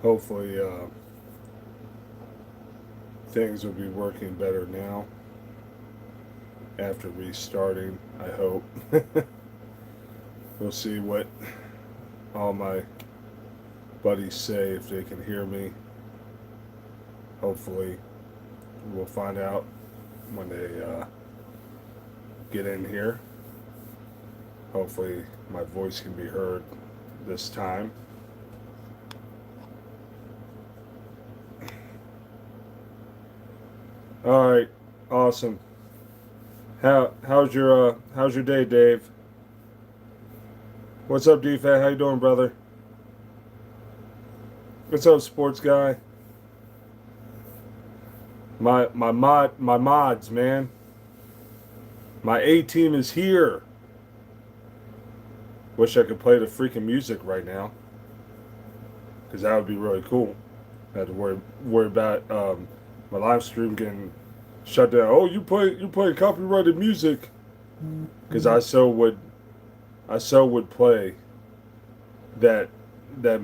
Hopefully, things will be working better now after restarting. I hope. We'll see what all my buddies say if they can hear me. Hopefully, we'll find out when they get in here. Hopefully, my voice can be heard this time. All right, awesome. How's your day, Dave? What's up, DFAT? How you doing, brother? What's up, sports guy? My mods, man. My A team is here. Wish I could play the freaking music right now, because that would be really cool. I had to worry about my live stream getting shut down. Oh, you play copyrighted music, because I so would play that that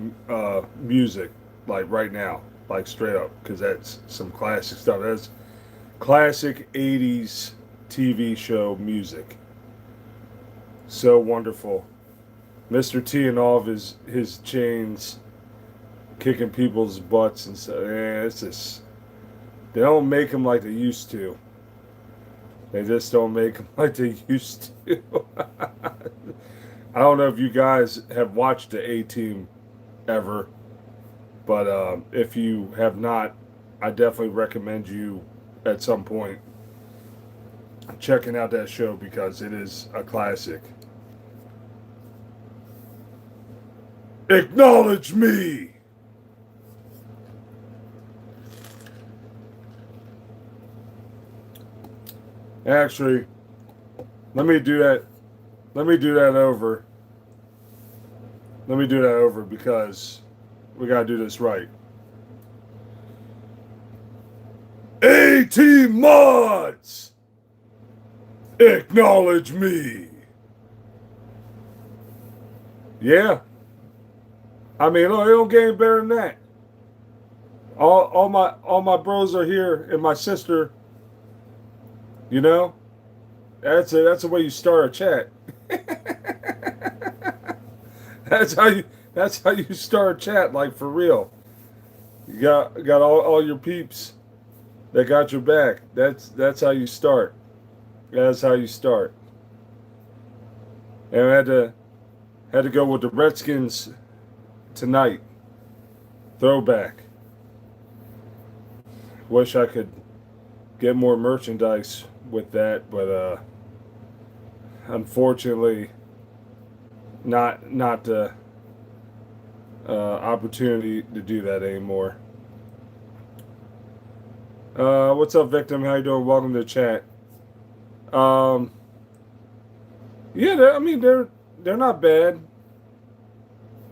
music like right now, like straight up, because that's some classic stuff. That's classic '80s TV show music. So wonderful. Mr. T and all of his chains kicking people's butts and stuff. It's just they don't make them like they used to. They just don't make them like they used to. I don't know if you guys have watched the A Team ever, but if you have not, I definitely recommend you at some point checking out that show because it is a classic. Acknowledge me. Actually, let me do that. Let me do that over. Let me do that over because we gotta do this right. A mods, acknowledge me. Yeah, I mean, look, it don't get any better than that. All my bros are here, and my sister. You know, that's the way you start a chat. That's how you start a chat, like for real. You got all your peeps that got your back. That's how you start. That's how you start. And I had to go with the Redskins tonight. Throwback. Wish I could get more merchandise with that, but unfortunately, not the opportunity to do that anymore. What's up, victim? How you doing? Welcome to the chat. Um, yeah, I mean they're not bad.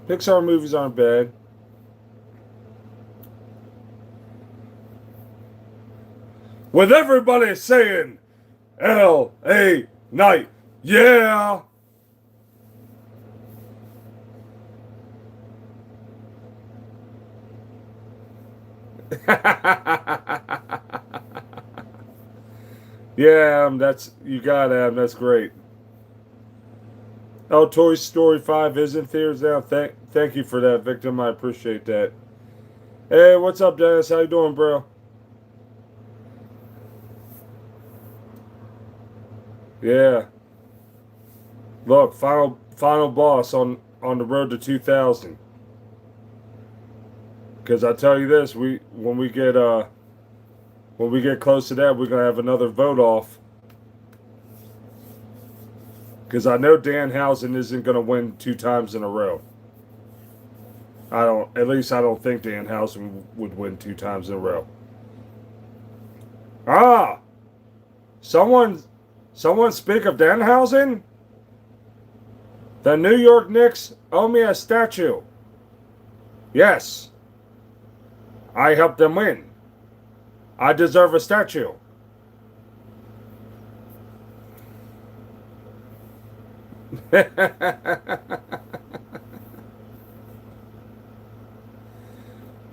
Pixar movies aren't bad. With everybody saying L.A. Night, yeah. Yeah, that's you got That's great. Oh, Toy Story 5 is in theaters now. Thank you for that, victim. I appreciate that. Hey, what's up, Dennis? How you doing, bro? Yeah. Look, final boss on the road to 2000. Because I tell you this, we when we get close to that, we're gonna have another vote off. Because I know Danhausen isn't gonna win 2 times in a row. I don't. At least I don't think Danhausen would win 2 times in a row. Ah, someone, someone speak of Danhausen. The New York Knicks owe me a statue. Yes, I helped them win. I deserve a statue.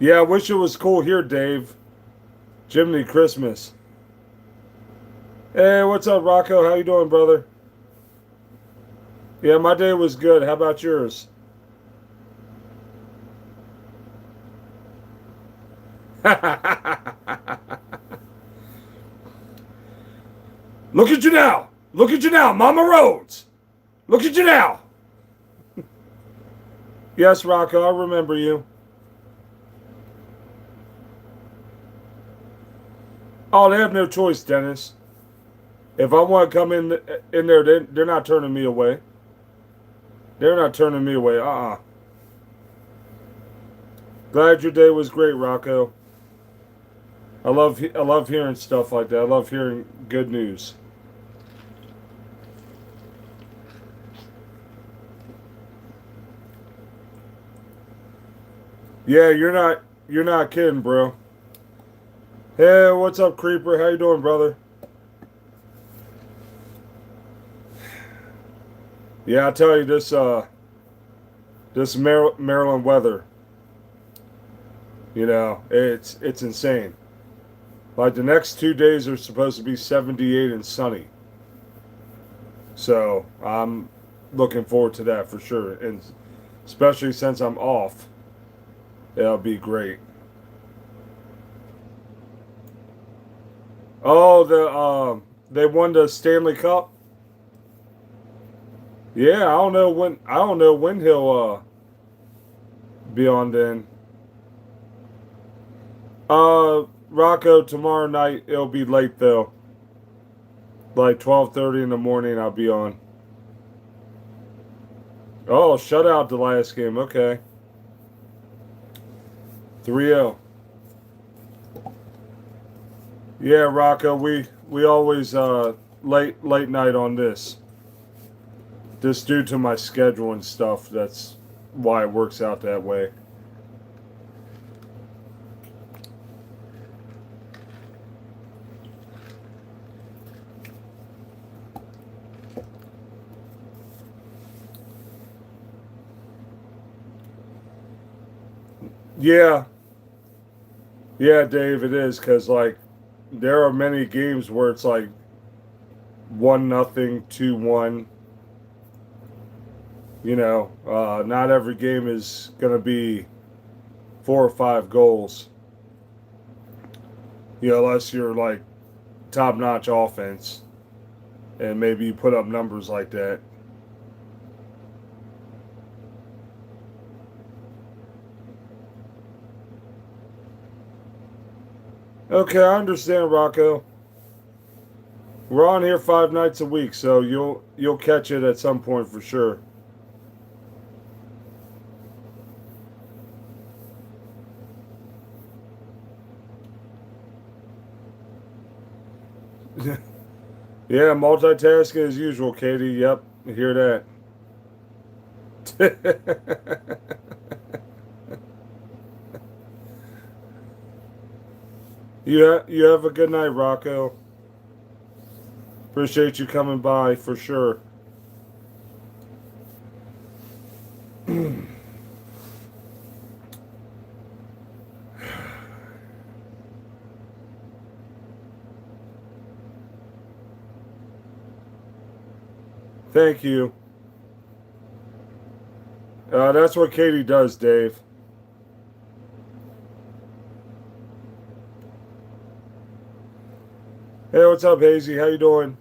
Yeah, I wish it was cool here, Dave. Jiminy Christmas. Hey, what's up, Rocco? How you doing, brother? Yeah, my day was good. How about yours? Look at you now. Look at you now, Mama Rhodes. Look at you now. Yes, Rocco, I remember you. Oh, they have no choice, Dennis. If I want to come in there, they're not turning me away. They're not turning me away. Glad your day was great, Rocco. I love hearing stuff like that. I love hearing good news. Yeah, you're not kidding, bro. Hey, what's up, Creeper? How you doing, brother? Yeah, I tell you this Maryland weather, it's insane. Like the next 2 days are supposed to be 78 and sunny. So I'm looking forward to that for sure. And especially since I'm off, it'll be great. Oh, they won the Stanley Cup. Yeah, I don't know when he'll be on then. Rocco, tomorrow night it'll be late though. Like 12:30 in the morning I'll be on. Oh, shutout the last game. Okay. 3-0. Yeah, Rocco, we always late night on this. Just due to my schedule and stuff, that's why it works out that way. Yeah, yeah, Dave, it is because like there are many games where it's like 1-0, 2-1. Not every game is gonna be 4 or 5 goals. Unless you're like top notch offense and maybe you put up numbers like that. Okay, I understand, Rocco. We're on here 5 nights a week, so you'll catch it at some point for sure. Yeah, multitasking as usual, Katie. Yep, I hear that. You have a good night, Rocco. Appreciate you coming by for sure. Thank you. That's what Katie does, Dave. Hey, what's up, Hazy? How you doing?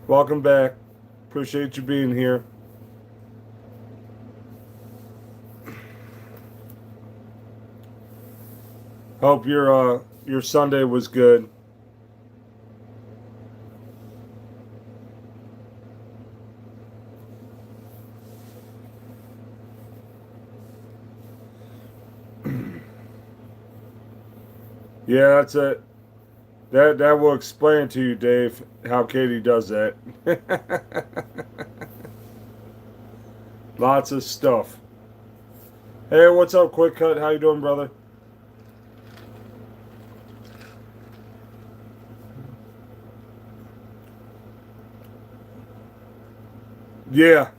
Welcome back. Appreciate you being here. Hope your Sunday was good. Yeah, that's it. That will explain to you, Dave, how Katie does that. Lots of stuff. Hey, what's up, Quick Cut? How you doing, brother? Yeah,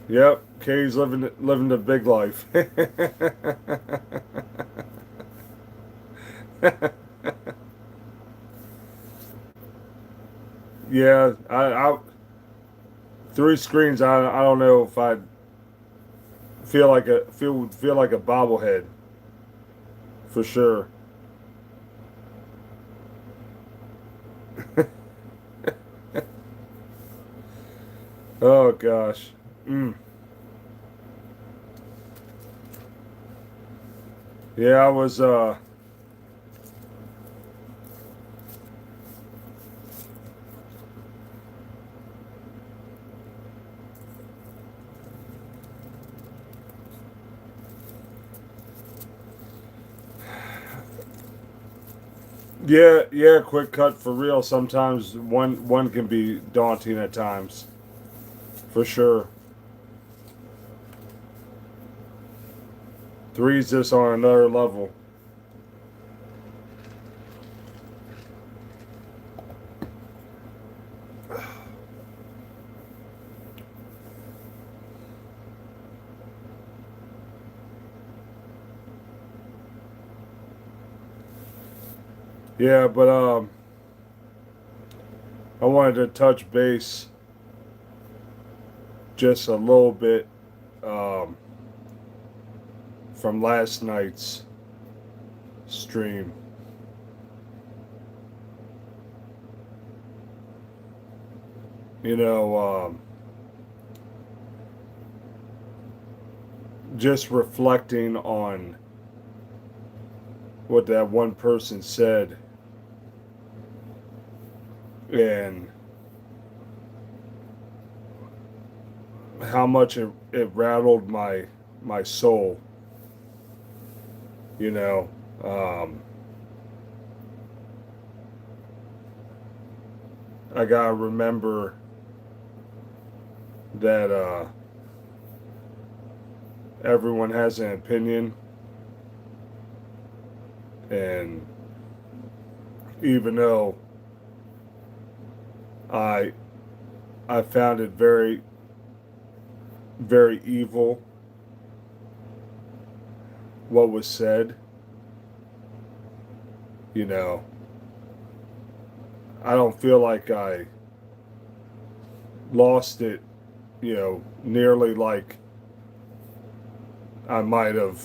Yep, Kay's living the big life. Yeah, I three screens. I don't know if I'd feel like a bobblehead for sure. Oh gosh. Mm. Yeah, I was. Yeah, yeah. Quick cut for real. Sometimes one can be daunting at times, for sure. Three's just on another level. Yeah, but I wanted to touch base just a little bit um, from last night's stream. You know, just reflecting on what that one person said and how much it rattled my soul. You know, um, I gotta remember that everyone has an opinion, and even though I I found it very evil what was said, you know, I don't feel like I lost it, you know, nearly like I might have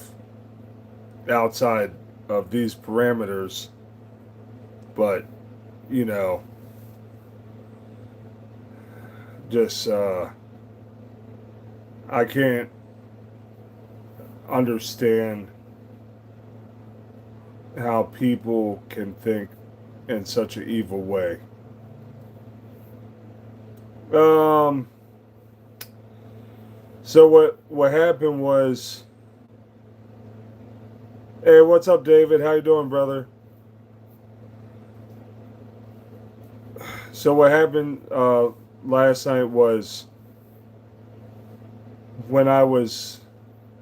outside of these parameters, but you know, just I can't understand how people can think in such an evil way. Um, so what happened was, hey, what's up, David? How you doing, brother? So what happened last night was when I was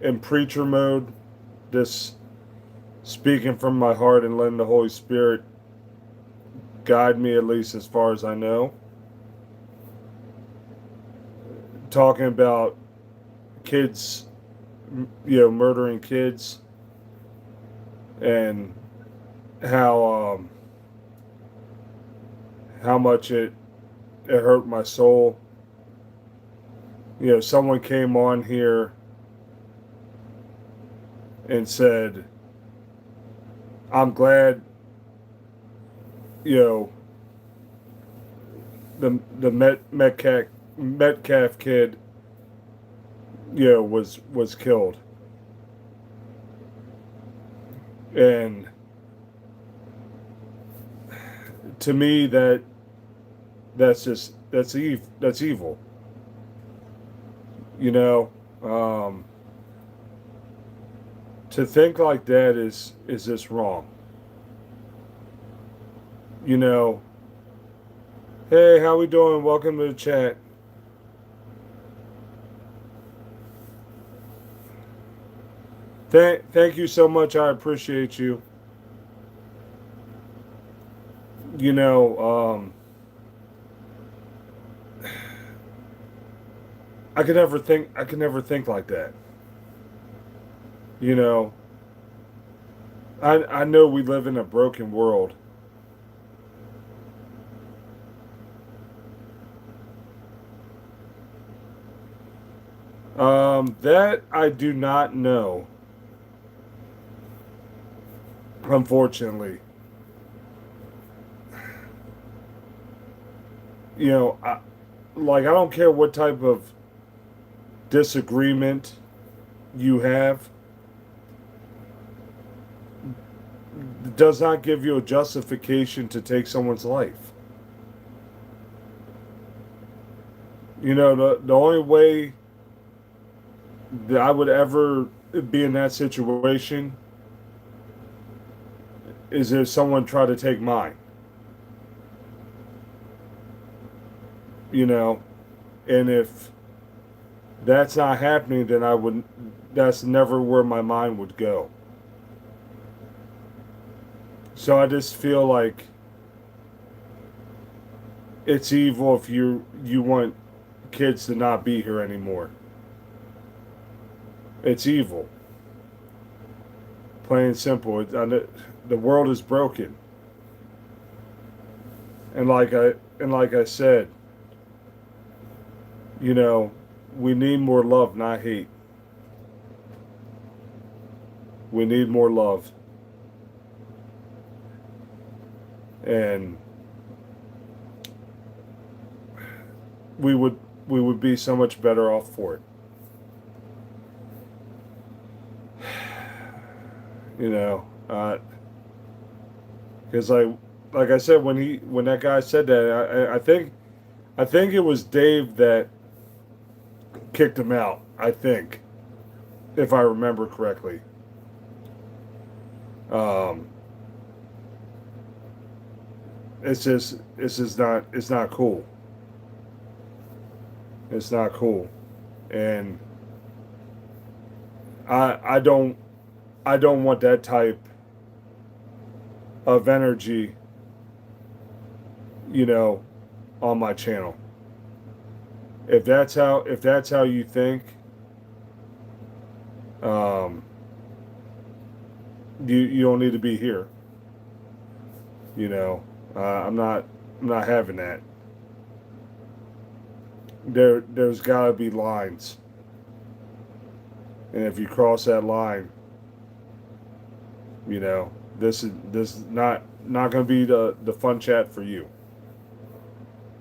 in preacher mode, just speaking from my heart and letting the Holy Spirit guide me at least as far as I know. Talking about kids, you know, murdering kids and how much it hurt my soul. You know, someone came on here and said, "I'm glad, you know, the Metcalf kid, you know, was killed." And to me, that's evil. You know, um, to think like that is just wrong. You know, hey, how we doing? Welcome to the chat. Thank you so much. I appreciate you. You know, I could never think like that. You know, I know we live in a broken world. That I do not know, unfortunately. You know, like I don't care what type of disagreement you have, it does not give you a justification to take someone's life. You know, the only way that I would ever be in that situation is if someone tried to take mine. You know, and if that's not happening, then I would. That's never where my mind would go. So I just feel like it's evil if you want kids to not be here anymore. It's evil, plain and simple. The world is broken, and like I said, you know, we need more love, not hate. We need more love, and we would we would be so much better off for it. You know, because like I said, when that guy said that, I think it was Dave that kicked him out. I think, if I remember correctly. Um, it's just not it's not cool. It's not cool, and I don't I don't want that type of energy, you know, on my channel. If that's how you think, um, you don't need to be here. You know, I'm not having that. There's got to be lines, and if you cross that line, you know, this is not going to be the fun chat for you.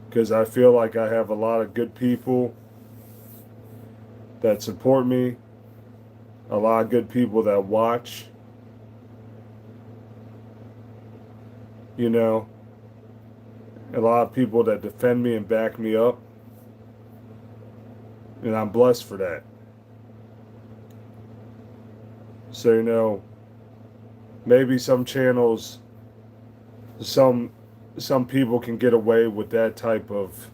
Because I feel like I have a lot of good people that support me, a lot of good people that watch, you know, a lot of people that defend me and back me up, and I'm blessed for that. So, you know, maybe some channels, some some people can get away with that type of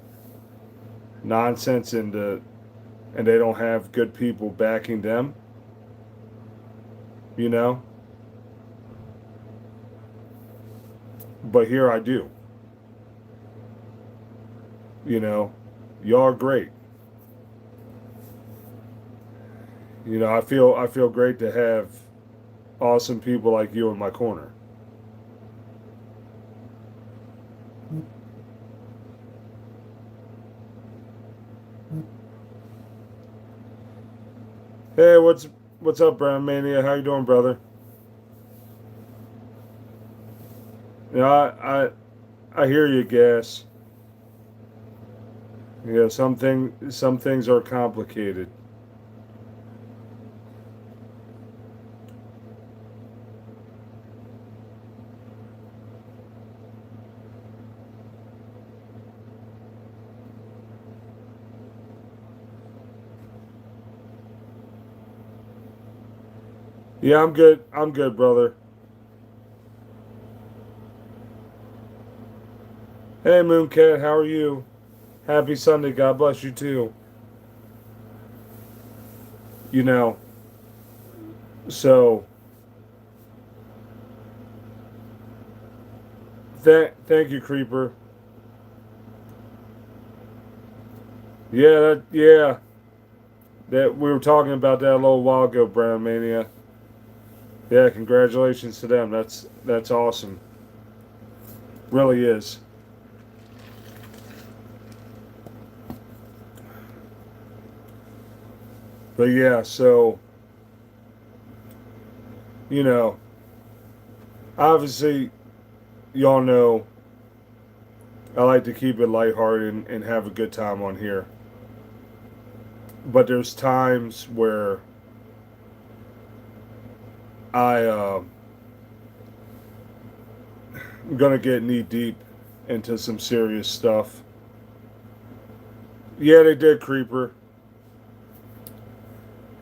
nonsense and they don't have good people backing them, you know? But here I do. You know, y'all are great. You know, I feel great to have awesome people like you in my corner. Hey, what's up, Brown Mania? How you doing, brother? Yeah, I hear you, Gas. Yeah, some things are complicated. Yeah, I'm good. I'm good, brother. Hey, Mooncat, how are you? Happy Sunday. God bless you too. You know, so thank you, Creeper. Yeah, yeah. That we were talking about that a little while ago, Brown Mania. Yeah, congratulations to them. That's awesome. Really is. But yeah, so you know, obviously, y'all know I like to keep it lighthearted and have a good time on here. But there's times where I'm gonna get knee deep into some serious stuff. Yeah, they did Creeper,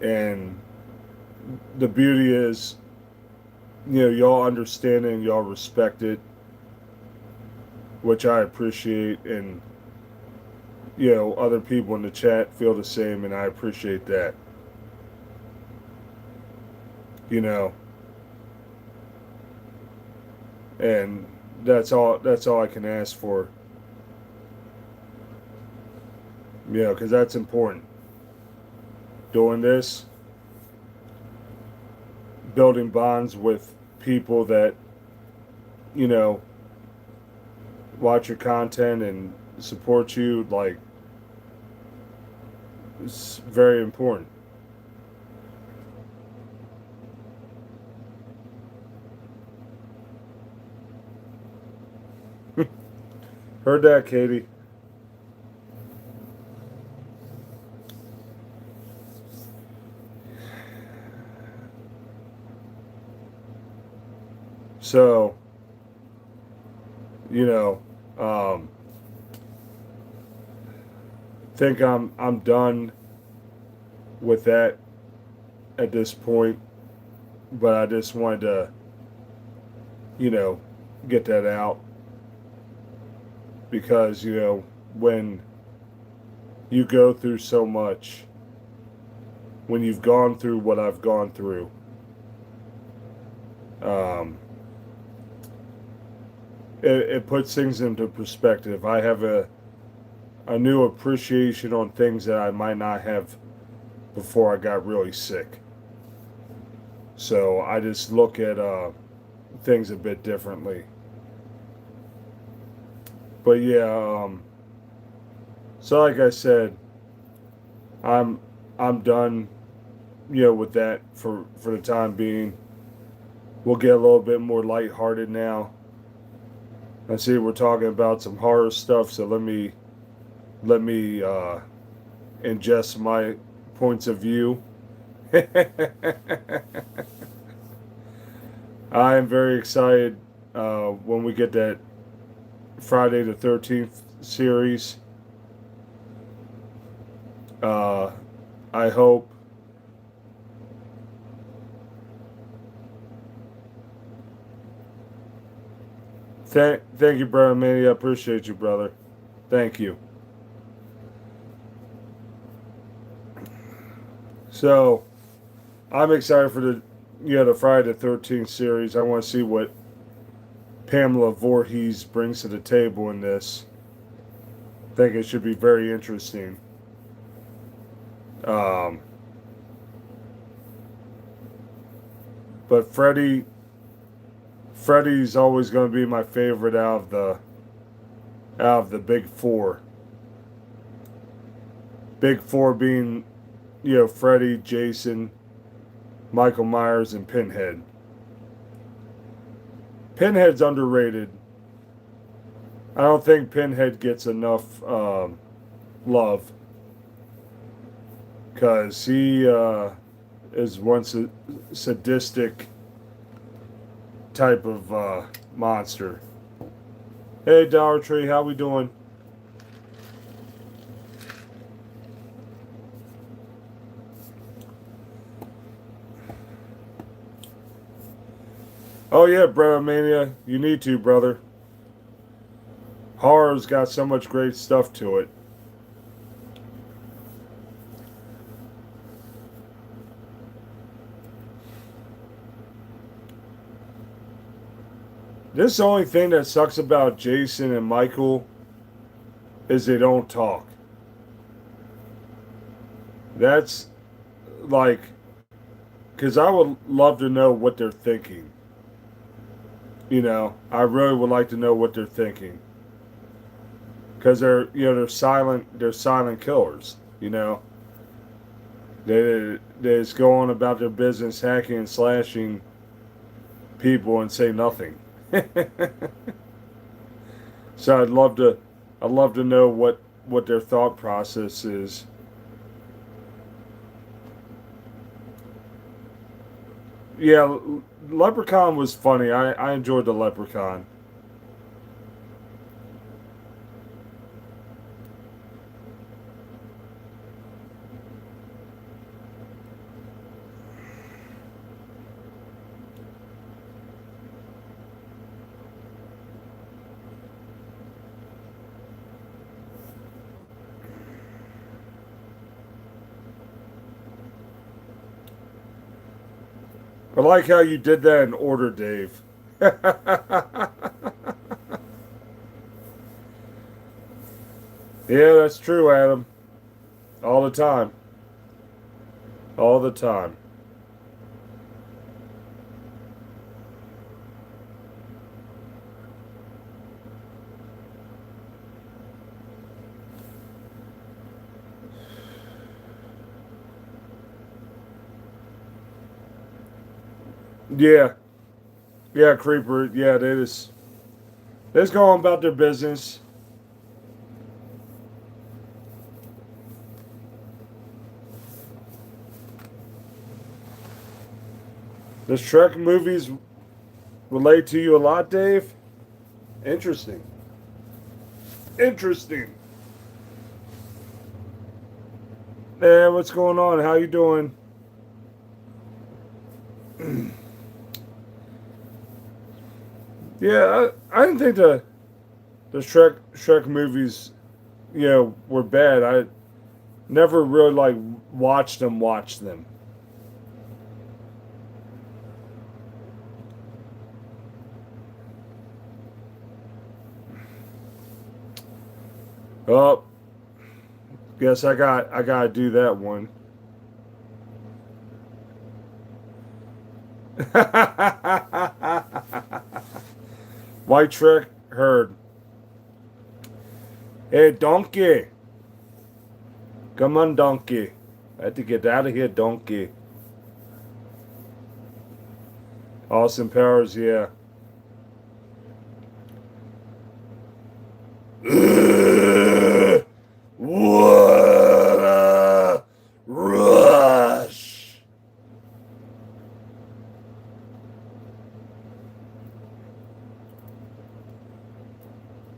and the beauty is, y'all understand it and y'all respect it, which I appreciate, and other people in the chat feel the same, and I appreciate that. You know, and that's all I can ask for. Because that's important. Doing this, building bonds with people that you know watch your content and support you, like, it's very important. Heard that, Katie. So, you know, um, think I'm done with that at this point, but I just wanted to, you know, get that out because when you go through so much, when you've gone through what I've gone through, um, it puts things into perspective. I have a new appreciation on things that I might not have before I got really sick. So I just look at things a bit differently. But yeah, so like I said, I'm I'm done, with that for the time being. We'll get a little bit more lighthearted now. I see we're talking about some horror stuff, so let me ingest my points of view. I am very excited when we get that Friday the 13th series. Uh, I hope. Thank you, brother Manny. I appreciate you, brother. Thank you. So, I'm excited for the Friday the 13th series. I want to see what Pamela Voorhees brings to the table in this. I think it should be very interesting. Um, but Freddy's always going to be my favorite out of the big four. Big four being, Freddy, Jason, Michael Myers, and Pinhead. Pinhead's underrated. I don't think Pinhead gets enough love because he is once a sadistic type of monster. Hey, Dollar Tree, how we doing? Oh yeah, Brother Mania, you need to, brother. Horror's got so much great stuff to it. This is the only thing that sucks about Jason and Michael is they don't talk. That's like, because I would love to know what they're thinking. I really would like to know what they're thinking because they're silent. They're silent killers. They just go on about their business, hacking and slashing people, and say nothing. So I'd love to know what their thought process is. Yeah, Leprechaun was funny. I enjoyed the Leprechaun. I like how you did that in order, Dave. Yeah, that's true, Adam. All the time. All the time. Yeah. Yeah, Creeper. Yeah, they just go on about their business. Does Shrek movies relate to you a lot, Dave? Interesting. Interesting. Hey, what's going on? How you doing? Yeah, I didn't think the Shrek movies, were bad. I never really like watched them. Watch them. Oh, guess I gotta do that one. White Shrek heard. Hey, donkey, come on, donkey. I had to get out of here, donkey. Austin Powers, yeah. What a rush!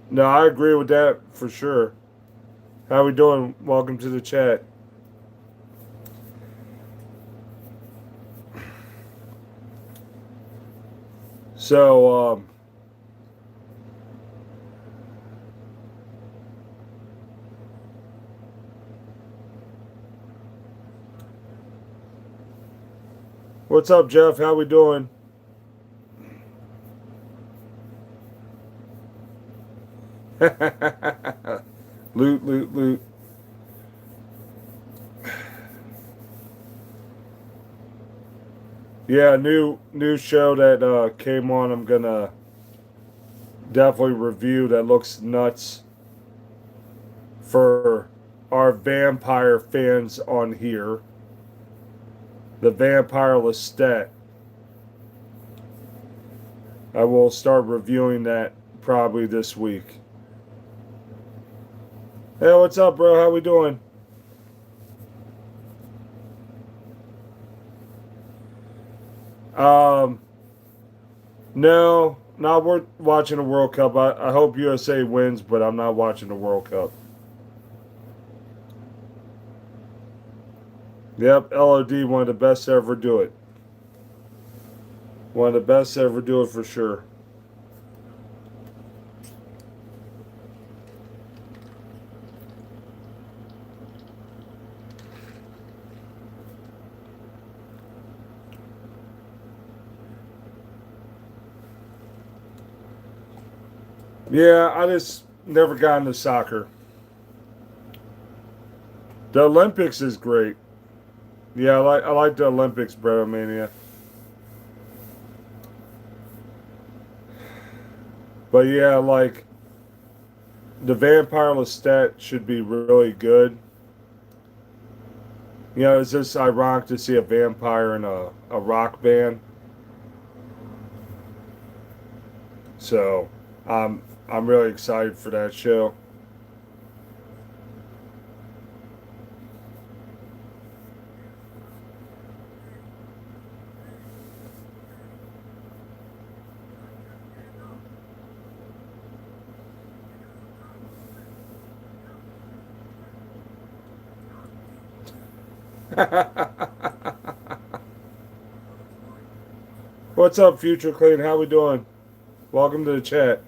No, I agree with that for sure. How we doing? Welcome to the chat. So, what's up, Jeff? How we doing? Loot, loot, loot. Yeah, new show that came on. I'm gonna definitely review. That looks nuts for our vampire fans on here. The Vampire Lestat. I will start reviewing that probably this week. Hey, what's up, bro? How we doing? Um, no, not worth watching the World Cup. I hope USA wins, but I'm not watching the World Cup. Yep, LOD, one of the best to ever do it. One of the best to ever do it for sure. Yeah, I just never got into soccer. The Olympics is great. Yeah, I like the Olympics, bro, mania. But yeah, like the vampire Lestat should be really good. You know, it's just ironic to see a vampire in a rock band. So I'm really excited for that show. What's up, Future Clean? How we doing? Welcome to the chat.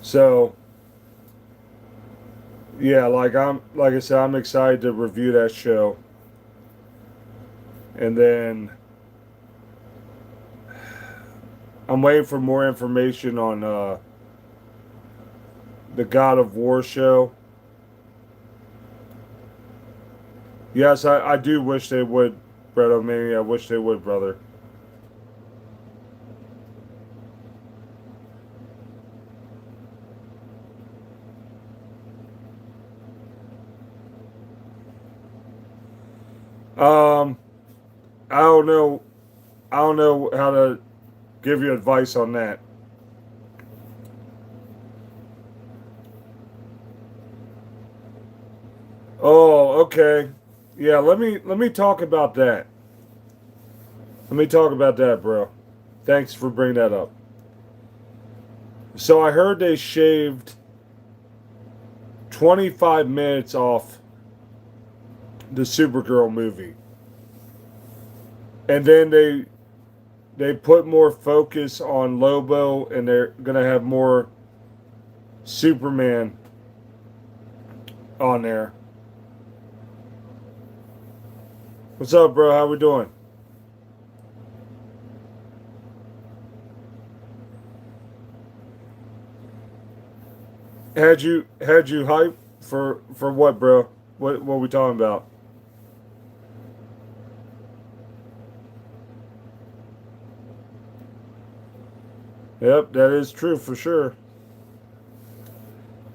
So yeah, like I said, I'm excited to review that show, and then I'm waiting for more information on the God of War show. Yes, I do wish they would, Brett O'Mani. I wish they would, brother. Um, I don't know. I don't know how to give you advice on that. Oh, okay. Yeah, let me talk about that. Let me talk about that, bro. Thanks for bringing that up. So I heard they shaved 25 minutes off the Supergirl movie. And then they put more focus on Lobo and they're going to have more Superman on there. What's up, bro? How we doing? Had you hype for what, bro? What we talking about? Yep, that is true for sure.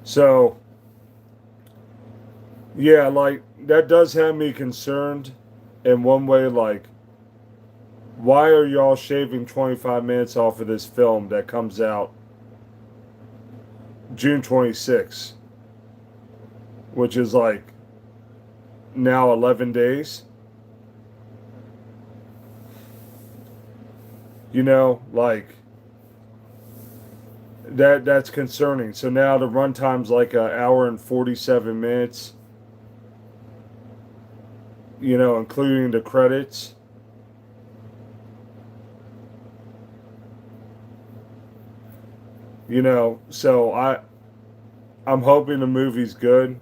So, yeah, like that does have me concerned in one way. Like, why are y'all shaving 25 minutes off of this film that comes out June 26th, which is like now 11 days? You know, like that's concerning. So now the runtime's like an hour and 47 minutes, you know, including the credits. You know, so I'm hoping the movie's good,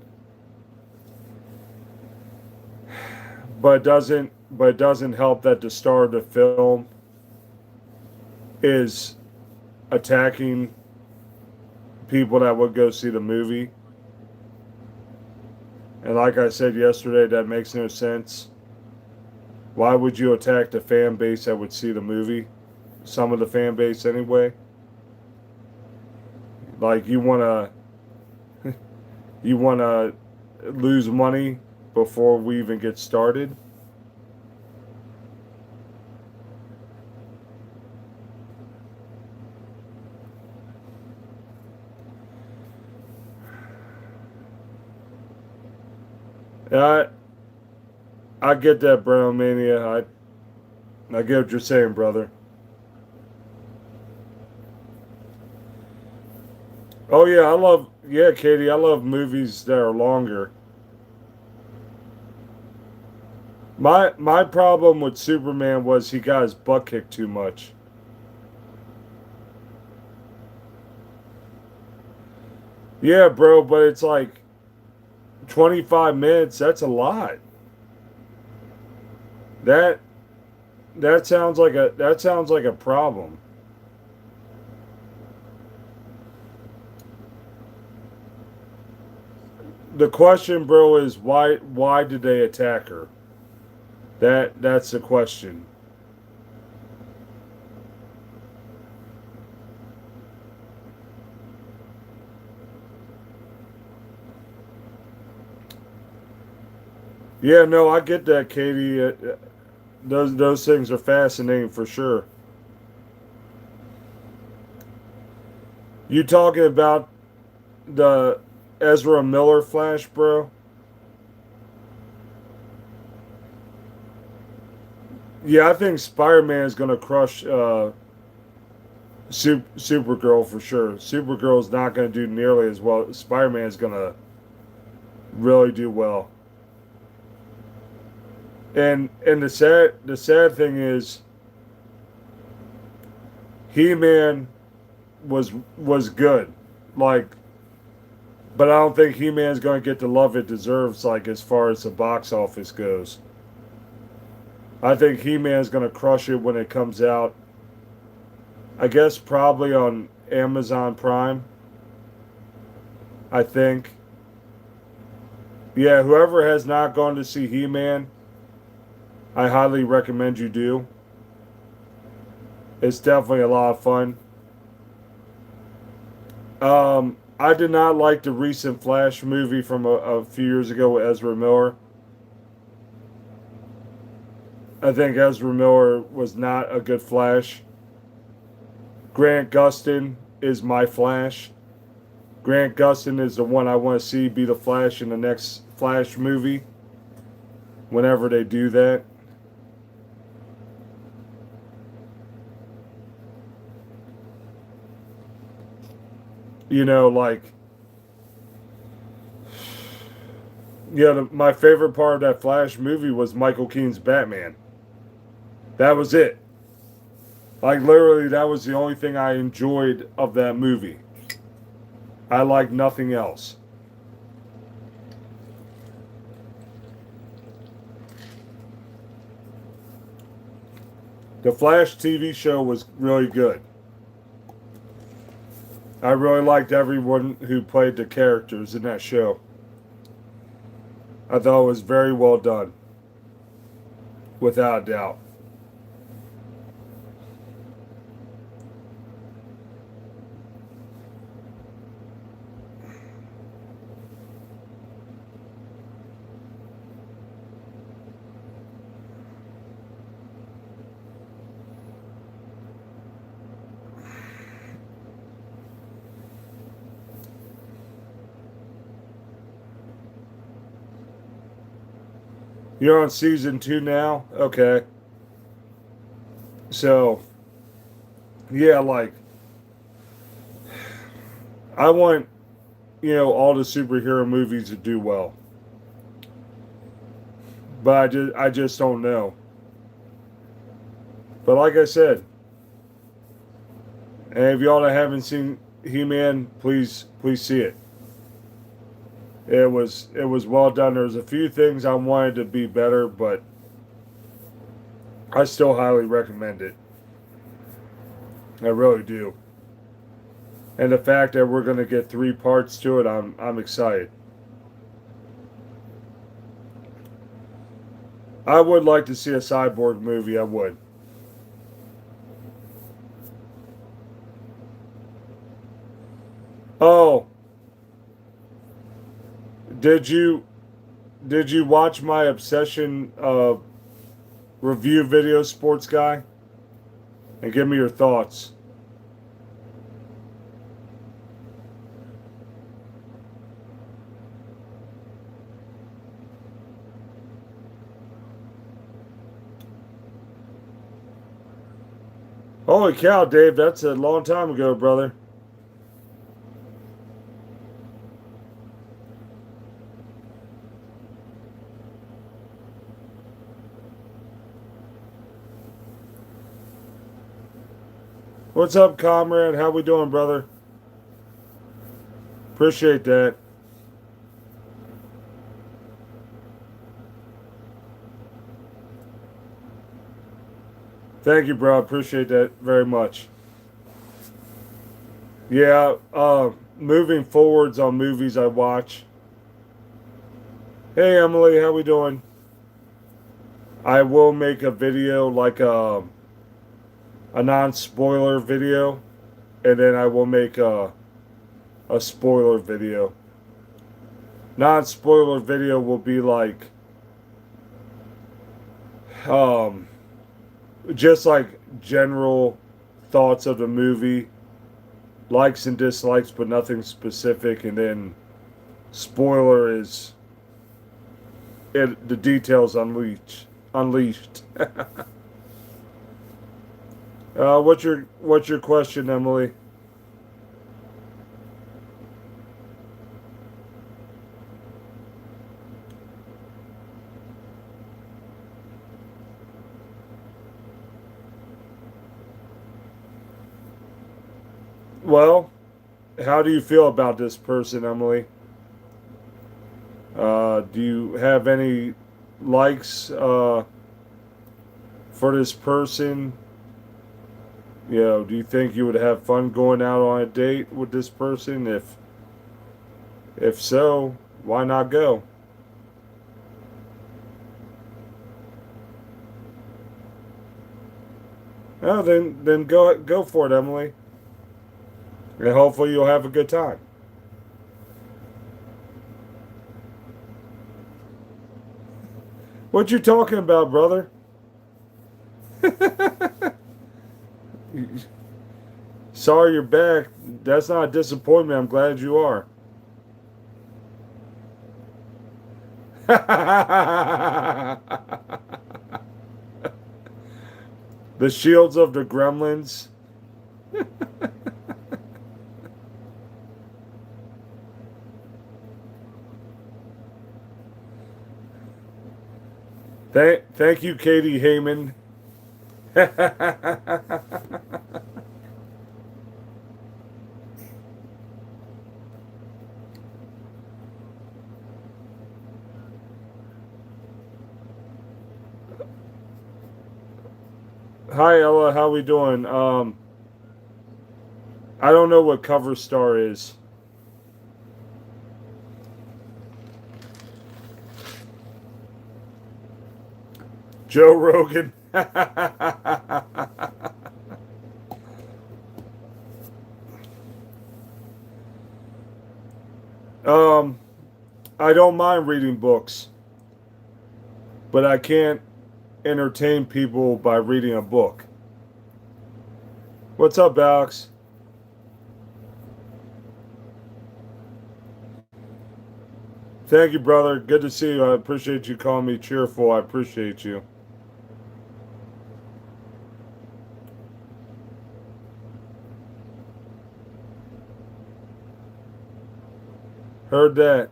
but it doesn't help that the star of the film is attacking people that would go see the movie. And like I said yesterday, that makes no sense. Why would you attack the fan base that would see the movie? Some of the fan base anyway. Like you wanna lose money before we even get started. I I get that, Brown Mania. I get what you're saying, brother. Oh yeah, Katie. I love movies that are longer. My problem with Superman was he got his butt kicked too much. Yeah, bro, but it's like 25 minutes, that's a lot. That that sounds like a problem. The question, bro, is why did they attack her? That's the question. Yeah, no, I get that, Katie. Those things are fascinating for sure. You talking about the Ezra Miller Flash, bro? Yeah, I think Spider Man is gonna crush Supergirl for sure. Supergirl's not gonna do nearly as well. Spider Man's gonna really do well. And the sad thing is, He Man was good, like, but I don't think He Man's gonna get the love it deserves. Like as far as the box office goes, I think He Man's gonna crush it when it comes out. I guess probably on Amazon Prime. I think. Yeah, whoever has not gone to see He Man, I highly recommend you do. It's definitely a lot of fun. I did not like the recent Flash movie from a few years ago with Ezra Miller. I think Ezra Miller was not a good Flash. Grant Gustin is my Flash. Grant Gustin is the one I want to see be the Flash in the next Flash movie. Whenever they do that, like, yeah, my favorite part of that Flash movie was Michael Keaton's Batman. That was it. Like literally, that was the only thing I enjoyed of that movie. I like nothing else. The Flash TV show was really good. I really liked everyone who played the characters in that show. I thought it was very well done, without a doubt. You're on season 2 now? Okay. So, yeah, like, I want, all the superhero movies to do well. But I just don't know. But like I said, and if y'all that haven't seen He-Man, please see it. It was well done. There's a few things I wanted to be better, but I still highly recommend it. I really do. And the fact that we're gonna get 3 parts to it, I'm excited. I would like to see a Cyborg movie. I would. Oh, did you did you watch my obsession review video, sports guy, and give me your thoughts? Holy cow, Dave! That's a long time ago, brother. What's up, comrade? How we doing, brother? Appreciate that. Thank you, bro. I appreciate that very much. Yeah, moving forwards on movies I watch. Hey Emily, how we doing? I will make a video like a non-spoiler video, and then I will make a spoiler video. Non-spoiler video will be like um just like general thoughts of the movie, likes and dislikes, but nothing specific, and then spoiler is the details unleashed. What's your question, Emily? Well, how do you feel about this person, Emily? Do you have any likes for this person? You know, do you think you would have fun going out on a date with this person? If so, why not go? Oh, then go for it, Emily, and hopefully you'll have a good time. What you talking about, brother? Sorry you're back. That's not a disappointment. I'm glad you are. The shields of the gremlins. Thank you, Katie Heyman. Hi Ella, how we doing? I don't know what cover star is. Joe Rogan. um, I don't mind reading books, but I can't entertain people by reading a book. What's up, Alex? Thank you, brother. Good to see you. I appreciate you calling me cheerful. I appreciate you. Heard that.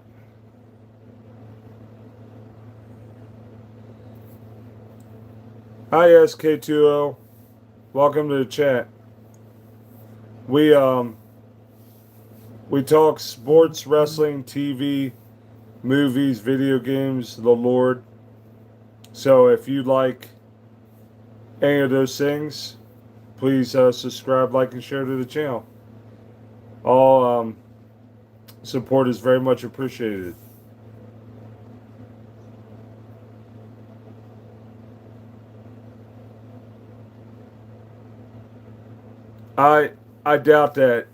Hi, SK2O. Welcome to the chat. We um we talk sports, wrestling, TV, movies, video games, the Lord. So if you like any of those things, please subscribe, like, and share to the channel. All support is very much appreciated. I I doubt that.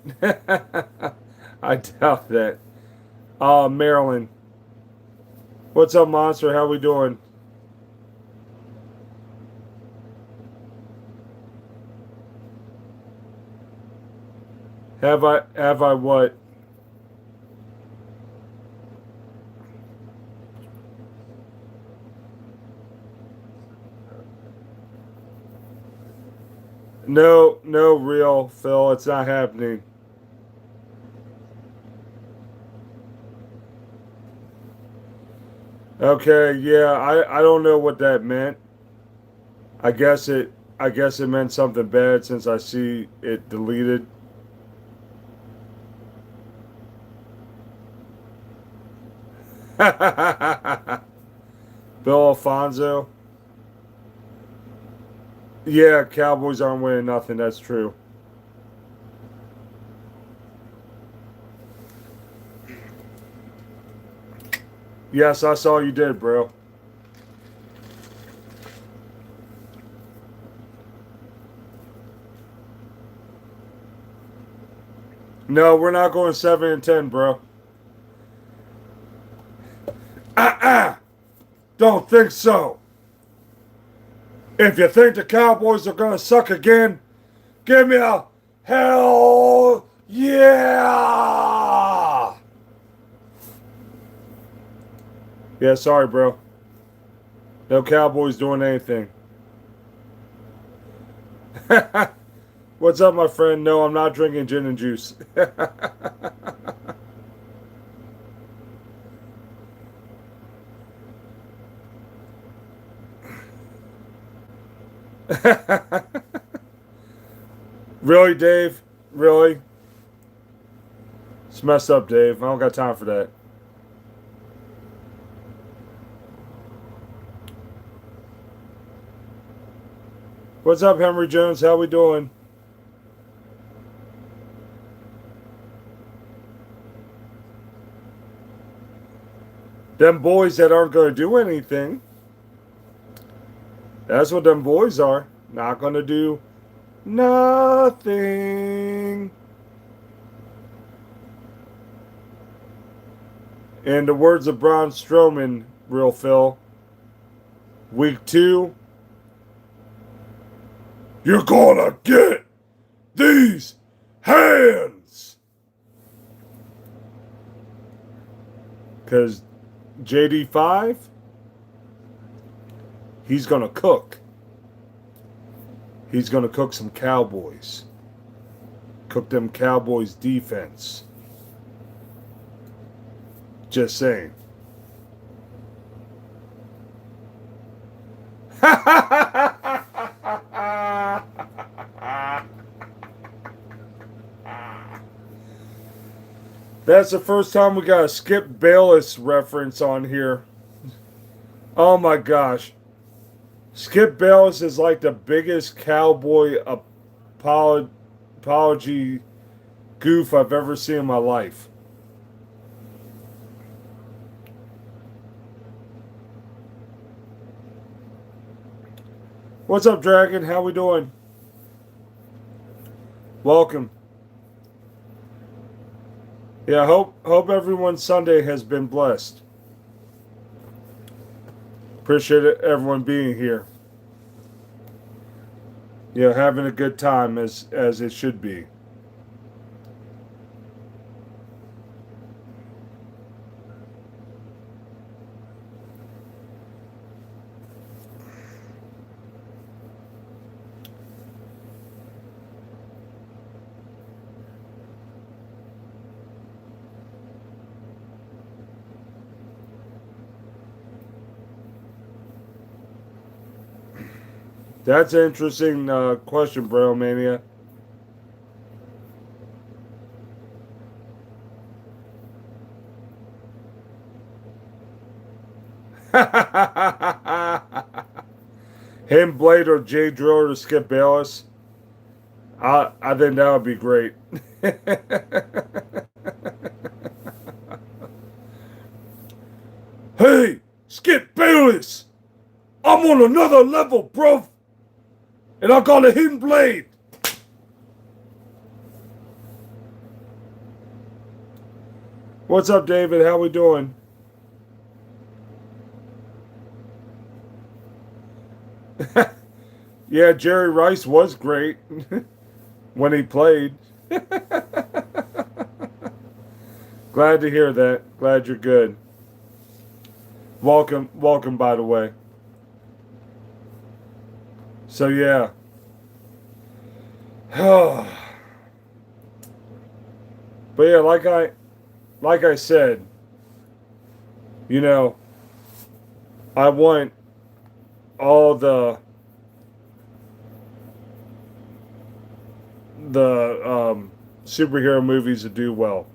I doubt that. Marilyn, what's up, monster? How we doing? Have I what? No, no, real Phil. It's not happening. Okay, yeah, I don't know what that meant. I guess it I guess it meant something bad since I see it deleted. Bill Alfonso. Yeah, Cowboys aren't winning nothing. That's true. Yes, I saw you did, bro. No, we're not going 7-10, bro. Uh-uh. Don't think so. If you think the Cowboys are gonna suck again, give me a hell yeah. Yeah, sorry, bro. No Cowboys doing anything. What's up, my friend? No, I'm not drinking gin and juice. Really, Dave? Really? It's messed up, Dave. I don't got time for that. What's up, Henry Jones? How we doing? Them boys that aren't going to do anything. That's what them boys are. Not going to do nothing. In the words of Braun Strowman, real Phil, week 2, you're gonna get these hands. Because JD5, he's gonna cook. He's gonna cook some Cowboys. Cook them Cowboys defense. Just saying. That's the first time we got a Skip Bayless reference on here. Oh my gosh. Skip Bayless is like the biggest cowboy apology goof I've ever seen in my life. What's up, Dragon? How we doing? Welcome. Yeah, hope everyone's Sunday has been blessed. Appreciate everyone being here. Yeah, having a good time as it should be. That's an interesting question, Bro Mania. Him, Blade, or Jay Driller to Skip Bayless. I think that would be great. Hey, Skip Bayless! I'm on another level, bro! And I got a hidden blade! What's up, David? How we doing? Yeah, Jerry Rice was great when he played. Glad to hear that. Glad you're good. Welcome, by the way. So yeah. But yeah, like I said, you know, I want all the superhero movies to do well.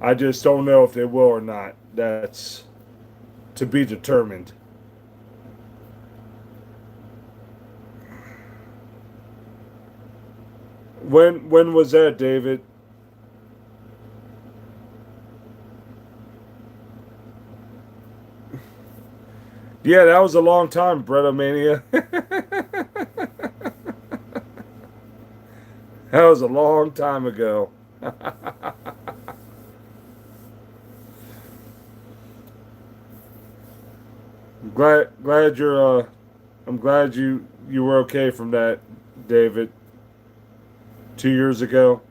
I just don't know if they will or not. That's to be determined. When was that, David? Yeah, that was a long time, Bretomania. That was a long time ago. Glad you're I'm glad you were okay from that, David. 2 years ago.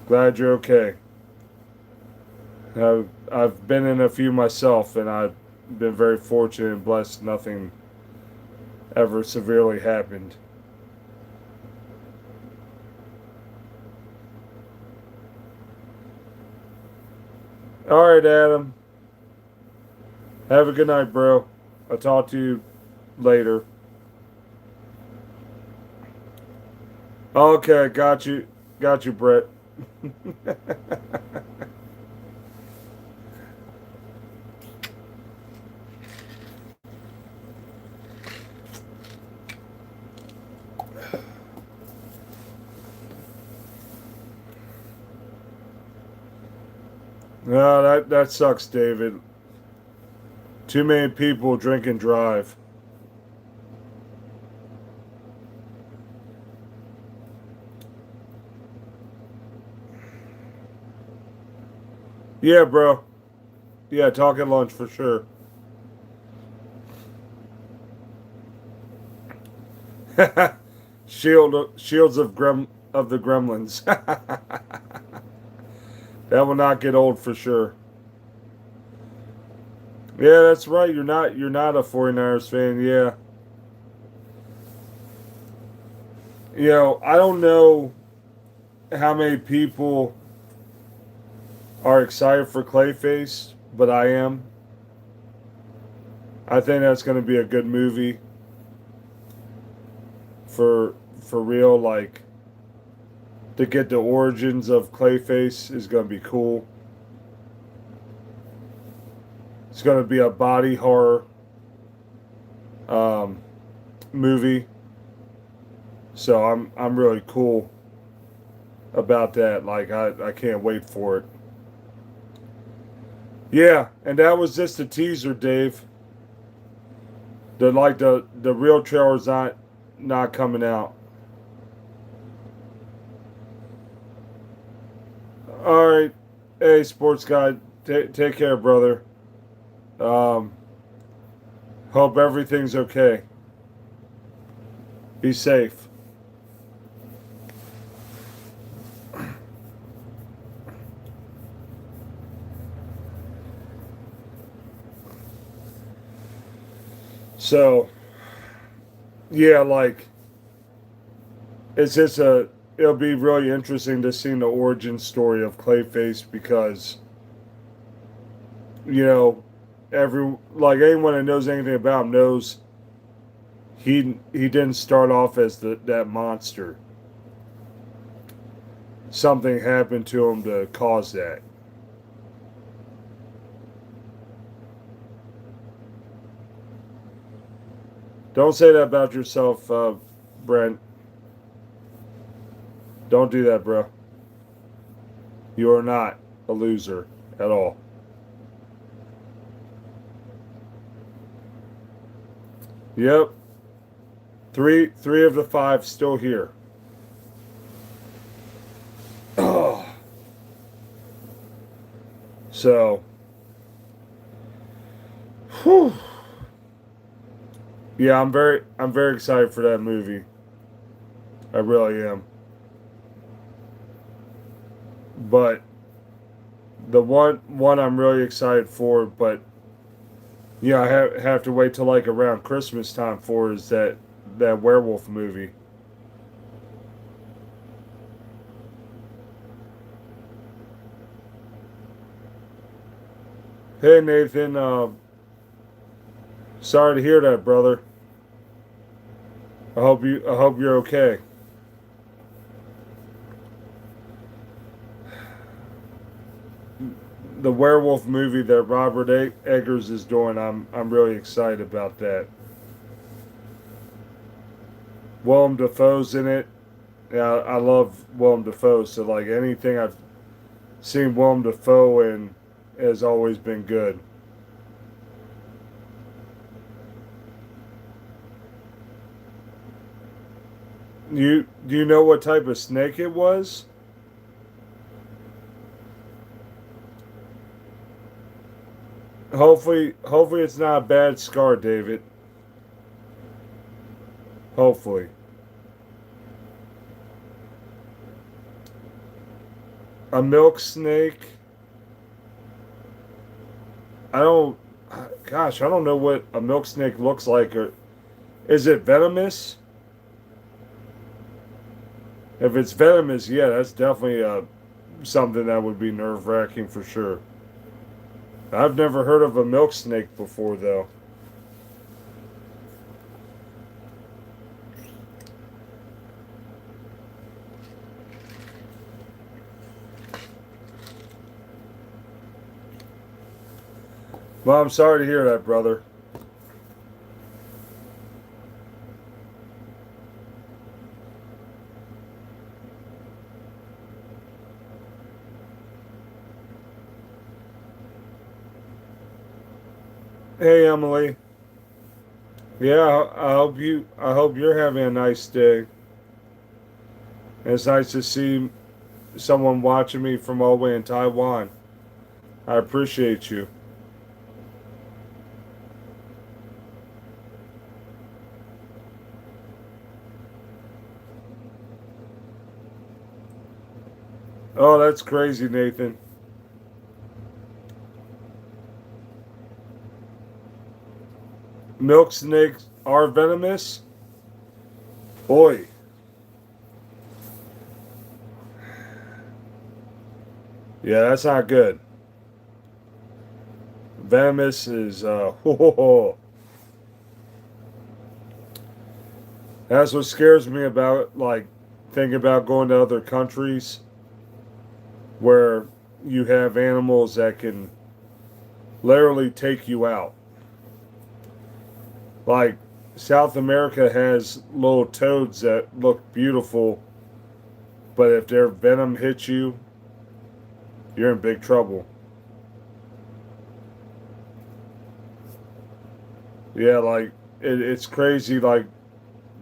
Glad you're okay. I've been in a few myself, and I've been very fortunate and blessed. Nothing ever severely happened. All right, Adam. Have a good night, bro. I'll talk to you later. Okay, got you, Brett. No, that sucks, David. Too many people drink and drive. Yeah, bro. Yeah, talk at lunch for sure. Shields of the Gremlins. That will not get old for sure. Yeah, that's right. You're not a 49ers fan. Yeah. I don't know how many people are excited for Clayface, but I am. I think that's going to be a good movie for real. Like, to get the origins of Clayface is going to be cool. It's going to be a body horror um, movie, so I'm really cool about that. Like, I can't wait for it. Yeah, and that was just a teaser, Dave. The real trailer's not coming out. All right, hey sports guy, take care, brother. Um, Hope everything's okay. Be safe. So yeah, like it's just a it'll be really interesting to see the origin story of Clayface because you know every like anyone that knows anything about him knows he didn't start off as that monster. Something happened to him to cause that. Don't say that about yourself, Brent. Don't do that, bro. You are not a loser at all. Yep, three of the five still here. Oh, so, whew. Yeah, I'm very excited for that movie. I really am. But the one I'm really excited for, but yeah, I have to wait till like around Christmas time for is that werewolf movie. Hey Nathan, sorry to hear that, brother. I hope you're okay. The werewolf movie that Robert Eggers is doing, I'm really excited about that. Willem Dafoe's in it. Yeah, I love Willem Dafoe. So like anything I've seen Willem Dafoe in has always been good. You do you know what type of snake it was? Hopefully it's not a bad scar, David. Hopefully. A milk snake. I don't gosh, I don't know what a milk snake looks like. Or is it venomous? If it's venomous, yeah, that's definitely something that would be nerve-wracking for sure. I've never heard of a milk snake before though. Well, I'm sorry to hear that, brother. Hey, Emily. Yeah, I hope you're having a nice day. And it's nice to see someone watching me from all the way in Taiwan. I appreciate you. Oh, that's crazy, Nathan. Milk snakes are venomous? Boy. Yeah, that's not good. Venomous is that's what scares me about like thinking about going to other countries where you have animals that can literally take you out. Like South America has little toads that look beautiful, but if their venom hits you, you're in big trouble. Yeah, like it's crazy. Like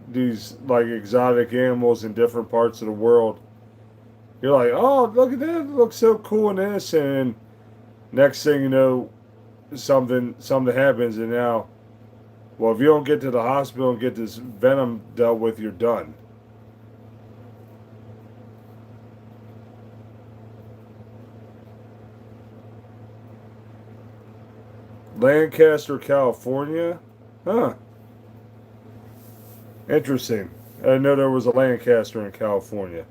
these like exotic animals in different parts of the world. You're like, oh, look at that! It looks so cool and innocent. And next thing you know, something happens, and now, well, if you don't get to the hospital and get this venom dealt with, you're done. Lancaster, California. Huh. Interesting. I didn't know there was a Lancaster in California,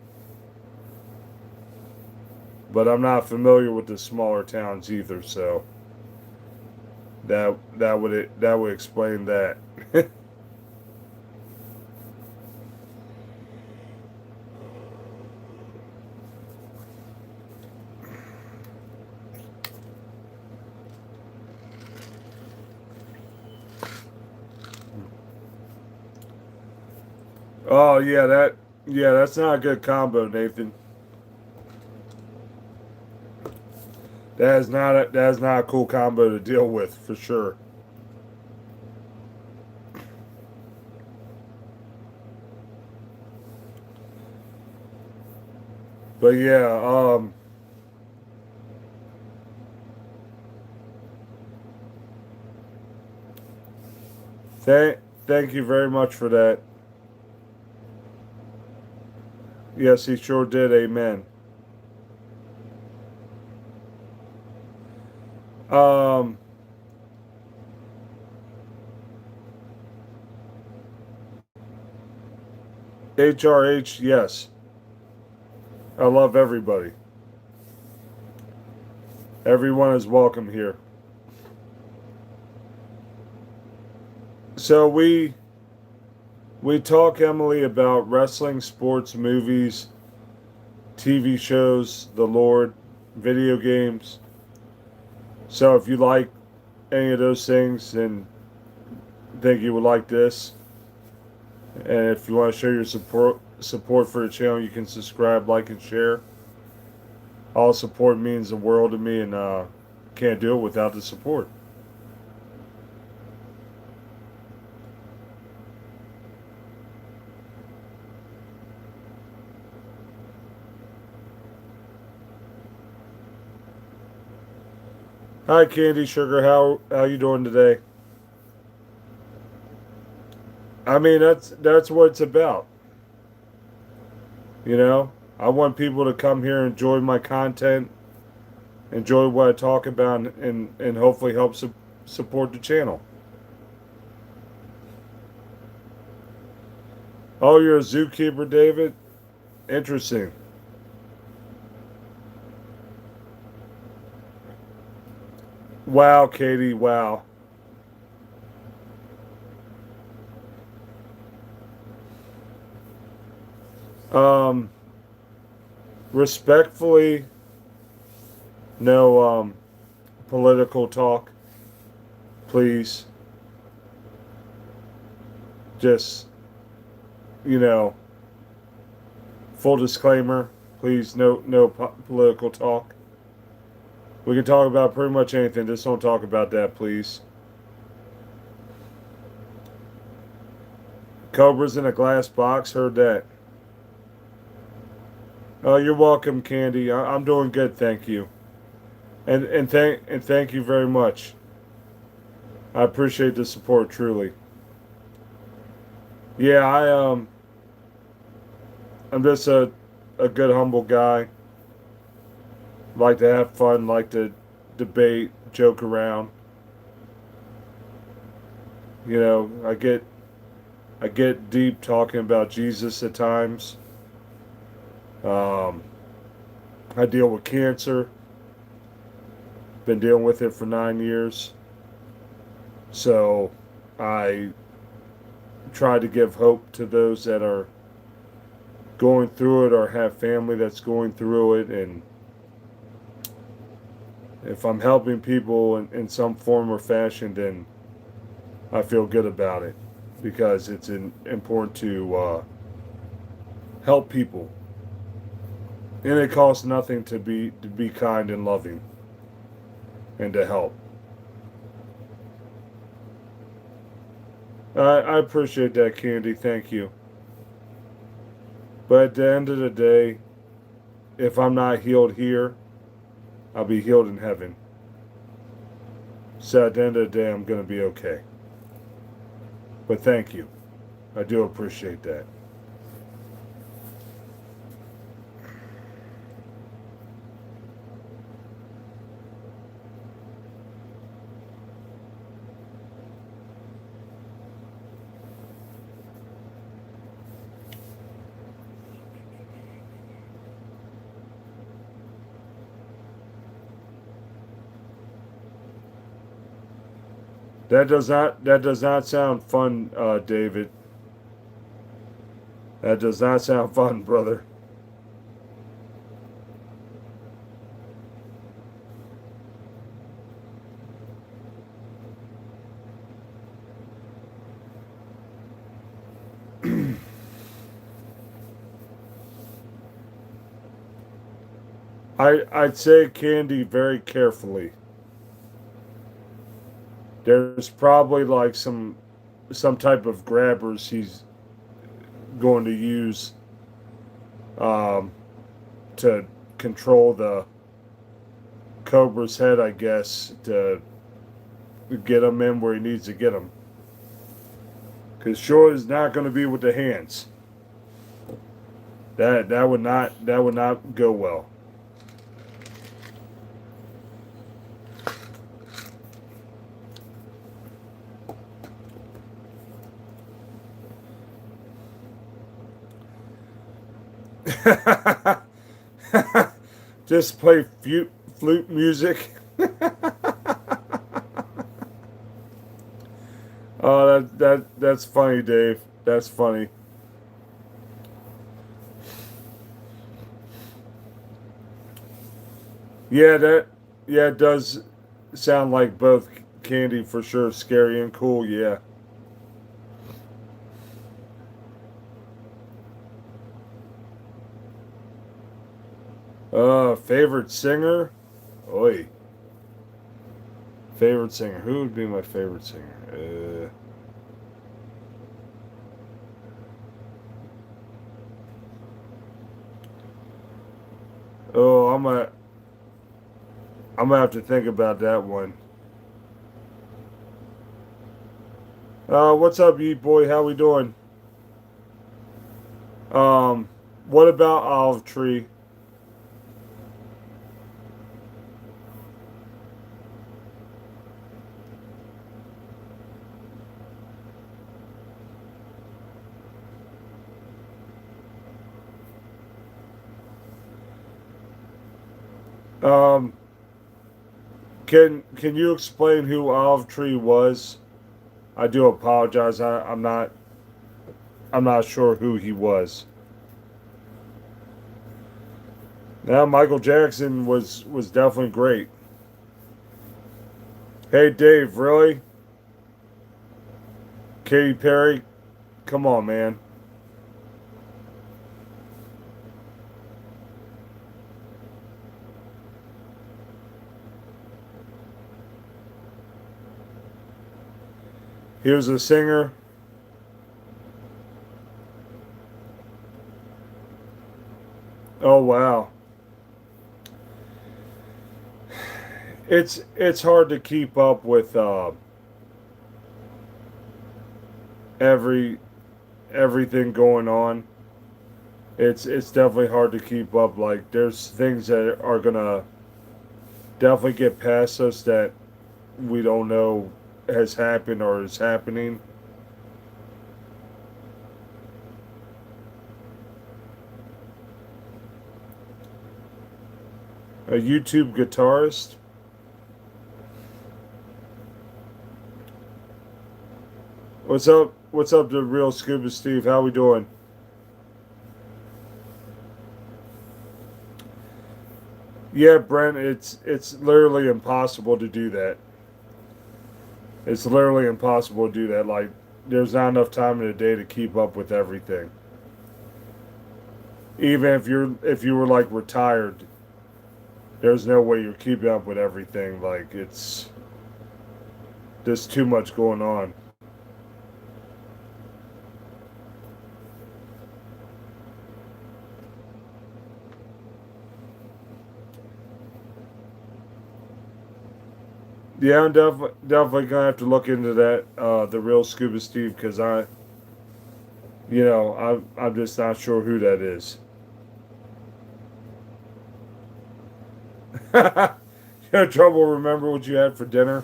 but I'm not familiar with the smaller towns either. So that would explain that. Oh yeah, that's not a good combo, Nathan. That is not a cool combo to deal with for sure. But yeah, thank thank you very much for that. Yes, he sure did. Amen. Um, HRH, yes, I love everybody. Everyone is welcome here. So we talk, Emily, about wrestling, sports, movies, TV shows, the Lord, video games. So if you like any of those things and think you would like this, and if you want to show your support support for the channel, you can subscribe, like, and share. All support means the world to me, and can't do it without the support. Hi, Candy Sugar. How you doing today? I mean, that's what it's about. You know, I want people to come here, enjoy my content, enjoy what I talk about, and hopefully help support the channel. Oh, you're a zookeeper, David? Interesting. Wow, Katie. Wow. Um, Respectfully, no political talk, please. Just, you know, full disclaimer, please. No political talk. We can talk about pretty much anything. Just don't talk about that, please. Cobras in a glass box. Heard that. Oh, you're welcome, Candy. I'm doing good, thank you. And thank you very much. I appreciate the support truly. Yeah, I'm just a good humble guy. Like to have fun, like to debate, joke around. You know, I get deep talking about Jesus at times. Um, I deal with cancer. Been dealing with it for 9 years. So I try to give hope to those that are going through it or have family that's going through it. And if I'm helping people in some form or fashion, then I feel good about it because it's important to help people. And it costs nothing to be kind and loving and to help. I appreciate that, Candy. Thank you. But at the end of the day, if I'm not healed here, I'll be healed in heaven. So at the end of the day, I'm going to be okay. But thank you. I do appreciate that. That does not sound fun, David. That does not sound fun, brother. I'd say Candy very carefully. There's probably like some type of grabbers he's going to use um, to control the Cobra's head, I guess, to get him in where he needs to get him. Because sure is not going to be with the hands. That would not go well. Just play flute music. Oh, that's funny, Dave. That's funny. Yeah, it does sound like both Candy for sure, scary and cool. Yeah. Favorite singer? Oi. Favorite singer. Who would be my favorite singer? Oh, I'm gonna have to think about that one. What's up, Yeet Boy? How we doing? Um, what about Olive Tree? Um, can you explain who Olive Tree was? I do apologize. I'm not sure who he was. Now Michael Jackson was definitely great. Hey Dave, really? Katy Perry? Come on, man. He was a singer. Oh wow. It's hard to keep up with every everything going on. It's definitely hard to keep up. Like there's things that are gonna definitely get past us that we don't know has happened or is happening. A YouTube guitarist. What's up? What's up to real Scuba Steve? How we doing? Yeah, Brent. It's literally impossible to do that. It's literally impossible to do that. Like there's not enough time in the day to keep up with everything. Even if you were like retired, there's no way you're keeping up with everything. Like it's there's too much going on. Yeah, I'm definitely gonna have to look into that, the real Scuba Steve, because I'm just not sure who that is. You had trouble remember what you had for dinner?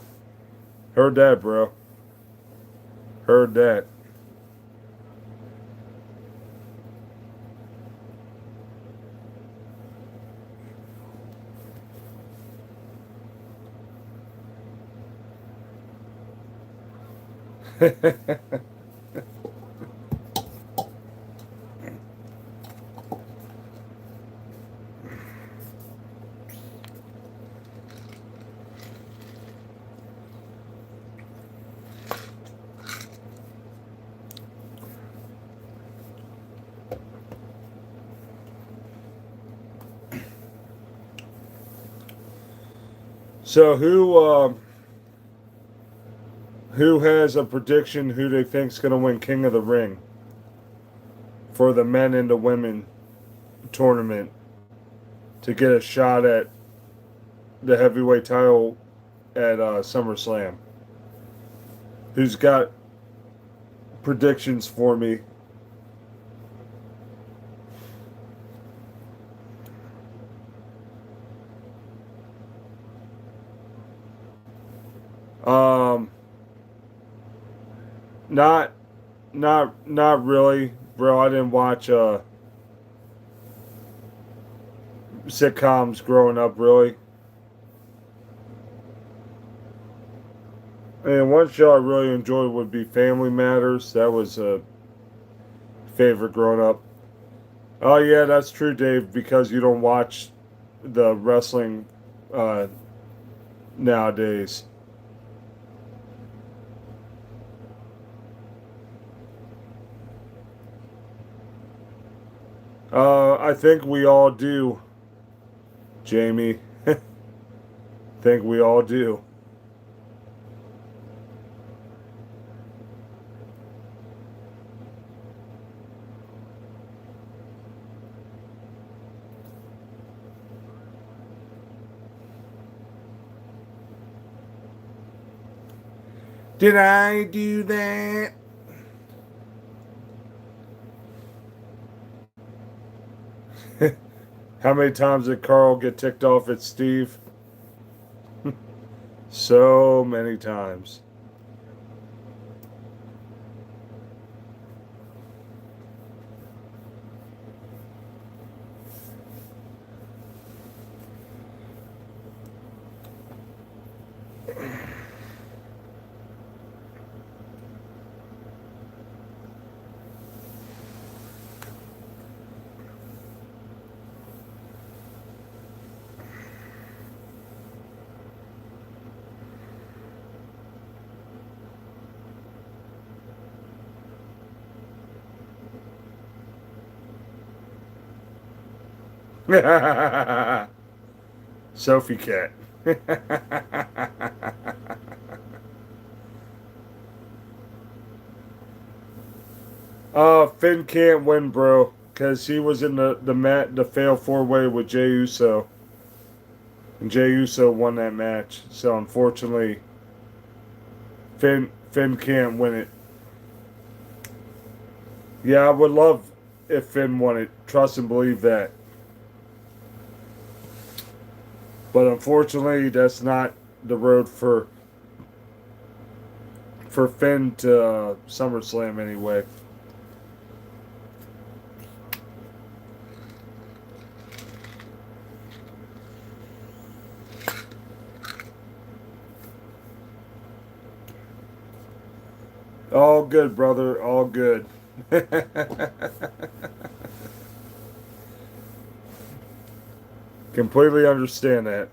Heard that, bro. Heard that. So who has a prediction who they think's gonna win King of the Ring for the men and the women tournament to get a shot at the heavyweight title at SummerSlam? Who's got predictions for me? Um, not, not really, bro. I didn't watch sitcoms growing up, really. And one show I really enjoyed would be Family Matters. That was a favorite growing up. Oh yeah, that's true, Dave. Because you don't watch the wrestling uh, nowadays. I think we all do. Jamie. Think we all do. Did I do that? How many times did Carl get ticked off at Steve? So many times. Sophie Cat. Finn can't win, bro, because he was in the fail 4-way with Jey Uso, and Jey Uso won that match. So unfortunately, Finn can't win it. Yeah, I would love if Finn won it. Trust and believe that. But unfortunately, that's not the road for Finn to SummerSlam anyway. All good, brother. All good. Completely understand that.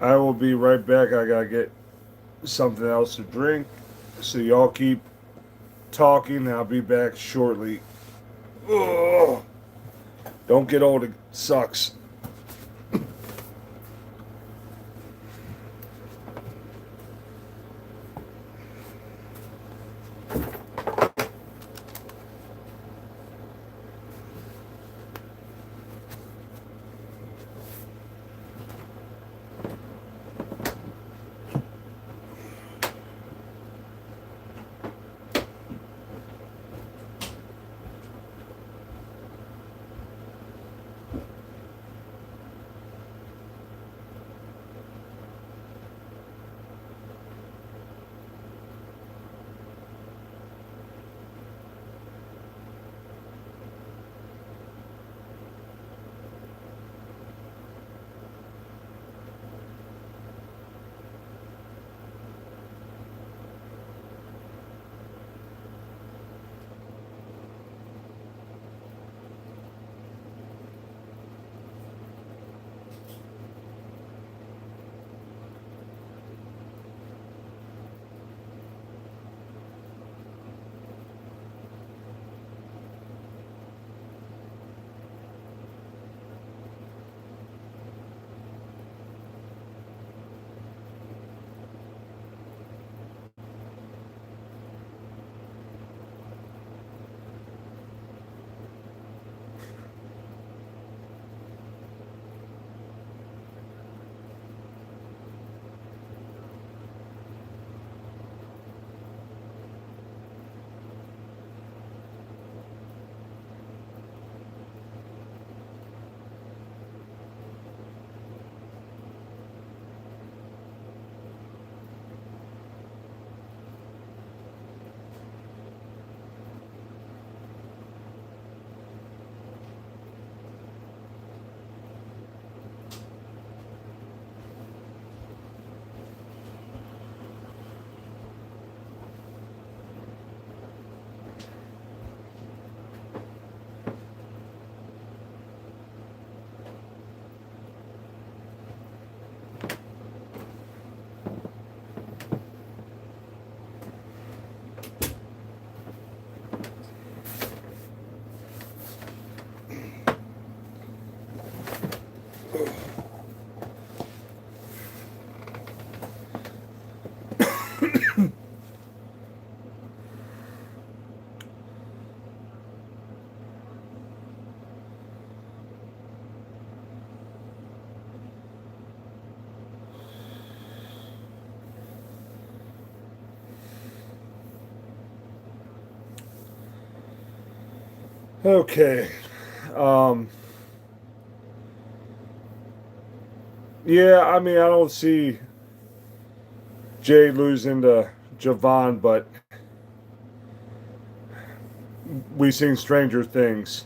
I will be right back. I gotta get something else to drink. So y'all keep talking. I'll be back shortly. Ugh. Don't get old. It sucks. Okay. Um, yeah, I mean, I don't see Jay losing to Javon, but we've seen stranger things.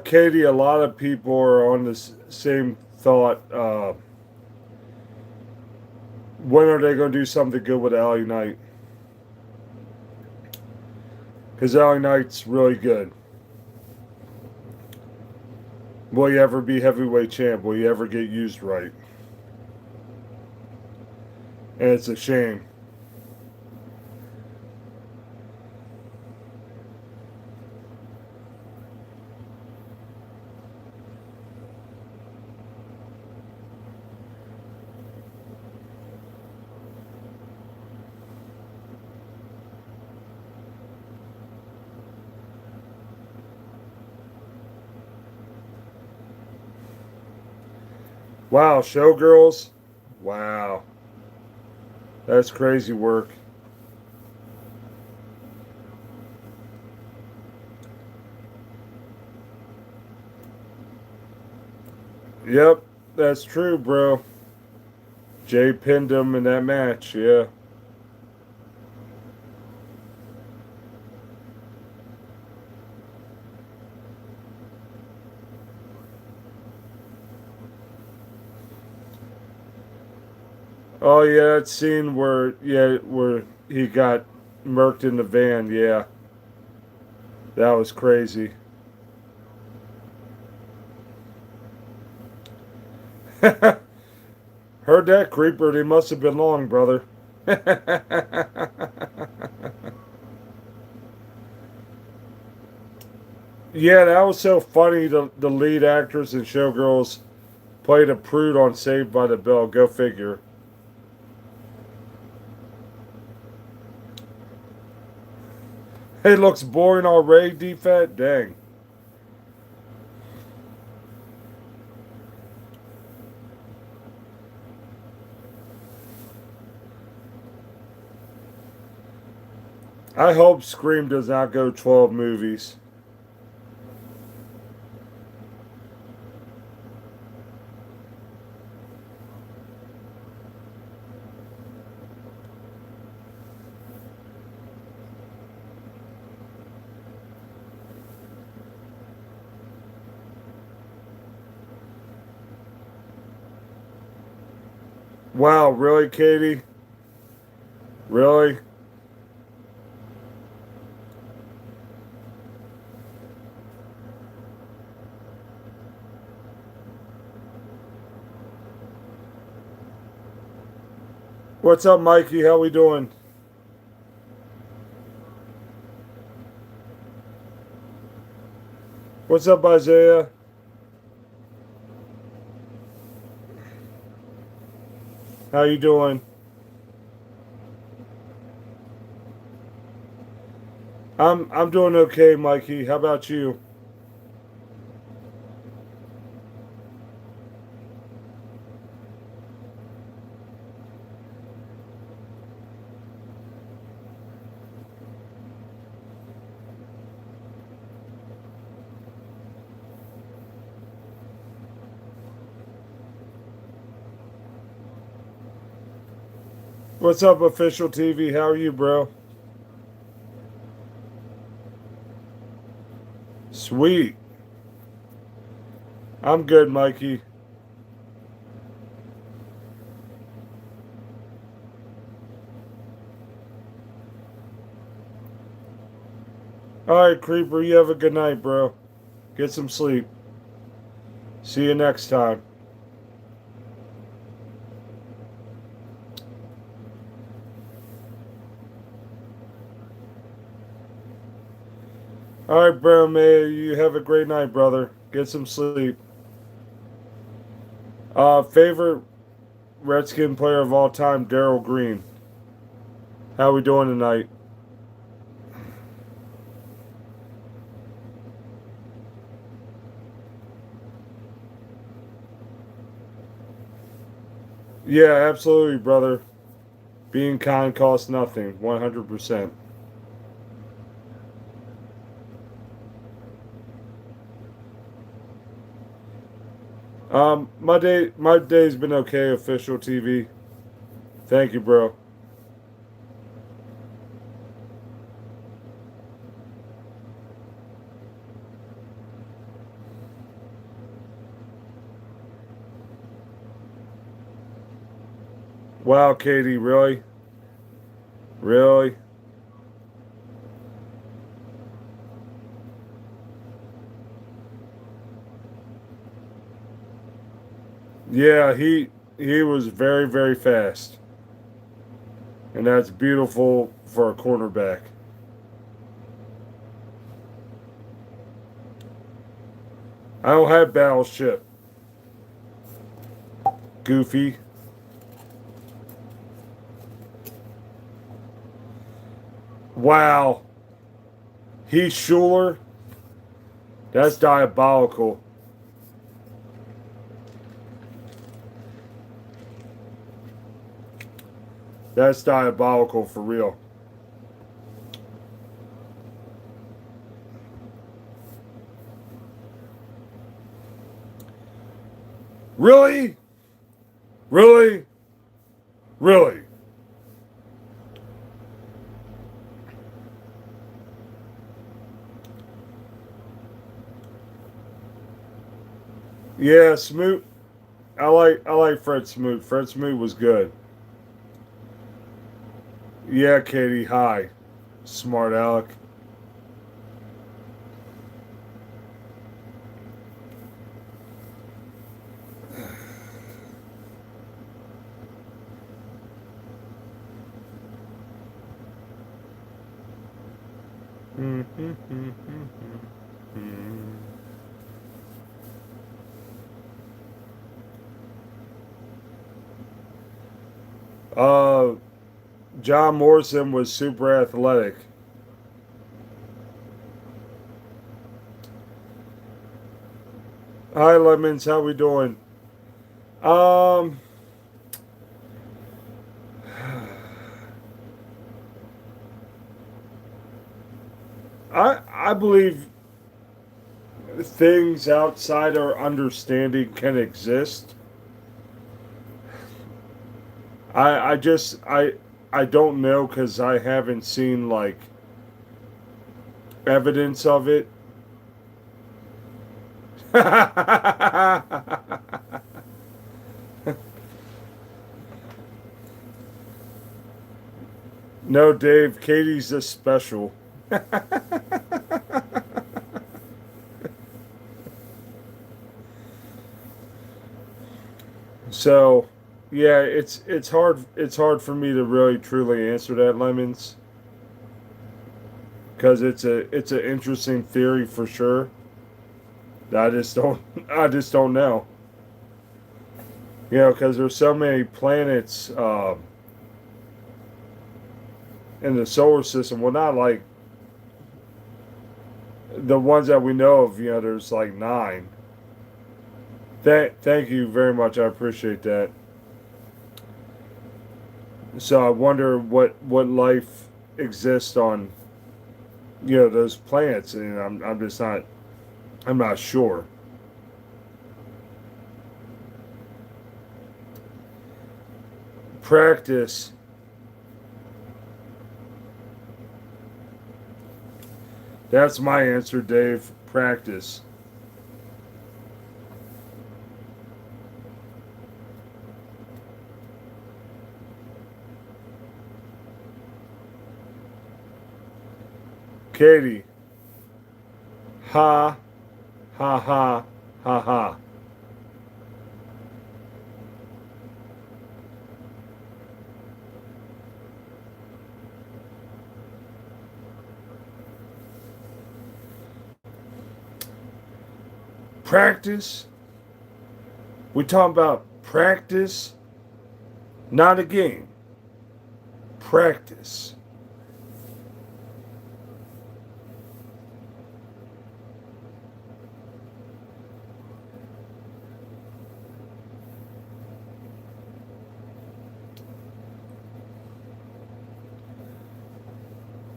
Katie, a lot of people are on this same thought. When are they going to do something good with LA Knight? Because LA Knight's really good. Will he ever be heavyweight champ? Will he ever get used right? And it's a shame. Wow, Showgirls. Wow, that's crazy work. Yep, that's true, bro. Jay pinned him in that match. Yeah. Oh yeah, that scene where he got murked in the van. Yeah, that was crazy. Heard that, creeper? They must have been long, brother. Yeah, that was so funny. The lead actress in Showgirls played a prude on Saved by the Bell. Go figure. It looks boring already, D-Fat? Dang. I hope Scream does not go 12 movies. Wow, really, Katie? Really? What's up, Mikey? How we doing? What's up, Isaiah? How you doing? I'm doing okay, Mikey. How about you? What's up, official TV? How are you, bro? Sweet. I'm good, Mikey. All right, Creeper. You have a good night, bro. Get some sleep. See you next time. All right, bro, May. You have a great night, brother. Get some sleep. Favorite Redskin player of all time, Daryl Green. How we doing tonight? Yeah, absolutely, brother. Being kind costs nothing. 100%. My day's been okay. Official TV. Thank you, bro. Wow, Katie, really, really. Yeah, he was very very fast, and that's beautiful for a cornerback. I don't have Battleship. Goofy. Wow, he's Schuler. That's diabolical. That's diabolical for real. Really, really, really. Yeah, Smoot. I like Fred Smoot. Fred Smoot was good. Yeah, Katie. Hi, smart Alec. uh, John Morrison was super athletic. Hi, Lemons. How we doing? Um, I believe things outside our understanding can exist. I don't know because I haven't seen like evidence of it. No, Dave. Katie's a special. So, yeah, it's hard. It's hard for me to really truly answer that, Lemons, because it's an interesting theory for sure. I just don't I just don't know. You know, because there's so many planets in the solar system. Well, not like the ones that we know of. You know, there's like nine. Thank you very much. I appreciate that. So I wonder what life exists on those planets, and I'm just not I'm not sure. Practice. That's my answer, Dave. Practice. Katie. Ha ha ha ha ha. Practice. We talking about practice, not a game. Practice.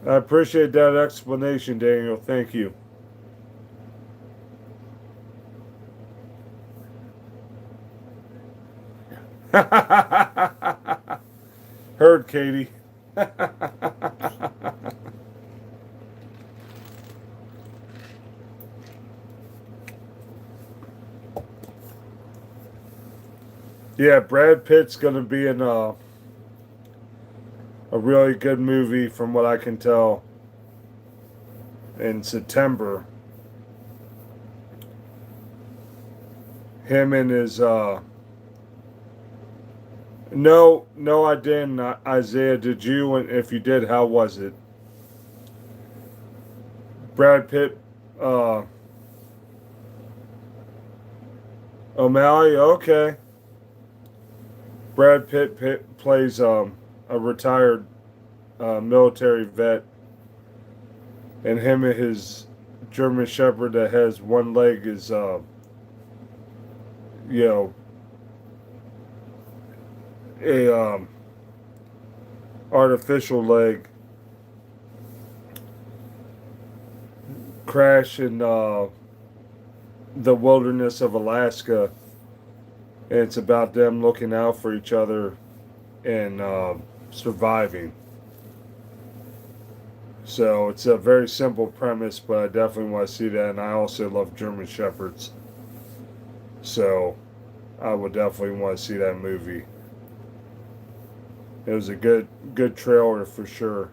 I appreciate that explanation, Daniel. Thank you. Heard, Katie. Yeah, Brad Pitt's gonna be in a really good movie, from what I can tell, in September. Him and his no, no, I didn't. Isaiah, did you? And if you did, how was it? Brad Pitt, uh, O'Malley. Okay. Brad Pitt plays a retired military vet, and him and his German Shepherd that has one leg is you know a artificial leg, crash in the wilderness of Alaska, and it's about them looking out for each other and surviving. So it's a very simple premise, but I definitely want to see that. And I also love German Shepherds, so I would definitely want to see that movie. It was a good trailer for sure.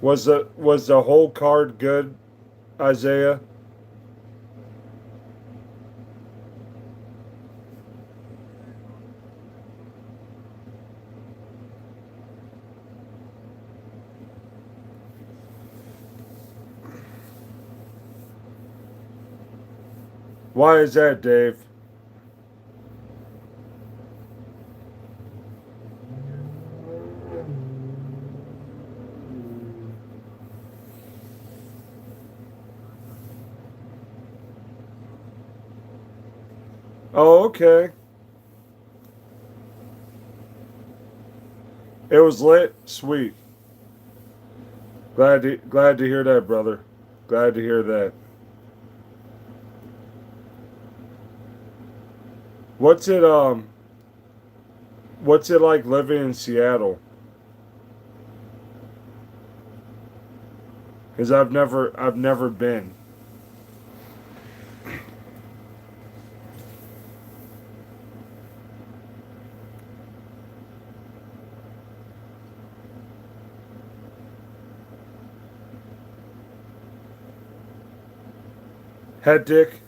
Was the whole card good, Isaiah? Why is that, Dave? Oh, okay. It was lit. Sweet. Glad to hear that, brother. Glad to hear that. What's it what's it like living in Seattle? Cuz I've never been. Head dick.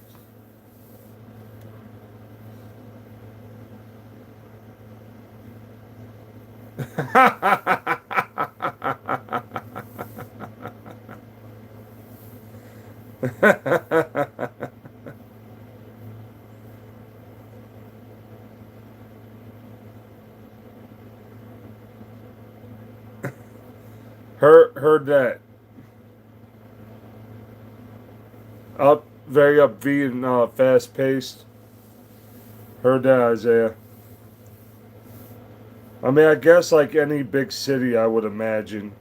Heard that. Very upbeat and fast paced. Heard that, Isaiah. I mean, I guess like any big city, I would imagine.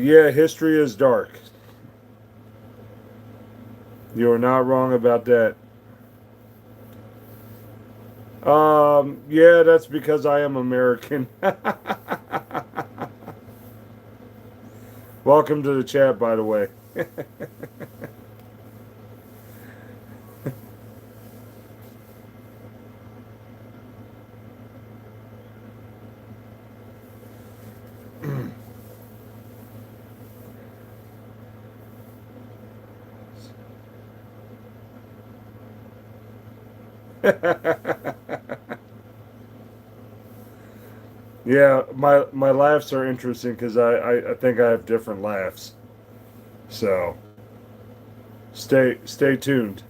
Yeah, history is dark. You are not wrong about that. Yeah, that's because I am American. Welcome to the chat, by the way. Yeah, my laughs are interesting because I think I have different laughs. So stay tuned.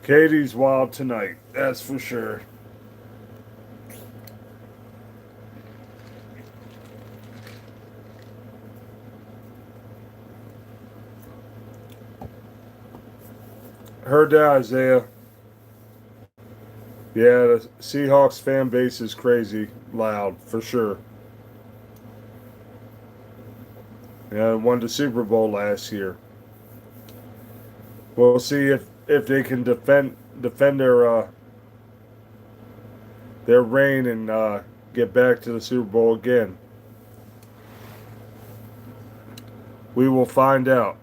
Katie's wild tonight, that's for sure. Heard that, Isaiah. Yeah, the Seahawks fan base is crazy loud for sure. Yeah, won the Super Bowl last year. We'll see if they can defend their reign and get back to the Super Bowl again. We will find out.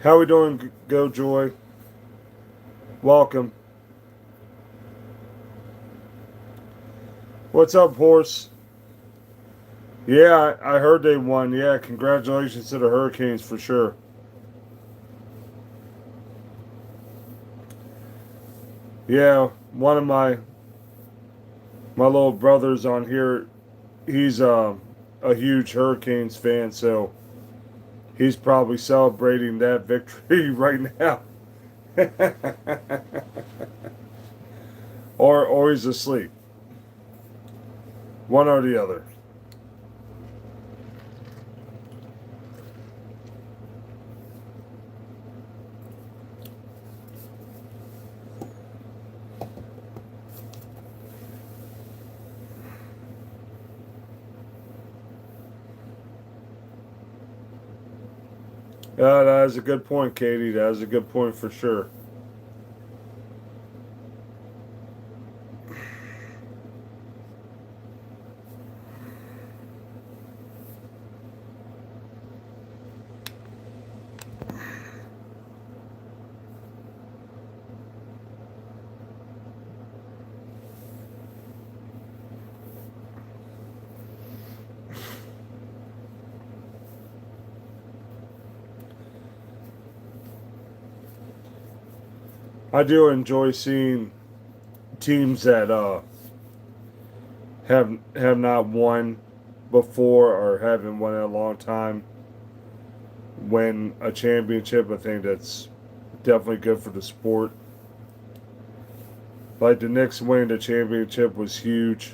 How we doing, Go Joy? Welcome. What's up, horse? Yeah, I heard they won. Yeah, congratulations to the Hurricanes for sure. Yeah, one of my little brothers on here, he's a huge Hurricanes fan, so he's probably celebrating that victory right now. Or he's asleep. One or the other. That is a good point, Katie. That is a good point for sure. I do enjoy seeing teams that have not won before or haven't won in a long time win a championship. I think that's definitely good for the sport. Like the Knicks winning the championship was huge.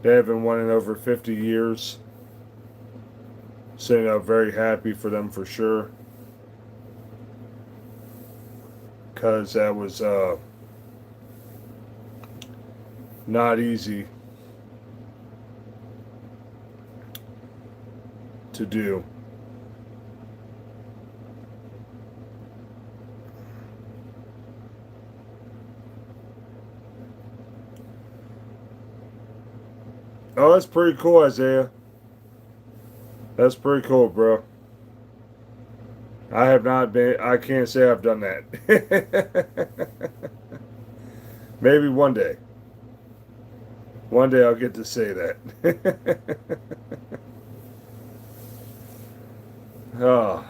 They haven't won in over 50 years. So, very happy for them for sure. Because that was not easy to do. Oh, that's pretty cool, Isaiah. That's pretty cool, bro. I have not been, I can't say I've done that. Maybe one day. One day I'll get to say that. Oh.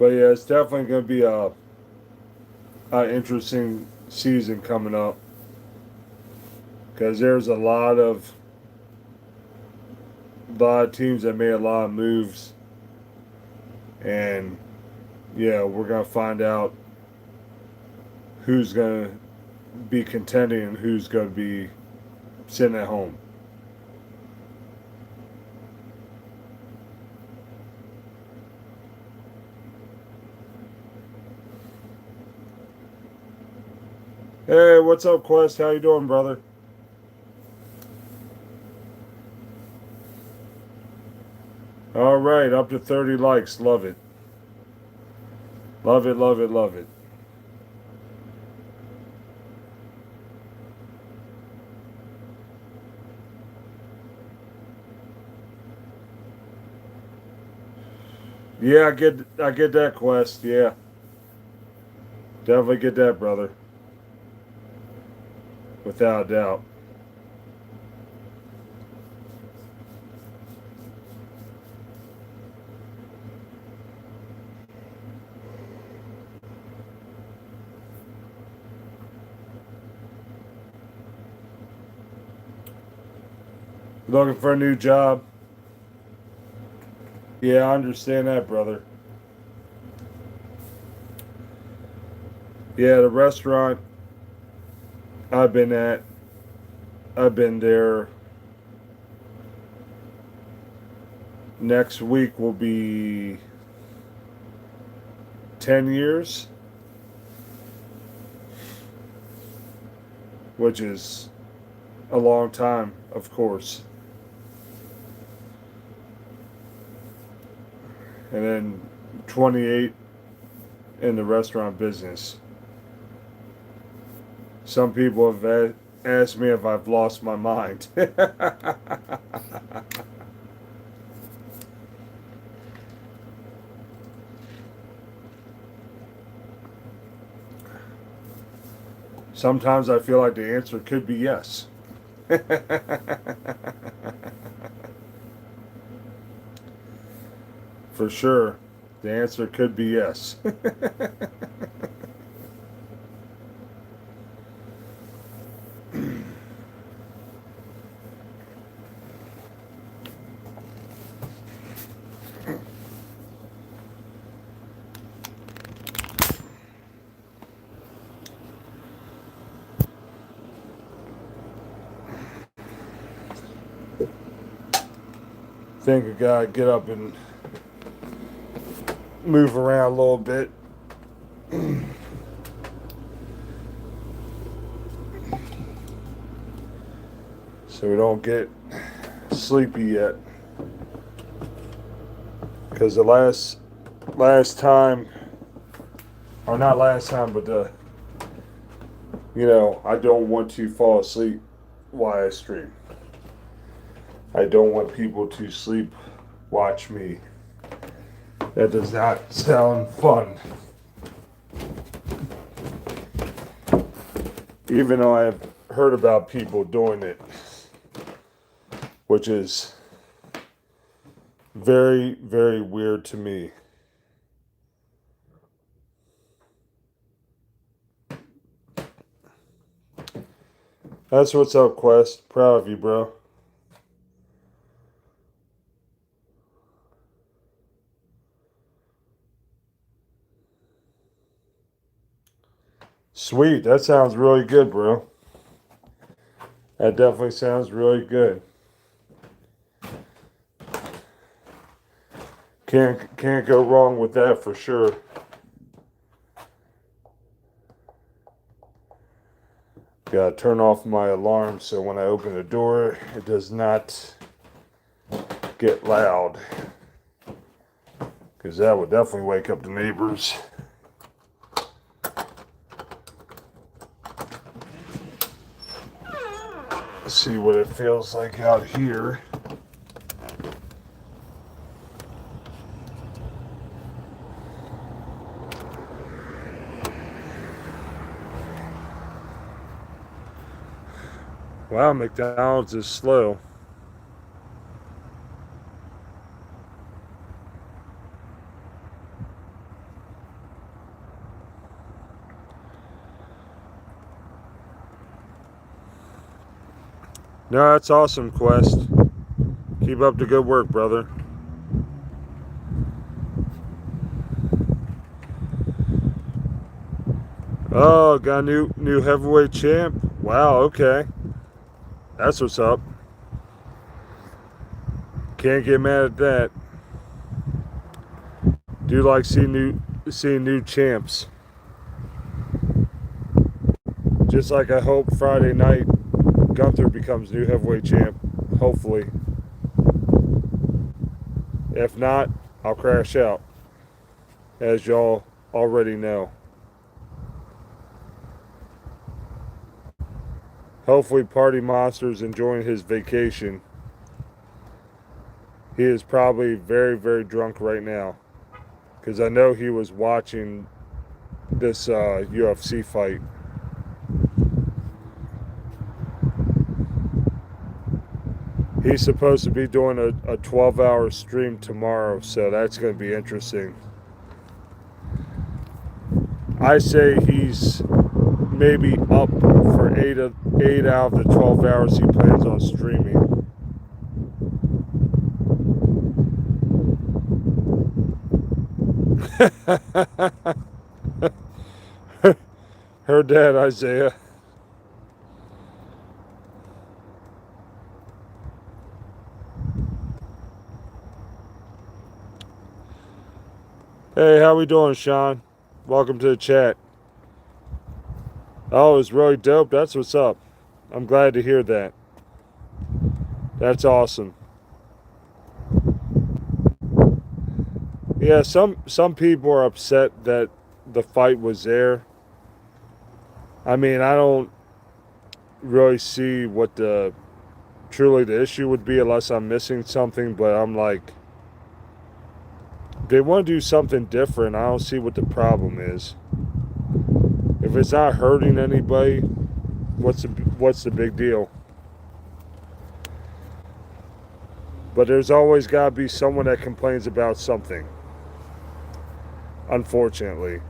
But yeah, it's definitely going to be a interesting season coming up because there's a lot of teams that made a lot of moves, and yeah, we're gonna find out who's gonna be contending and who's gonna be sitting at home. Hey, what's up, Quest? How you doing, brother? All right, up to 30 likes. Love it. Love it, love it, love it. Yeah, I get that, Quest. Yeah, definitely get that, brother. Without a doubt. Looking for a new job. Yeah, I understand that, brother. Yeah, the restaurant I've been at, I've been there. Next week will be 10 years, which is a long time, of course. And then 28 in the restaurant business. Some people have asked me if I've lost my mind. Sometimes I feel like the answer could be yes. For sure, the answer could be yes. Think I gotta get up and move around a little bit. So we don't get sleepy yet. Because the last time, or not last time, but I don't want to fall asleep while I stream. I don't want people to sleep watch me. That does not sound fun. Even though I have heard about people doing it, which is very, very weird to me. That's what's up, Quest. Proud of you, bro. Sweet. That sounds really good, bro. That definitely sounds really good. Can't go wrong with that for sure. Gotta turn off my alarm so when I open the door, it does not get loud. Because that would definitely wake up the neighbors. Let's see what it feels like out here. Wow, McDonald's is slow. No, that's awesome, Quest. Keep up the good work, brother. Oh, got a new heavyweight champ. Wow, okay. That's what's up. Can't get mad at that. Do like seeing new champs. Just like I hope Friday night Gunther becomes new heavyweight champ. Hopefully. If not, I'll crash out. As y'all already know. Hopefully Party Monster's enjoying his vacation. He is probably very, very drunk right now. Because I know he was watching this UFC fight. He's supposed to be doing a 12-hour stream tomorrow, so that's going to be interesting. I say he's maybe up for 8 out of the 12 hours he plans on streaming. Heard that, Isaiah. Hey, how we doing, Sean? Welcome to the chat. Oh, it's really dope. That's what's up. I'm glad to hear that. That's awesome. Yeah, some people are upset that the fight was there. I mean, I don't really see what truly the issue would be unless I'm missing something, but I'm like, they want to do something different. I don't see what the problem is. If it's not hurting anybody, what's the big deal? But there's always got to be someone that complains about something. Unfortunately.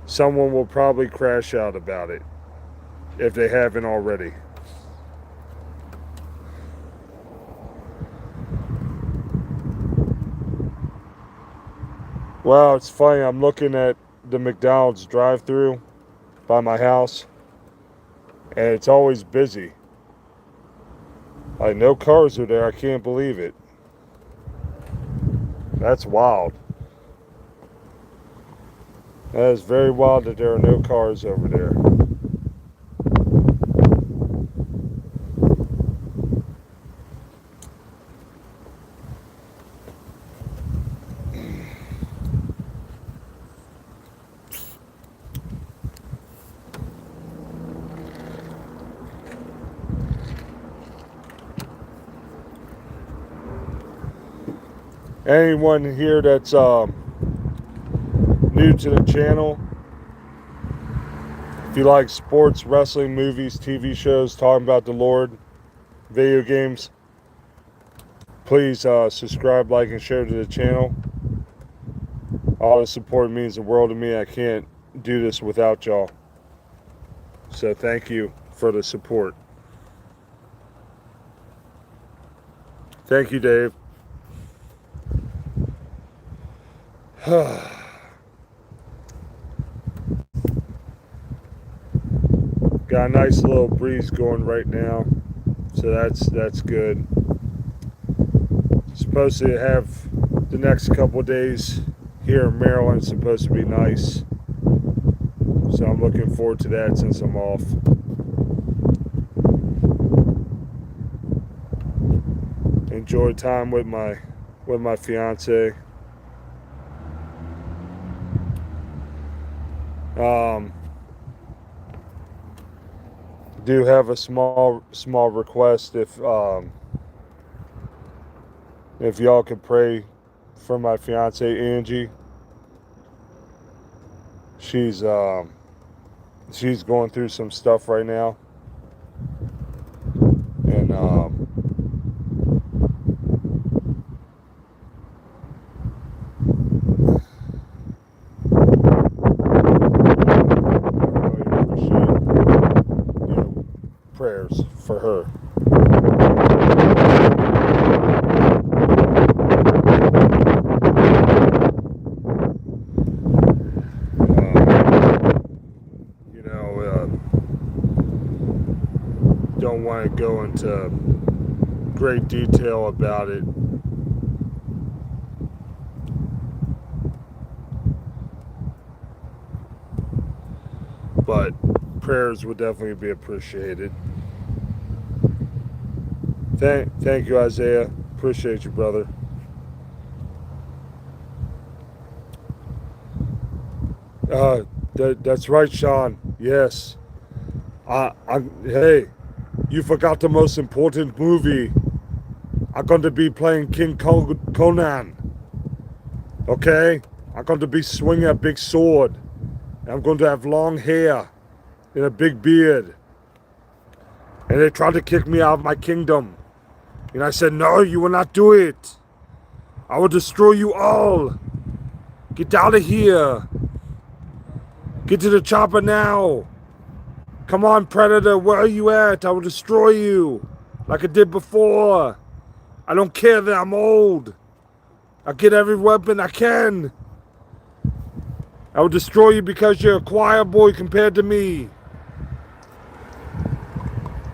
Someone will probably crash out about it if they haven't already. Well, it's funny. I'm looking at the McDonald's drive-thru by my house, and it's always busy. Like, no cars are there. I can't believe it. That's wild. That is very wild that there are no cars over there. Anyone here that's new to the channel, if you like sports, wrestling, movies, TV shows, talking about the Lord, video games, please subscribe, like, and share to the channel. All the support means the world to me. I can't do this without y'all. So thank you for the support. Thank you, Dave. Got a nice little breeze going right now, so that's good. Supposed to have the next couple of days here in Maryland supposed to be nice, so I'm looking forward to that since I'm off. Enjoy time with my fiance. Do have a small request if y'all could pray for my fiance Angie. She's going through some stuff right now, and prayers for her. You know, don't want to go into great detail about it. But prayers would definitely be appreciated. Thank you, Isaiah. Appreciate you, brother. That's right, Sean. Yes. Hey, you forgot the most important movie. I'm going to be playing King Conan. Okay? I'm going to be swinging a big sword. I'm going to have long hair and a big beard. And they tried to kick me out of my kingdom. And I said, no, you will not do it. I will destroy you all. Get out of here. Get to the chopper now. Come on, Predator, where are you at? I will destroy you. Like I did before. I don't care that I'm old. I'll get every weapon I can. I will destroy you because you're a choir boy compared to me.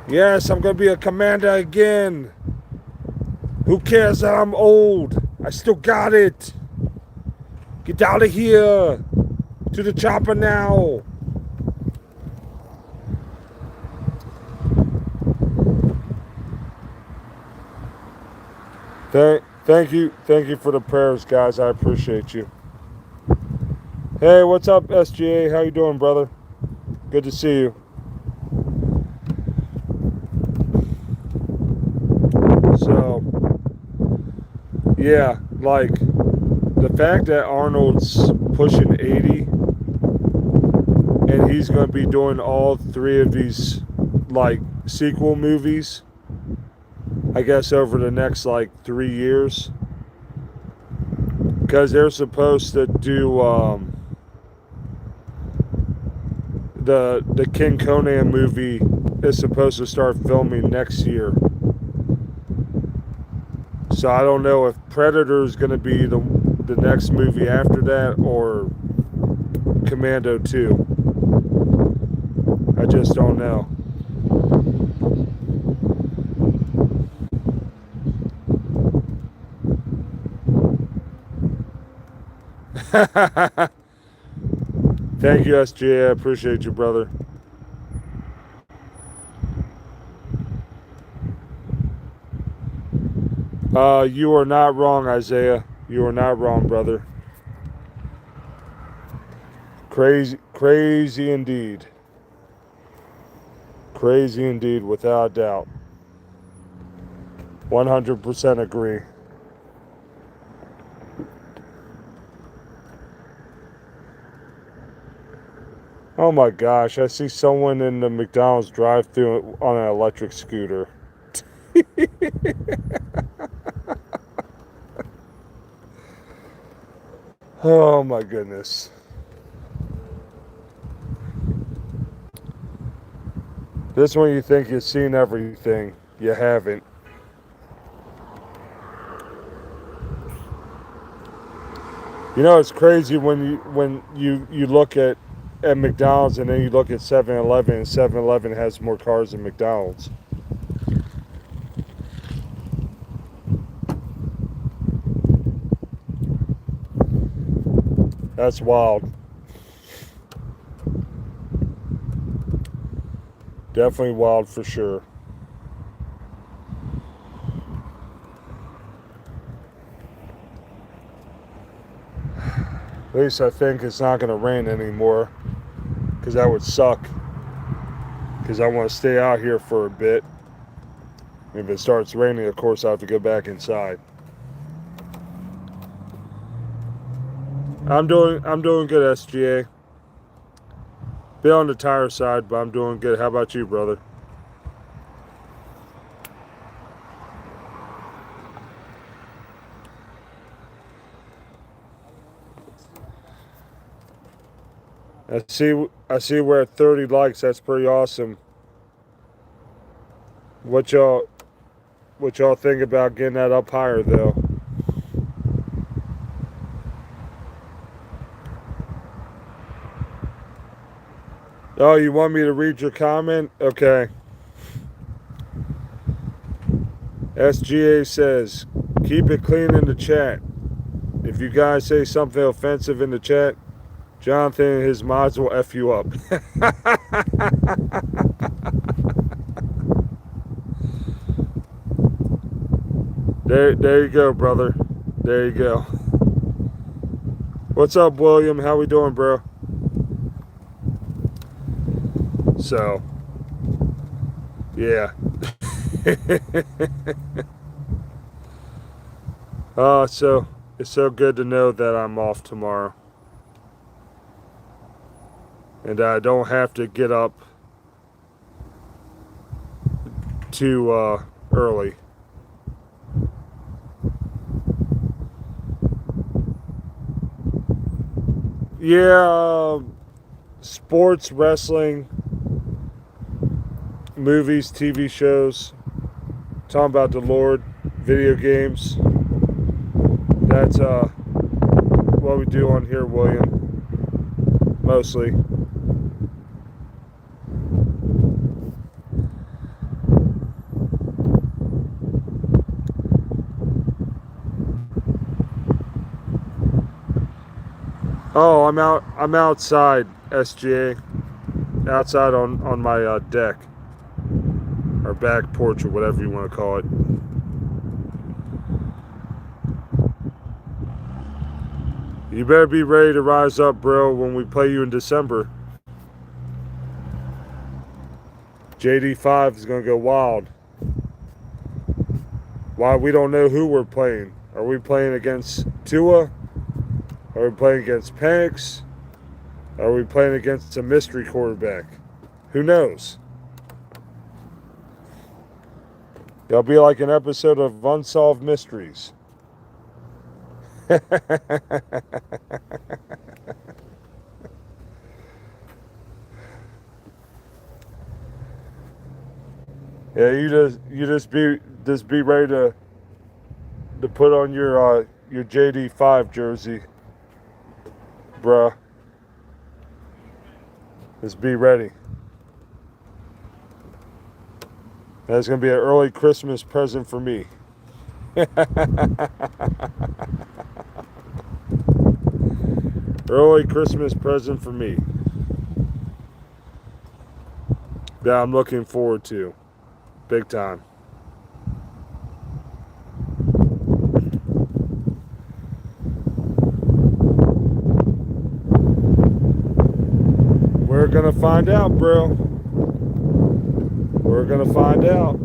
Yes, I'm going to be a commander again. Who cares that I'm old? I still got it. Get out of here. To the chopper now. Thank you for the prayers, guys. I appreciate you. Hey, what's up, SGA? How you doing, brother? Good to see you. So, yeah, like the fact that Arnold's pushing 80 and he's going to be doing all three of these like sequel movies, I guess over the next like 3 years, because they're supposed to do the King Conan movie is supposed to start filming next year. So I don't know if Predator is going to be the next movie after that or Commando 2. I just don't know. Thank you, SGA. I appreciate you, brother. You are not wrong, Isaiah. You are not wrong, brother. Crazy indeed. Crazy indeed, without a doubt. 100% agree. Oh my gosh, I see someone in the McDonald's drive-thru on an electric scooter. Oh my goodness. This one you think you've seen everything. You haven't. You know, it's crazy when you look at McDonald's and then you look at 7-Eleven, and 7-Eleven has more cars than McDonald's. That's wild. Definitely wild for sure. At least I think it's not going to rain anymore, because that would suck. Because I want to stay out here for a bit. If it starts raining, of course, I have to go back inside. I'm doing good, SGA. Bit on the tire side, but I'm doing good. How about you, brother? I see we're at 30 likes. That's pretty awesome. What y'all think about getting that up higher though? Oh, you want me to read your comment? Okay. SGA says, keep it clean in the chat. If you guys say something offensive in the chat, Jonathan and his mods will F you up. There you go, brother. There you go. What's up, William? How we doing, bro? So, yeah. So it's so good to know that I'm off tomorrow. And I don't have to get up too early. Yeah, sports, wrestling, movies, TV shows, talking about the Lord, video games. That's what we do on here, William, mostly. Oh, I'm outside, SGA. Outside on my deck. Or back porch, or whatever you want to call it. You better be ready to rise up, bro, when we play you in December. JD5 is going to go wild. Why? We don't know who we're playing. Are we playing against Tua? Are we playing against Penix? Are we playing against a mystery quarterback? Who knows? It'll be like an episode of Unsolved Mysteries. Yeah, you just be ready to put on your JD5 jersey, bruh. Just be ready. That's gonna be an early Christmas present for me. Early Christmas present for me that I'm looking forward to, big time. We're gonna find out, bro. We're gonna find out.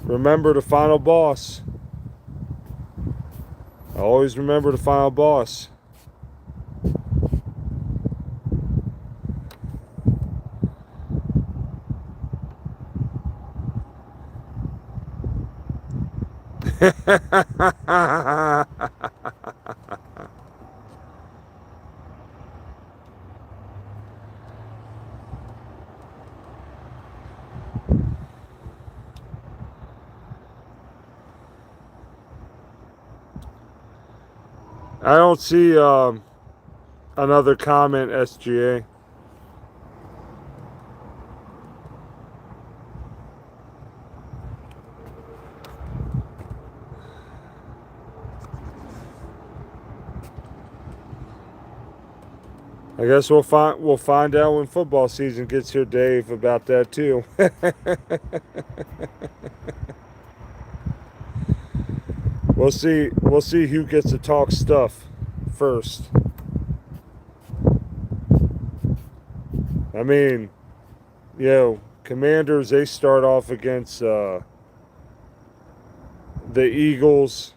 Remember the final boss. I always remember the final boss. I don't see another comment, SGA. I guess we'll find out when football season gets here, Dave, about that too. We'll see who gets to talk stuff first. I mean, Commanders, they start off against the Eagles.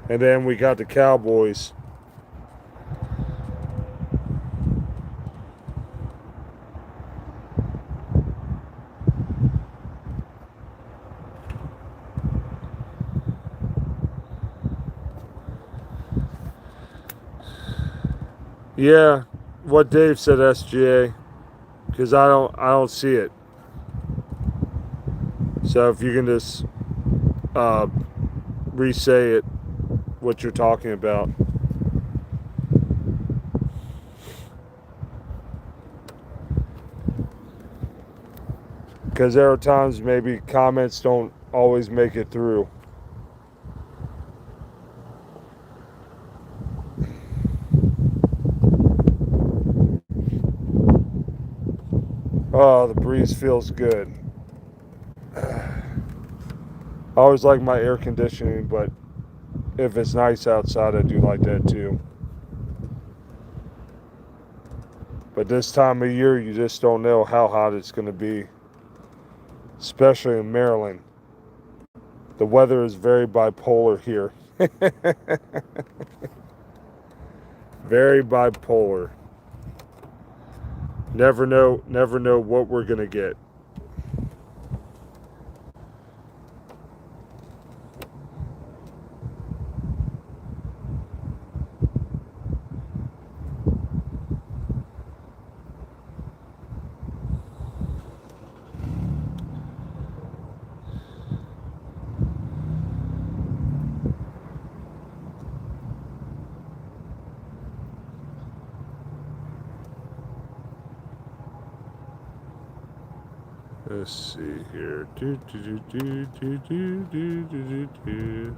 And then we got the Cowboys. Yeah, what Dave said, SGA, because I don't see it. So if you can just uh, re-say it, what you're talking about. Because there are times maybe comments don't always make it through. Oh, the breeze feels good. I always like my air conditioning, but if it's nice outside, I do like that too. But this time of year, you just don't know how hot it's going to be, especially in Maryland. The weather is very bipolar here. Very bipolar. Never know what we're going to get. Let's see here. Do, do, do, do, do, do, do, do, do,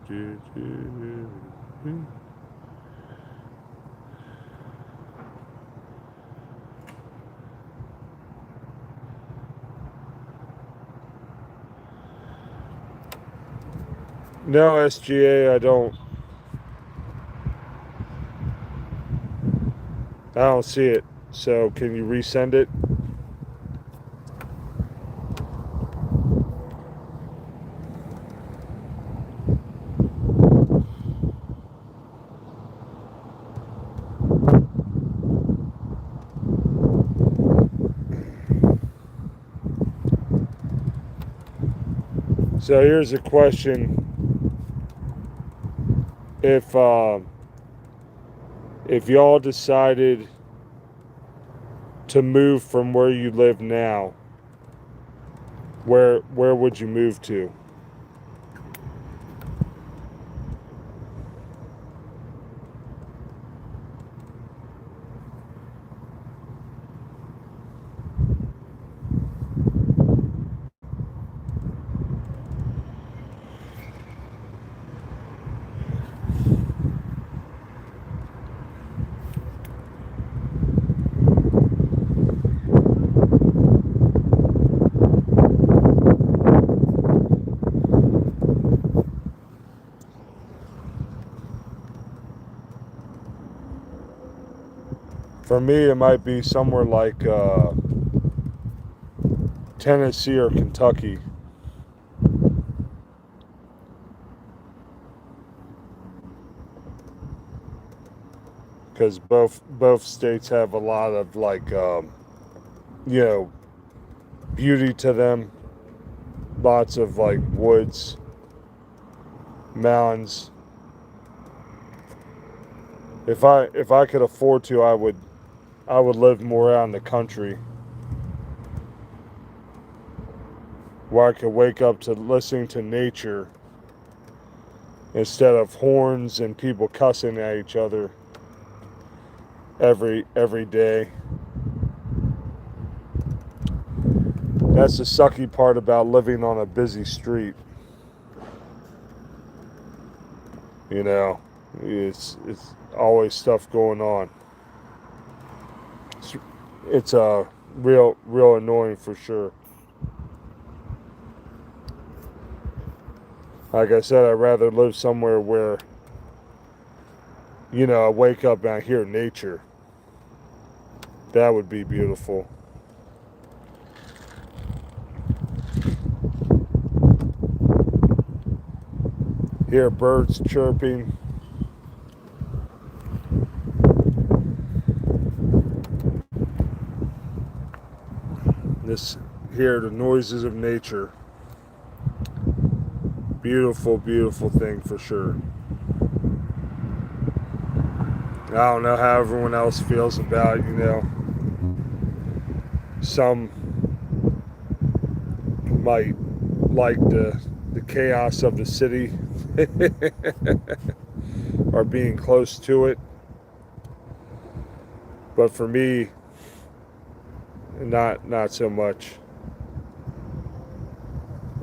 do, do, do. No, SGA, I don't see it. So can you resend it? So here's a question: If if y'all decided to move from where you live now, where would you move to? For me, it might be somewhere like Tennessee or Kentucky, because both states have a lot of like you know beauty to them. Lots of like woods, mountains. If I could afford to, I would live more out in the country where I could wake up to listening to nature instead of horns and people cussing at each other every day. That's the sucky part about living on a busy street. You know, it's always stuff going on. It's, it's real annoying for sure. Like I said, I'd rather live somewhere where I wake up and I hear nature. That would be beautiful. Hear birds chirping. This hear the noises of nature. Beautiful, beautiful thing for sure. I don't know how everyone else feels about, some might like the chaos of the city or being close to it. But for me, not so much.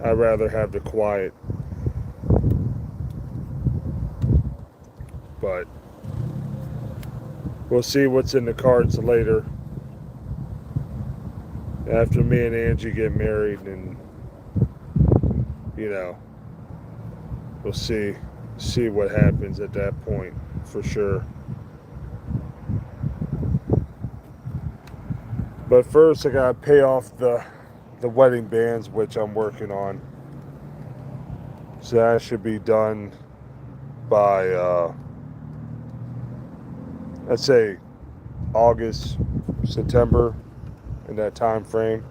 I'd rather have the quiet. But we'll see what's in the cards later. After me and Angie get married, and we'll see what happens at that point for sure. But first, I gotta pay off the wedding bands, which I'm working on. So that should be done by let's say August, September, in that time frame.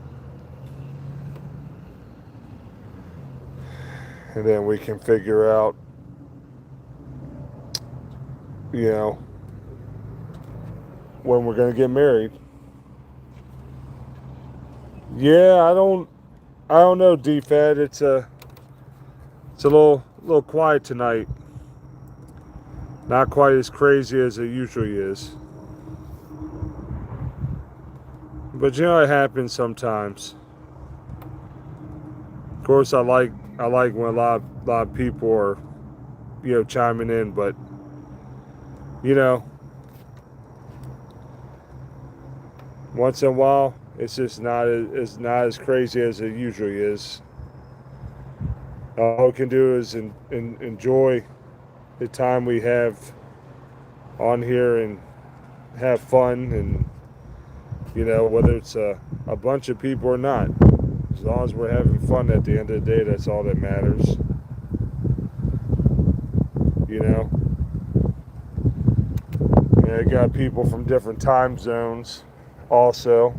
And then we can figure out, when we're gonna get married. Yeah, I don't know, DFAD. It's a little quiet tonight. Not quite as crazy as it usually is. But it happens sometimes. Of course, I like when a lot of people are, chiming in, but once in a while, it's just not as crazy as it usually is. All we can do is enjoy the time we have on here and have fun, and whether it's a bunch of people or not, as long as we're having fun at the end of the day, that's all that matters. I got people from different time zones also,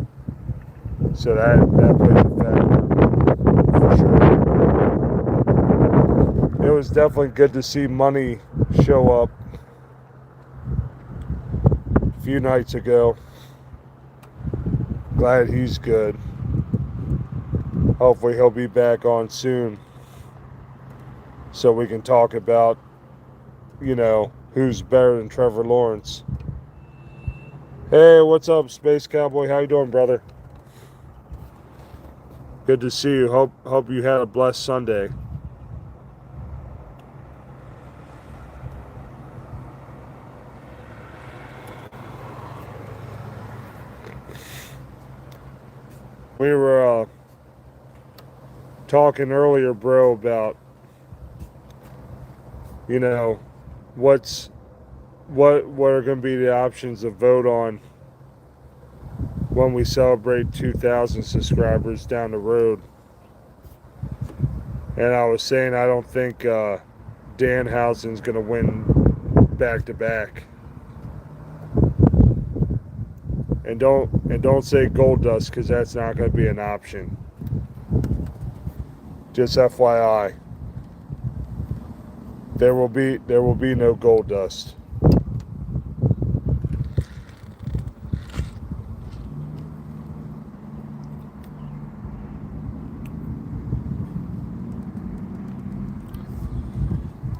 so that plays a factor for sure. It was definitely good to see Money show up a few nights ago. Glad he's good. Hopefully he'll be back on soon, so we can talk about who's better than Trevor Lawrence. Hey, what's up, Space Cowboy? How you doing, brother? Good to see you. Hope you had a blessed Sunday. We were talking earlier, bro, about what are going to be the options to vote on when we celebrate 2,000 subscribers down the road. And I was saying I don't think Danhausen's going to win back-to-back. And don't say Goldust, because that's not going to be an option. Just FYI. There will be no Goldust.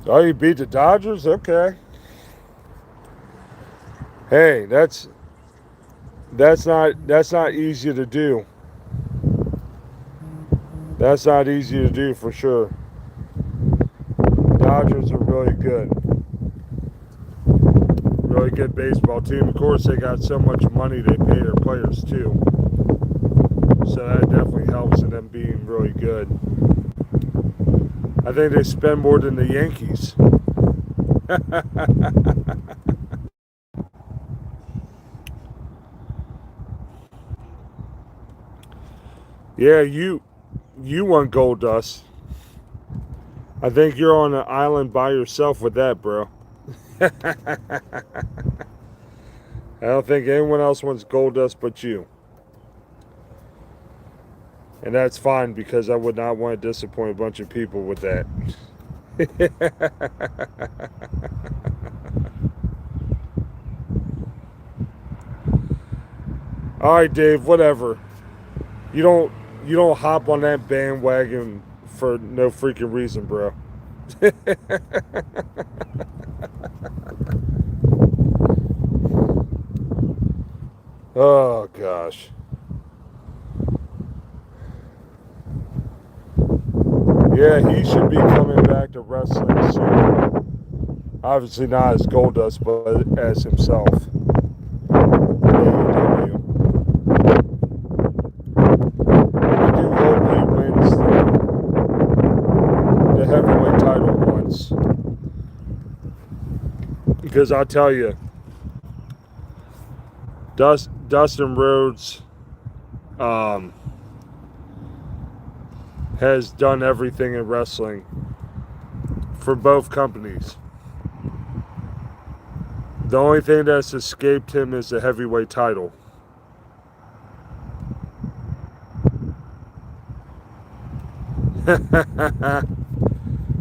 Oh, you beat the Dodgers? Okay. Hey, that's not easy to do. That's not easy to do for sure. Dodgers are really good. Really good baseball team. Of course, they got so much money they pay their players too. So that definitely helps in them being really good. I think they spend more than the Yankees. Yeah, you won Goldust. I think you're on an island by yourself with that, bro. I don't think anyone else wants Goldust but you. And that's fine, because I would not want to disappoint a bunch of people with that. All right, Dave. Whatever. You don't you don't hop on that bandwagon for no freaking reason, bro. Oh gosh. Yeah, he should be coming back to wrestling soon. Obviously not as Goldust, but as himself. AEW. I do hope he wins the heavyweight title once. Because I'll tell you, Dustin Rhodes um, has done everything in wrestling for both companies. The only thing that's escaped him is the heavyweight title.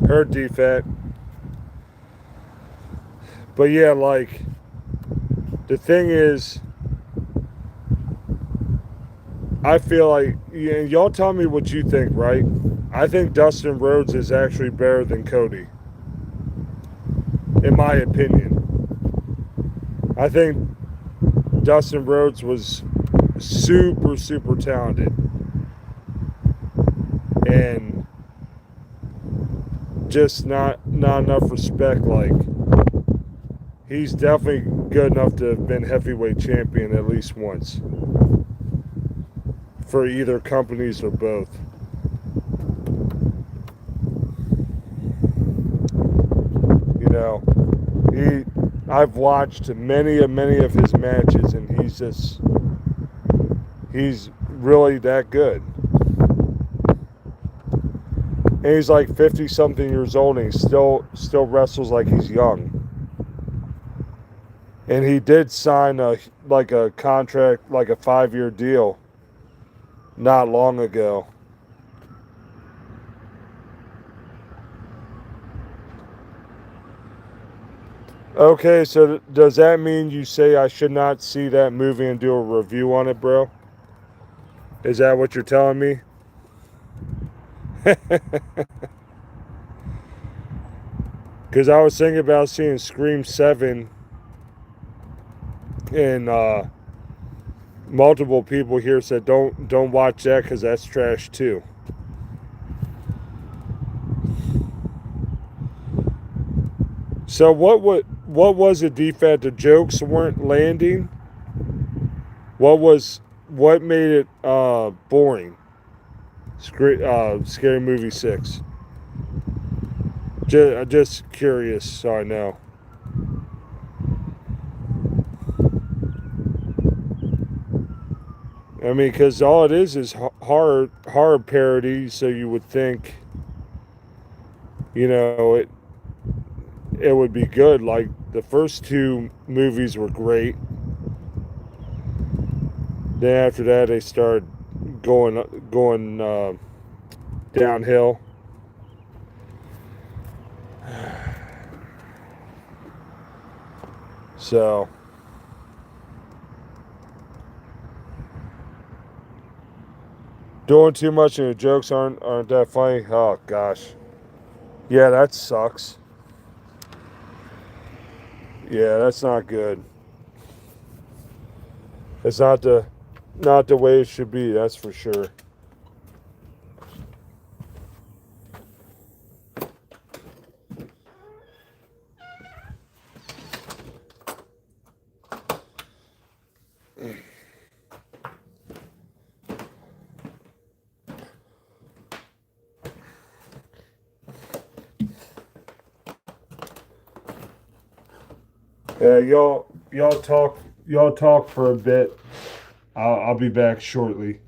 Her defect. But yeah, like, the thing is, I feel like, y'all tell me what you think, right? I think Dustin Rhodes is actually better than Cody, in my opinion. I think Dustin Rhodes was super, super talented. And just not enough respect. Like, he's definitely good enough to have been heavyweight champion at least once for either companies or both. You know, I've watched many of his matches, and he's really that good. And he's like 50 something years old, and he still wrestles like he's young. And he did sign a contract, like a 5-year deal, not long ago. Okay, so does that mean you say I should not see that movie and do a review on it, bro? Is that what you're telling me? Because I was thinking about seeing Scream 7, and multiple people here said don't watch that because that's trash too. So what was the defect? The jokes weren't landing. What made it boring? Scary Movie 6. Just curious, so I know. I mean, because all it is horror parody. So you would think, it would be good. Like, the first two movies were great. Then after that, they started going downhill. So doing too much and the jokes aren't that funny. Oh gosh, yeah, that sucks. Yeah, that's not good. It's not the way it should be. That's for sure. Yeah, y'all talk for a bit. I'll be back shortly.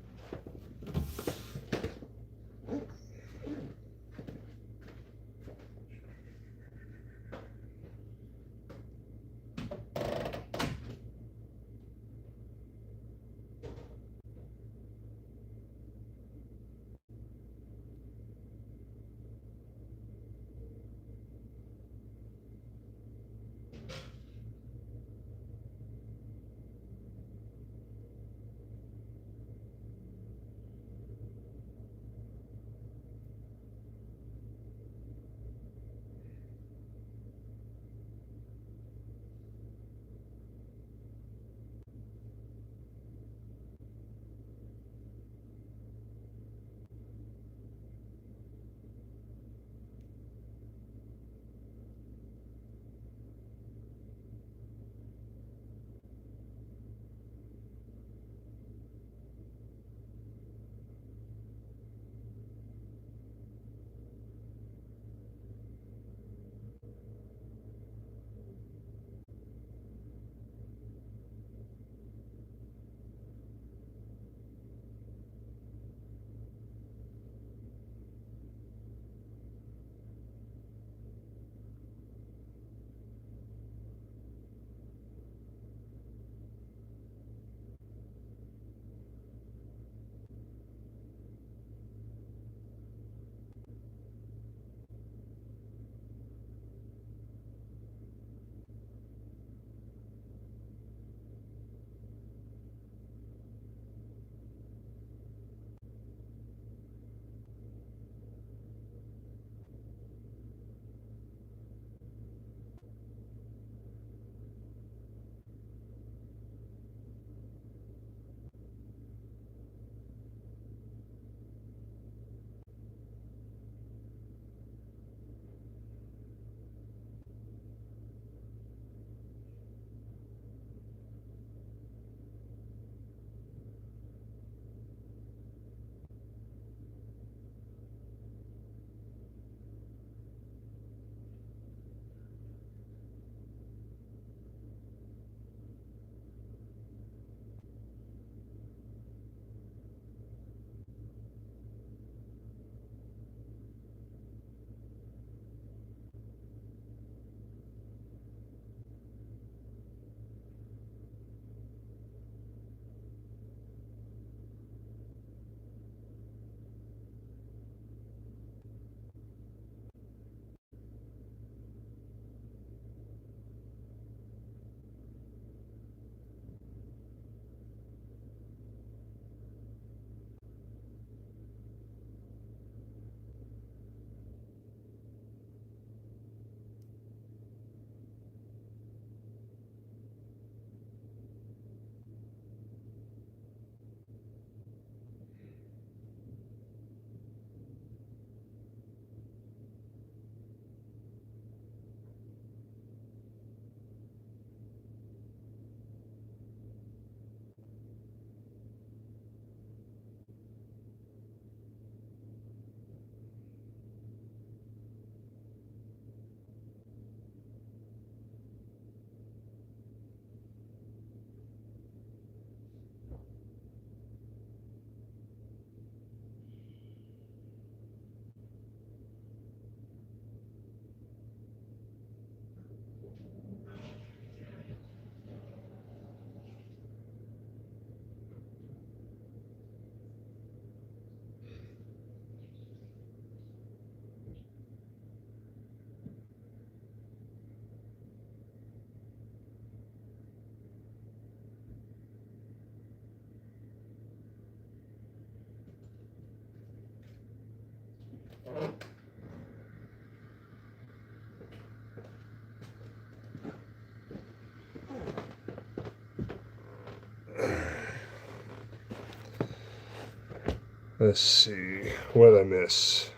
Let's see. What did I miss?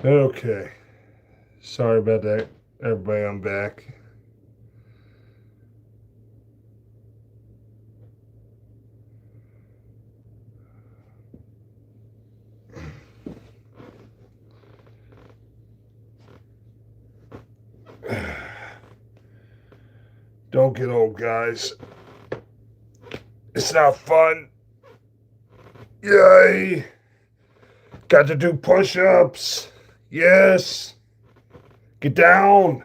Okay. Sorry about that, everybody. I'm back. Don't get old, guys. It's not fun. Yay! Got to do push ups. Yes! Get down!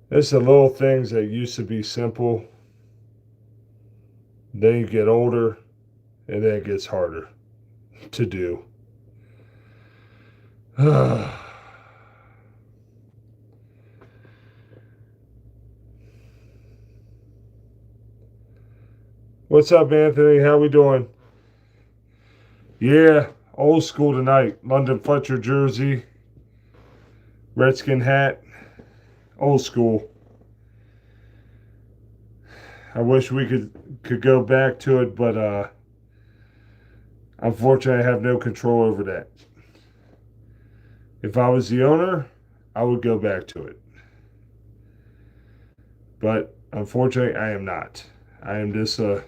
It's the little things that used to be simple. Then you get older, and then it gets harder to do. What's up, Anthony? How we doing? Yeah, old school tonight. London Fletcher jersey, Redskin hat, old school. I wish we could go back to it, but unfortunately, I have no control over that. If I was the owner, I would go back to it. But unfortunately, I am not. I am just a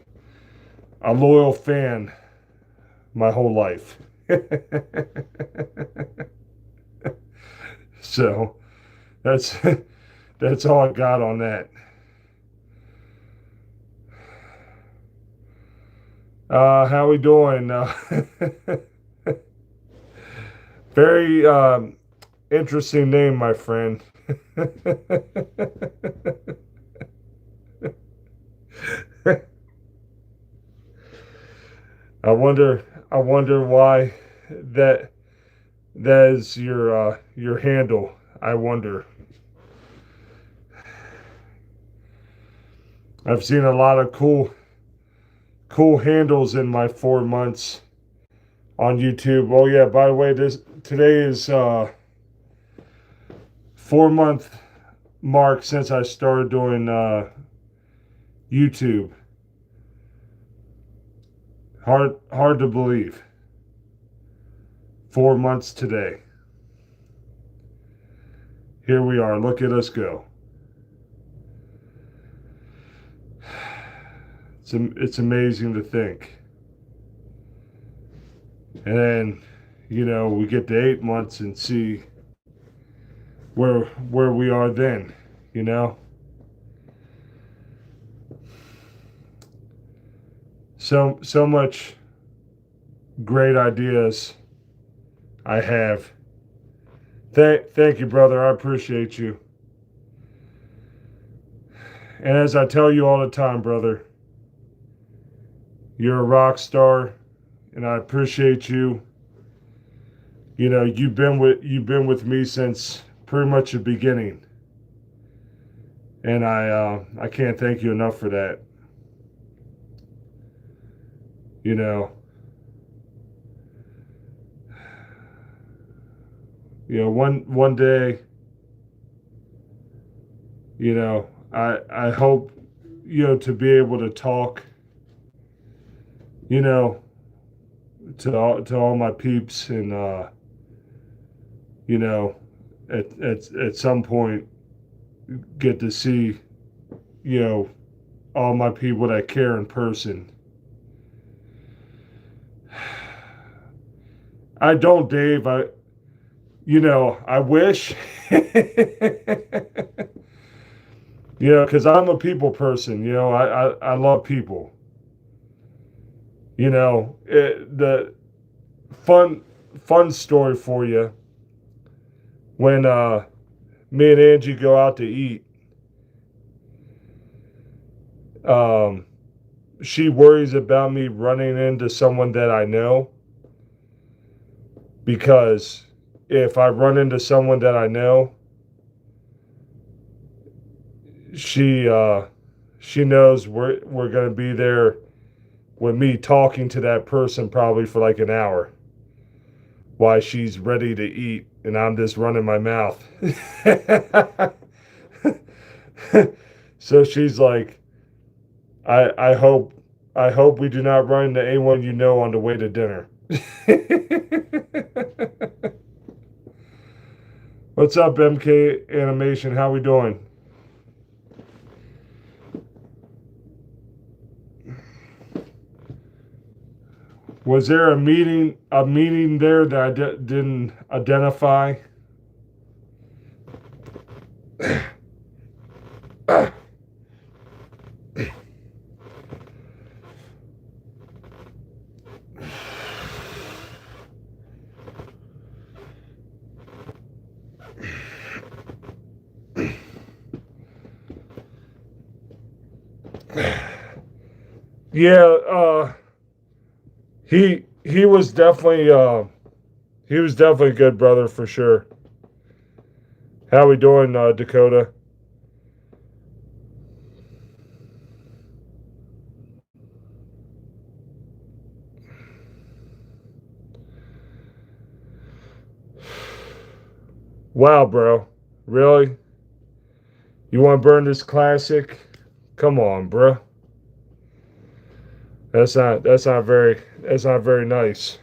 loyal fan my whole life. So that's that's all I got on that. How we doing? Very interesting name, my friend. I wonder why that is your handle. I wonder. I've seen a lot of cool handles in my 4 months on YouTube. Oh yeah, by the way, today is 4 month mark since I started doing YouTube. Hard to believe. 4 months today. Here we are. Look at us go. It's amazing to think. And then, we get to 8 months and see where we are then, So much great ideas I have. Thank you, brother. I appreciate you. And as I tell you all the time, brother, you're a rock star, and I appreciate you. You've been with me since pretty much the beginning, and I can't thank you enough for that. One day, I hope to be able to talk, to all my peeps, and at some point get to see all my people that care in person. I don't, Dave. I wish. Because I'm a people person. I love people. The fun story for you. When me and Angie go out to eat, um, she worries about me running into someone that I know, because if I run into someone that I know, she she knows we're gonna be there with me talking to that person probably for like an hour while she's ready to eat and I'm just running my mouth. So she's like, I hope we do not run into anyone you know on the way to dinner. What's up, MK Animation? How we doing? Was there a meeting there that I didn't identify? Yeah, he was definitely a good brother for sure. How we doing, Dakota? Wow, bro. Really? You want to burn this classic? Come on, bro. That's not very nice.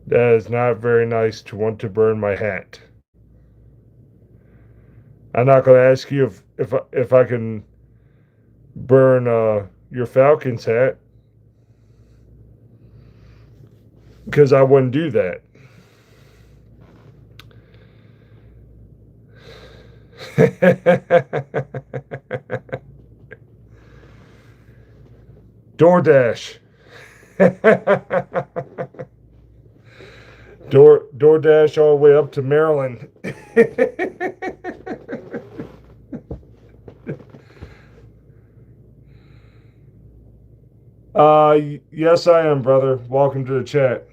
That is not very nice to want to burn my hat. I'm not going to ask you if I can burn your Falcons hat, because I wouldn't do that. DoorDash. DoorDash all the way up to Maryland. Yes, I am, brother. Welcome to the chat.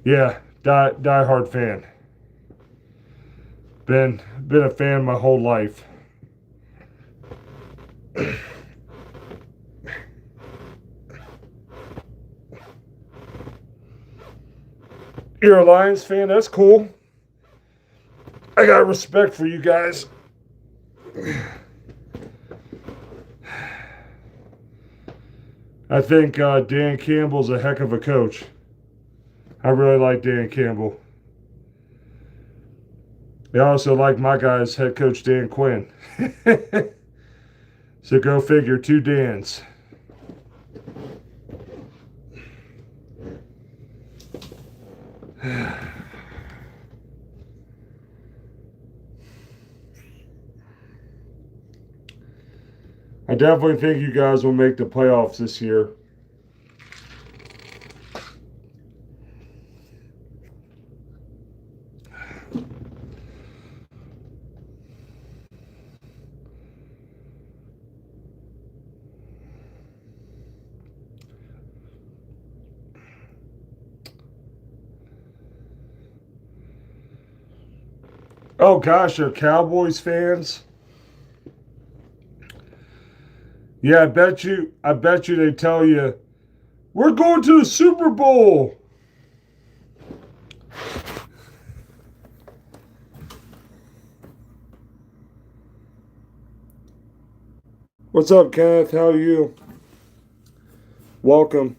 Yeah, die hard fan. Been a fan my whole life. You're a Lions fan? That's cool. I got respect for you guys. I think Dan Campbell's a heck of a coach. I really like Dan Campbell. I also like my guy's head coach, Dan Quinn. So go figure, two Dans. I definitely think you guys will make the playoffs this year. Oh gosh, are Cowboys fans? Yeah, I bet you they tell you, we're going to the Super Bowl. What's up, Kenneth? How are you? Welcome.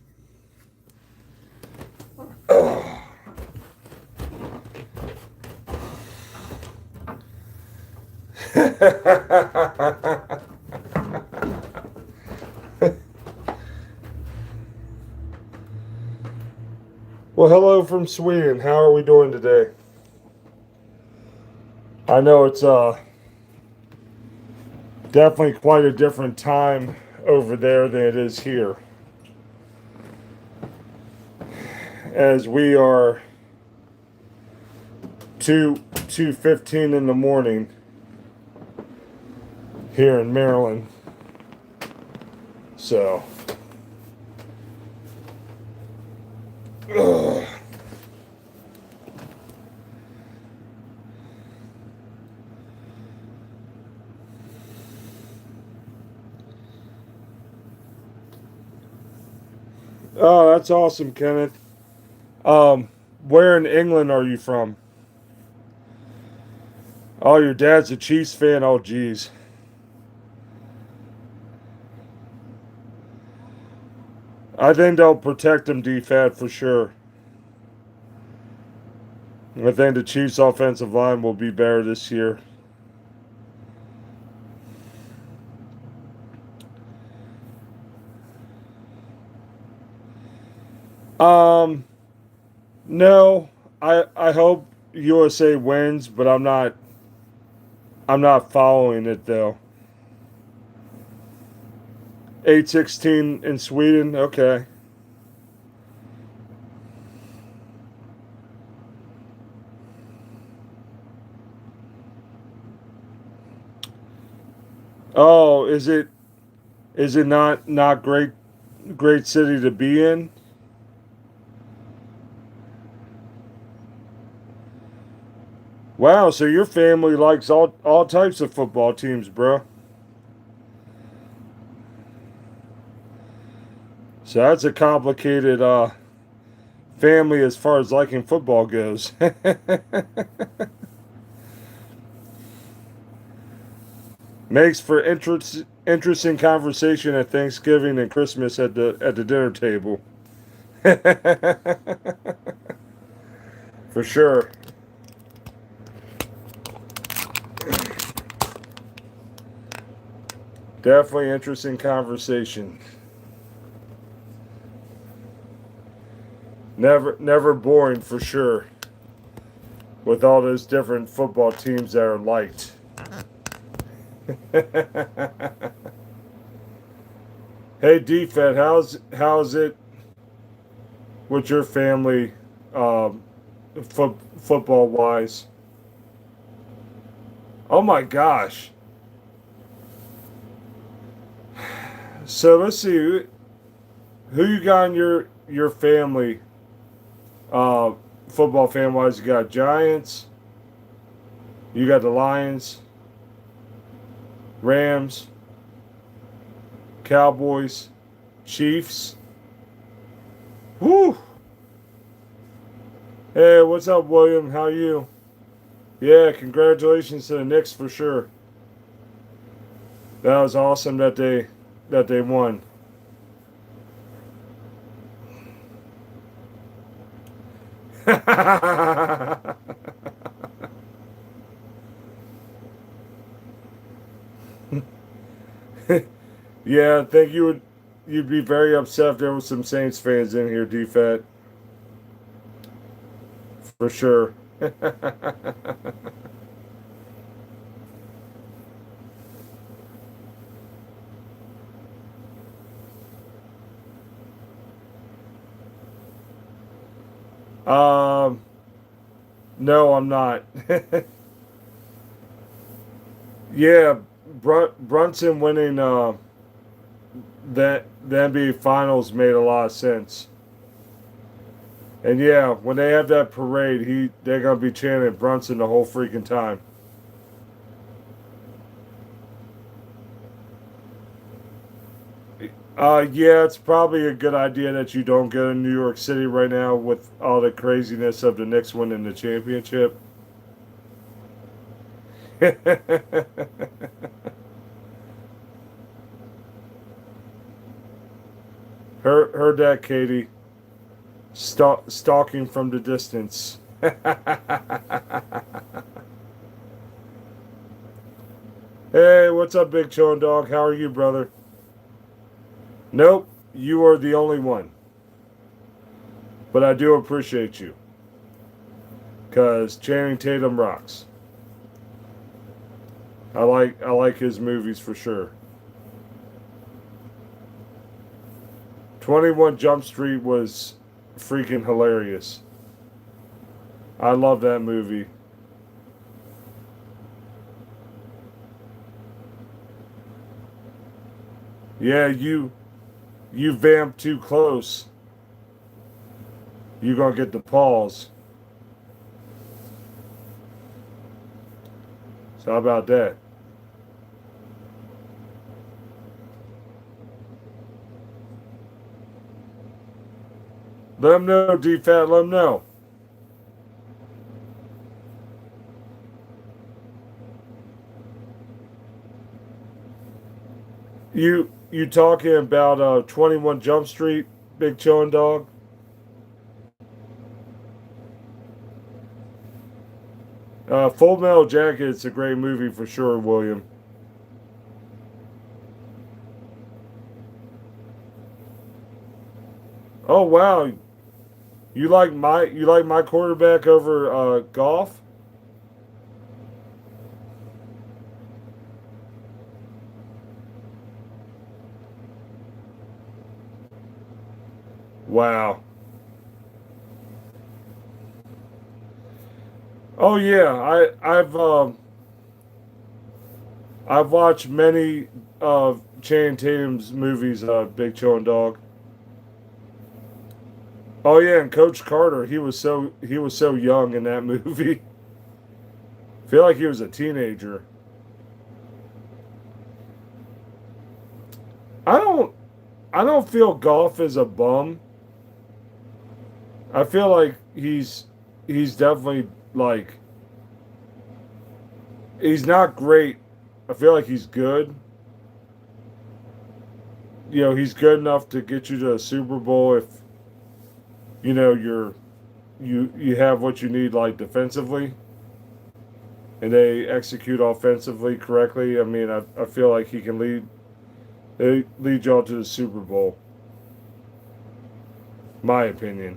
Well, hello from Sweden. How are we doing today? I know it's definitely quite a different time over there than it is here, as we are 2:15 in the morning here in Maryland. So, ugh. Oh, that's awesome, Kenneth. Where in England are you from? Oh, your dad's a Chiefs fan. Oh, geez. I think they'll protect him, DFAT, for sure. I think the Chiefs' offensive line will be better this year. Um, no, I hope USA wins, but I'm not following it though. 8-16 in Sweden. Okay. Oh, is it not great city to be in? Wow, so your family likes all types of football teams, bro. So that's a complicated family as far as liking football goes. Makes for interesting conversation at Thanksgiving and Christmas at the dinner table. For sure. Definitely interesting conversation. Never boring for sure. With all those different football teams that are liked. Hey, DFED, how's it with your family, football wise? Oh my gosh! So let's see who you got in your family, uh, football fan wise. You got Giants. You got the Lions, Rams, Cowboys, Chiefs. Woo! Hey, what's up, William? How you? Yeah, congratulations to the Knicks for sure. That was awesome that they won. Yeah, I think you'd be very upset if there was some Saints fans in here, DFAT, for sure. um, no, I'm not. Yeah, Brunson winning the NBA Finals made a lot of sense. And yeah, when they have that parade, they're gonna be chanting Brunson the whole freaking time. Yeah, it's probably a good idea that you don't go to New York City right now with all the craziness of the Knicks winning the championship. Heard that, Katie. Stalking from the distance. Hey, what's up, Big Chone Dog? How are you, brother? Nope, you are the only one. But I do appreciate you. Because Channing Tatum rocks. I like his movies for sure. 21 Jump Street was freaking hilarious. I love that movie. Yeah, you vamp too close, you're gonna get the pause. So how about that? Let them know, DFAT. Let them know. You talking about 21 Jump Street, Big Chillin' Dog? Full Metal Jacket's a great movie for sure, William. Oh wow, you like my quarterback over Goff? Wow. Oh yeah, I've watched many of Channing Tatum's movies. Big Chillin' Dog. Oh yeah, and Coach Carter, he was so young in that movie. I feel like he was a teenager. I don't I don't feel Golf is a bum. I feel like he's definitely like he's not great. I feel like he's good. He's good enough to get you to a Super Bowl if you have what you need like defensively and they execute offensively correctly. I mean, I feel like he can lead y'all to the Super Bowl. My opinion.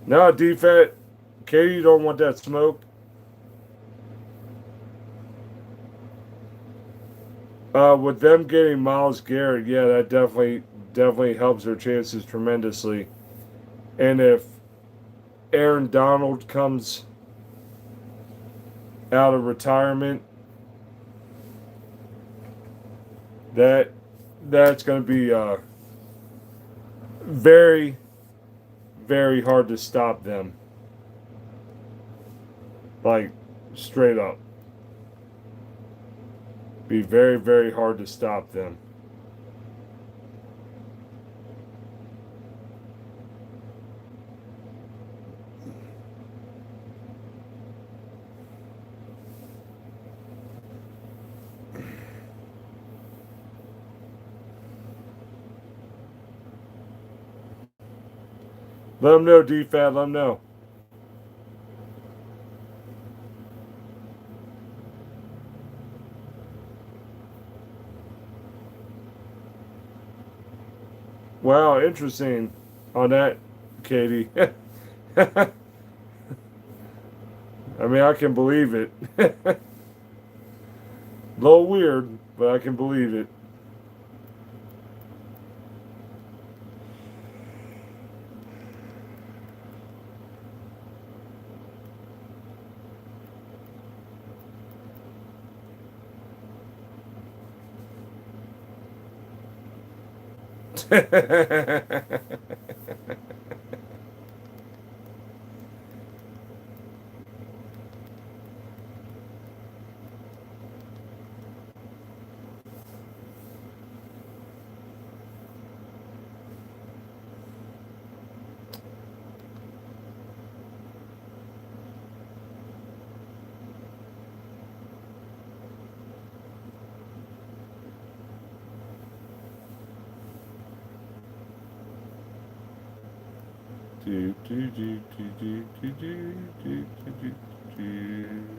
No, defense. Katie, you don't want that smoke. With them getting Miles Garrett, yeah, that definitely helps their chances tremendously. And if Aaron Donald comes out of retirement, that that's going to be very very hard to stop them. Like straight up, be very very hard to stop them. Let them know, DFAT. Let them know. Wow, interesting on that, Katie. I mean, I can believe it. A little weird, but I can believe it. do, do, do, do, do, do, do, do, do, do.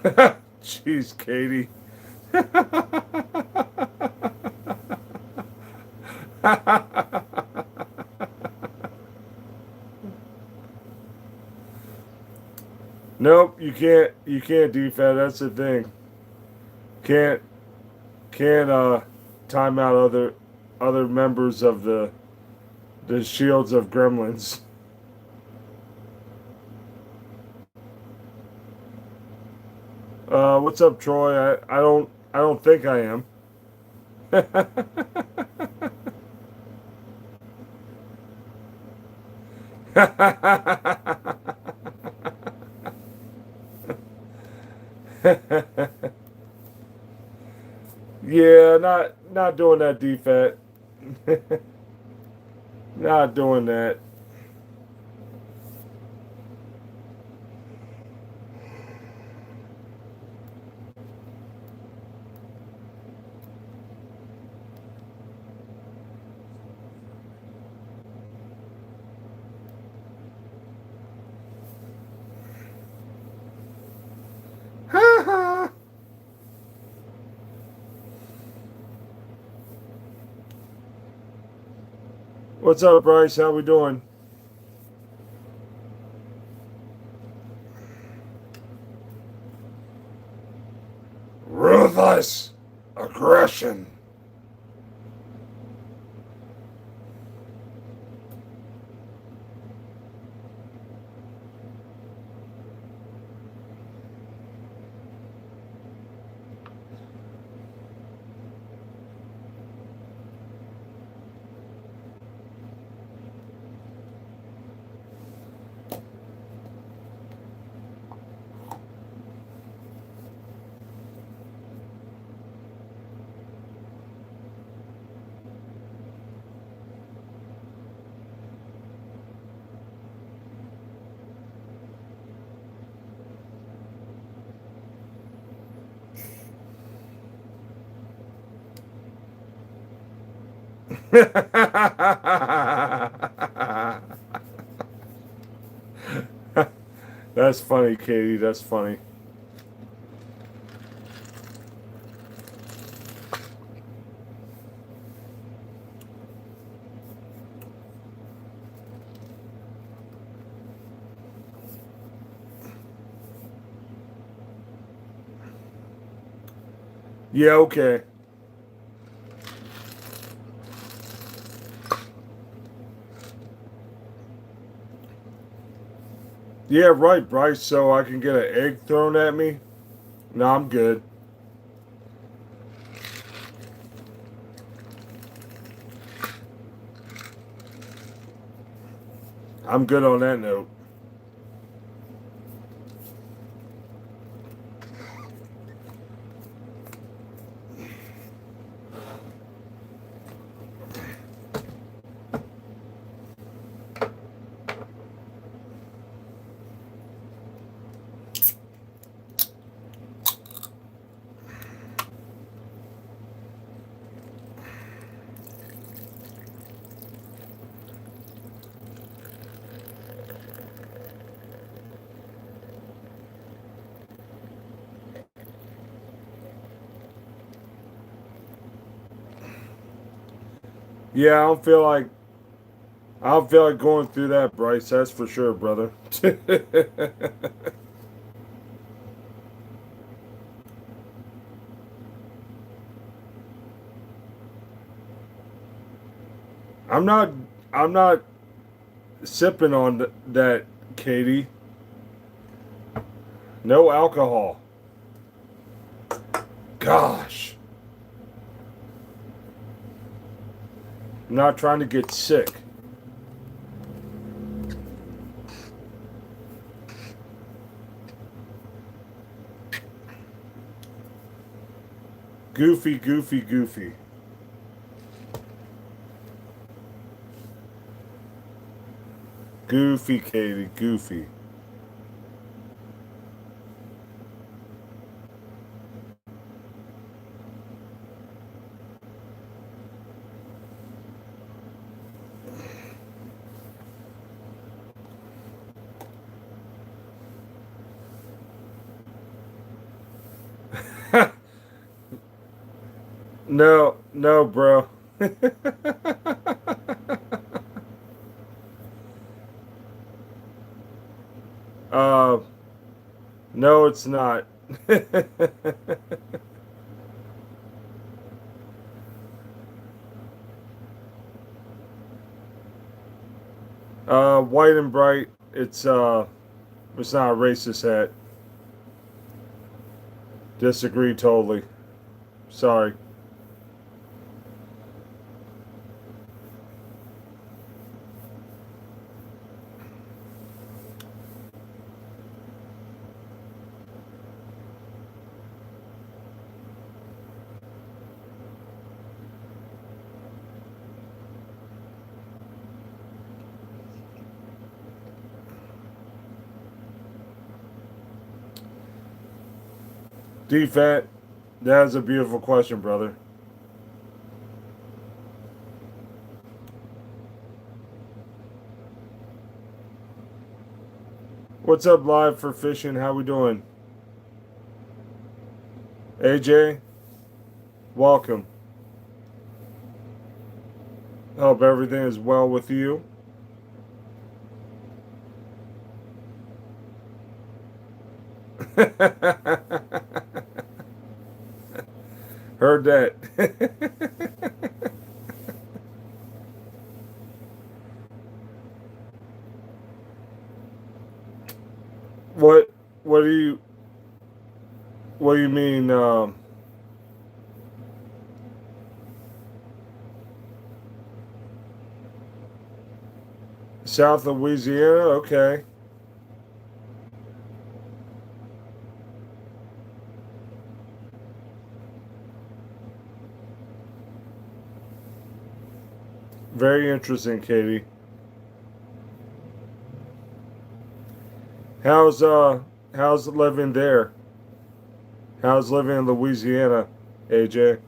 Jeez, Katie. Nope, you can't. You can't defend. That's the thing. Can't can't time out other members of the shields of gremlins. What's up, Troy? I don't think I am. Yeah, not doing that defense. Not doing that. What's up, Bryce? How we doing? Ruthless aggression. That's funny, Katie. That's funny. Yeah, okay. Yeah, right, Bryce. So I can get an egg thrown at me? No, I'm good. I'm good on that note. Yeah, I don't feel like going through that, Bryce. That's for sure, brother. I'm not I'm not sipping on that, Katie. No alcohol. Gosh, I'm not trying to get sick. Goofy, goofy, goofy. Goofy, Katie, goofy. No, no, bro. uh, no, it's not. White and bright. It's not a racist hat. Disagree totally. Sorry. DFAT, that's a beautiful question, brother. What's up, live for fishing? How we doing? AJ, welcome. Hope everything is well with you. Heard that. what what do you what do you mean South Louisiana? Okay. Very interesting, Katie. How's how's living there? How's living in Louisiana, AJ?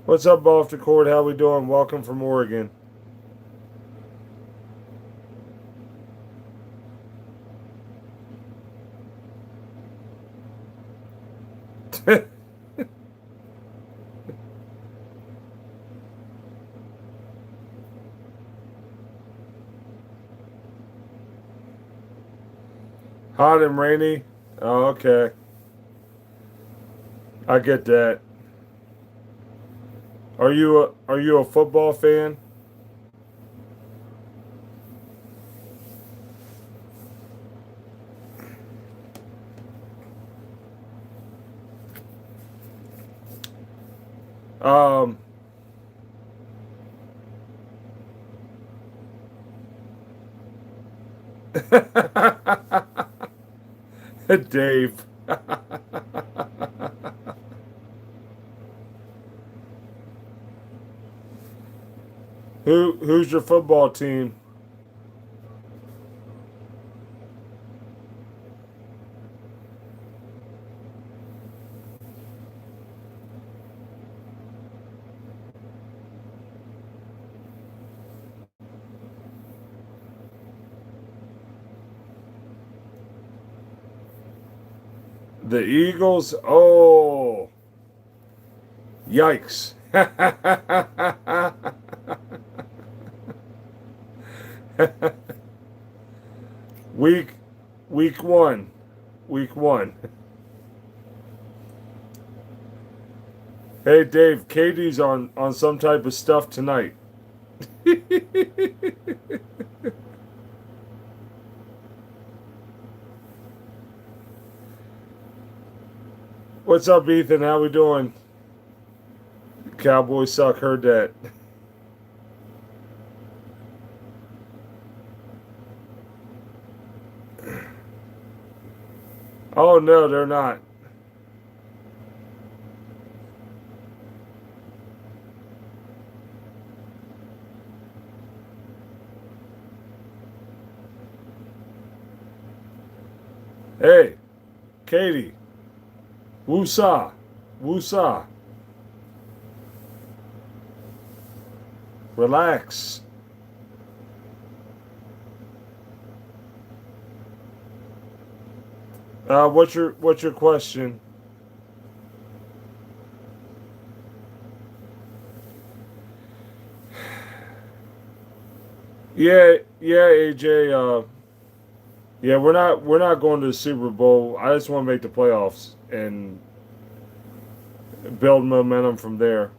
What's up, off the court? How we doing? Welcome from Oregon. Hot and rainy. Oh, okay. I get that. Are you a football fan? Um, Dave. Who's your football team? The Eagles? Oh, yikes. week week 1. Week 1. Hey Dave, Katie's on some type of stuff tonight. What's up, Ethan? How we doing? Cowboys suck. Heard that. Oh no, they're not. Hey, Katie. Woosah. Woosah. Relax. What's your question? Yeah, AJ. Yeah, we're not going to the Super Bowl. I just want to make the playoffs and build momentum from there.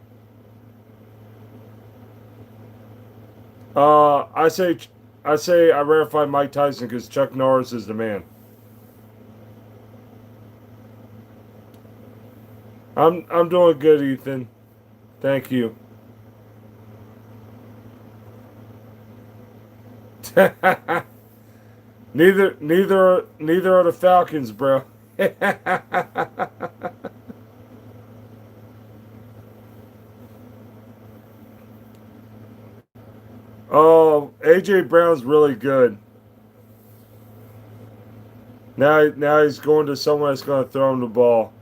Uh, I say I ratify Mike Tyson because Chuck Norris is the man. I'm doing good, Ethan. Thank you. Neither are the Falcons, bro. Oh, AJ Brown's really good. Now he's going to someone that's going to throw him the ball.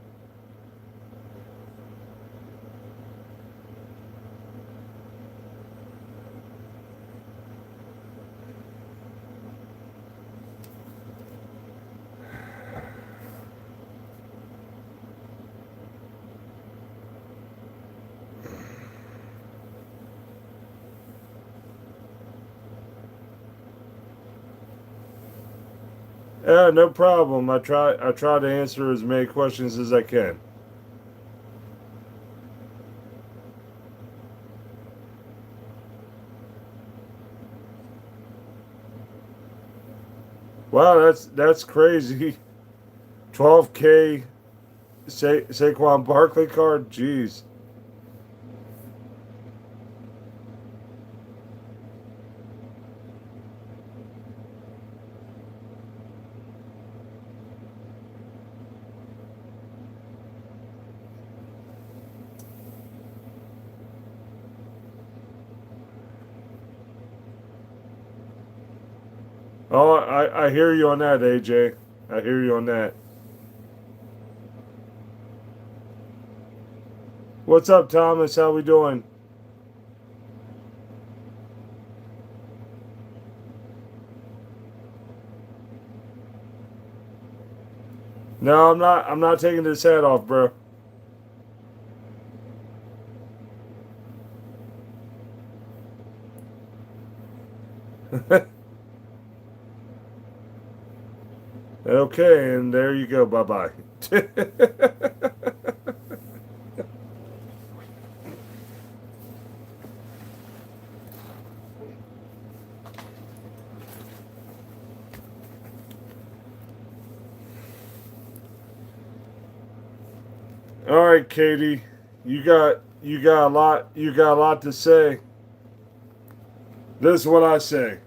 Yeah, no problem. I try to answer as many questions as I can. Wow, that's crazy. 12K Saquon Barkley card. Jeez. Oh, I hear you on that, AJ. I hear you on that. What's up, Thomas? How we doing? No, I'm not. I'm not taking this hat off, bro. Okay, and there you go. Bye bye. All right, Katie. You got a lot to say. This is what I say.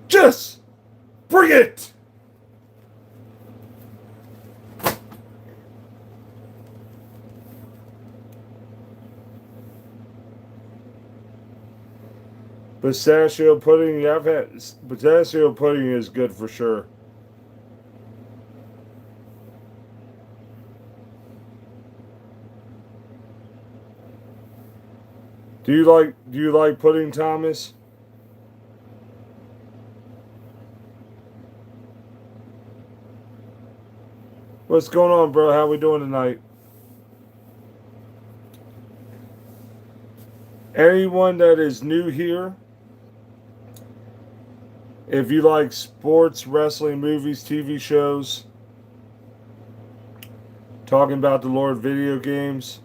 Just bring it. Pistachio pudding. Yeah, I've had pistachio pudding is good for sure. Do you like pudding, Thomas? What's going on, bro? How we doing tonight? Anyone that is new here, if you like sports, wrestling, movies, TV shows, talking about the Lord video games,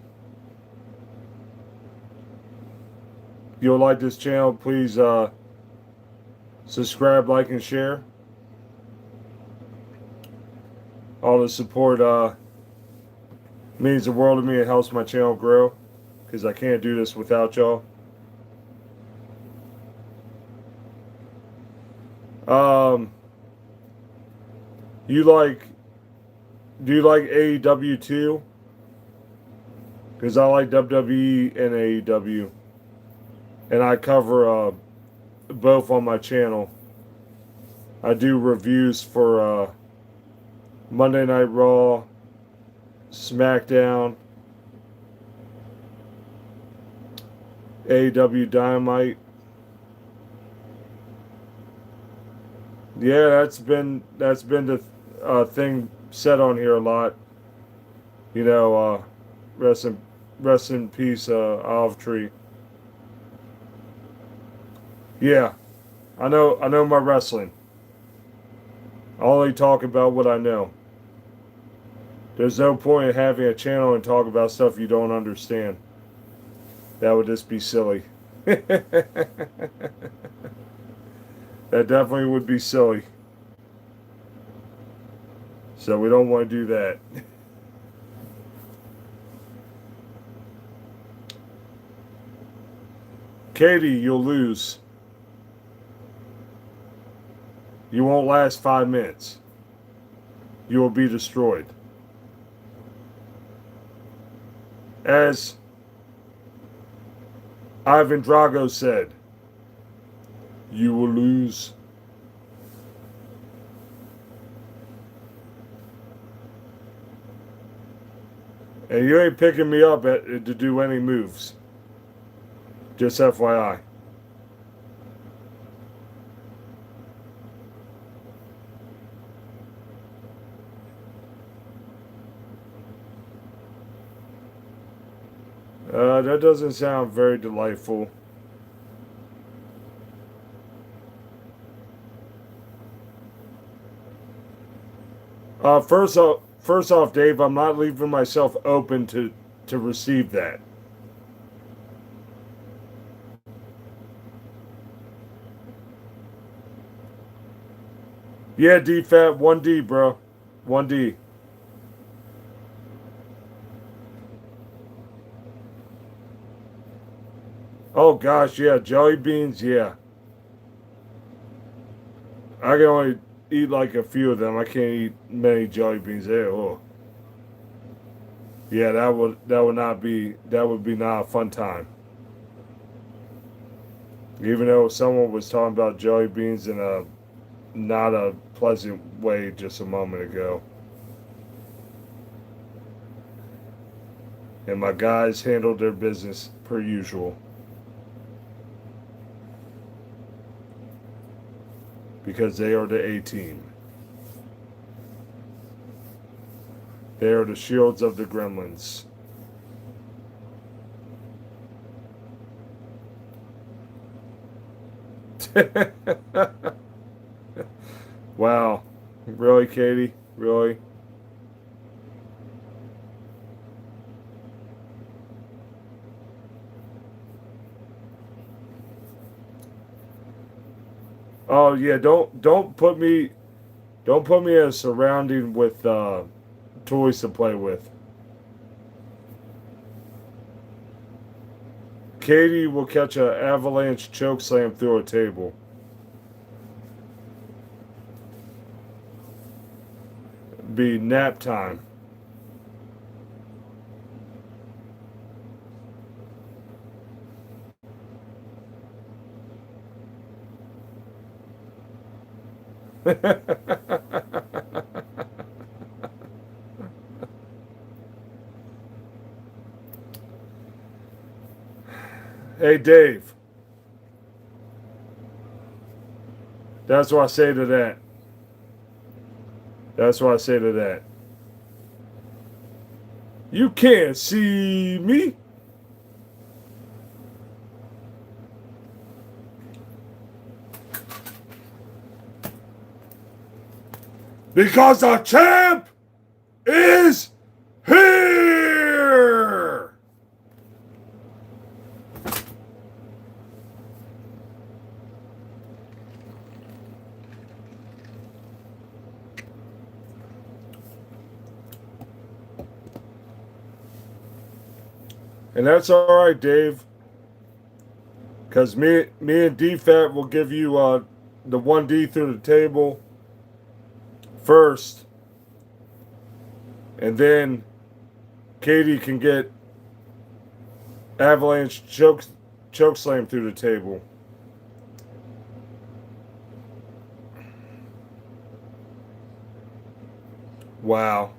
you'll like this channel, please subscribe, like, and share. All the support means the world to me. It helps my channel grow because I can't do this without y'all. Um, you like? Do you like AEW too? Because I like WWE and AEW, and I cover both on my channel. I do reviews for Monday Night Raw, SmackDown, AEW Dynamite. Yeah, that's been the thing said on here a lot. You know, rest in rest in peace, Olive Tree. Yeah, I know my wrestling. I only talk about what I know. There's no point in having a channel and talk about stuff you don't understand. That would just be silly. That definitely would be silly. So we don't want to do that. Katie, you'll lose. You won't last 5 minutes. You will be destroyed. As Ivan Drago said, you will lose. And you ain't picking me up to do any moves. Just FYI. That doesn't sound very delightful. First off, Dave, I'm not leaving myself open to receive that. Yeah, D Fat 1D, bro, 1D. Oh gosh, yeah, jelly beans, yeah. I can only eat like a few of them. I can't eat many jelly beans. There, oh, yeah, that would be not a fun time. Even though someone was talking about jelly beans in a not a pleasant way just a moment ago, and my guys handled their business per usual because they are the A team. They are the shields of the gremlins. Wow. Really, Katie? Really? Oh yeah, don't put me in a surrounding with toys to play with. Katie will catch an avalanche choke slam through a table. Be nap time. Hey Dave, that's what I say to that. That's what I say to that. You can't see me because the champ is here. And that's all right, Dave, because me and DFAT will give you the 1D through the table first, and then Katie can get avalanche choke slam through the table. Wow.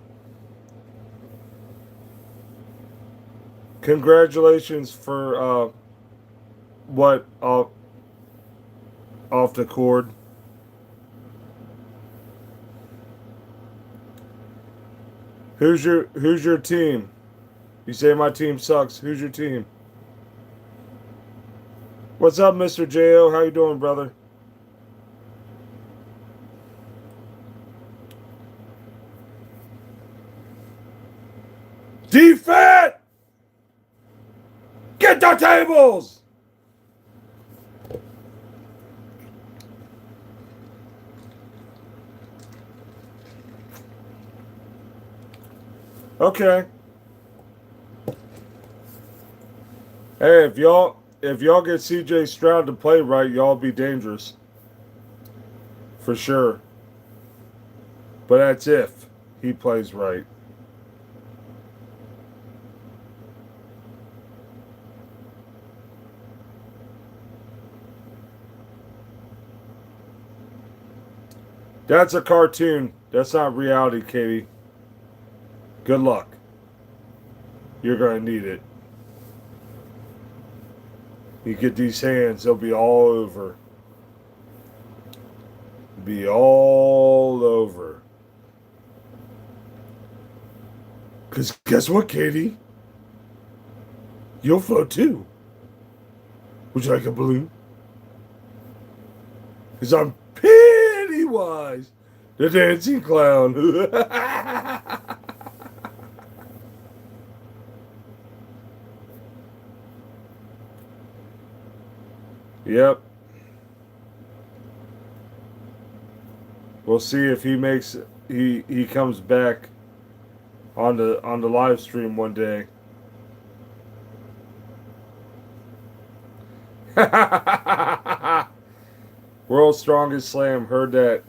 Congratulations for what off the cord. Who's your team? You say my team sucks. Who's your team? What's up, Mr. Jo? How you doing, brother? Defense! Get the tables! Okay. Hey, if y'all get CJ Stroud to play right, y'all be dangerous. For sure. But that's if he plays right. That's a cartoon. That's not reality, Katie. Good luck. You're going to need it. You get these hands, they'll be all over. Be all over. Because guess what, Katie? You'll float too. Would you like a balloon? Because I'm Pennywise, the dancing clown. Yep. We'll see if he comes back on the live stream one day. World's Strongest Slam. Heard that.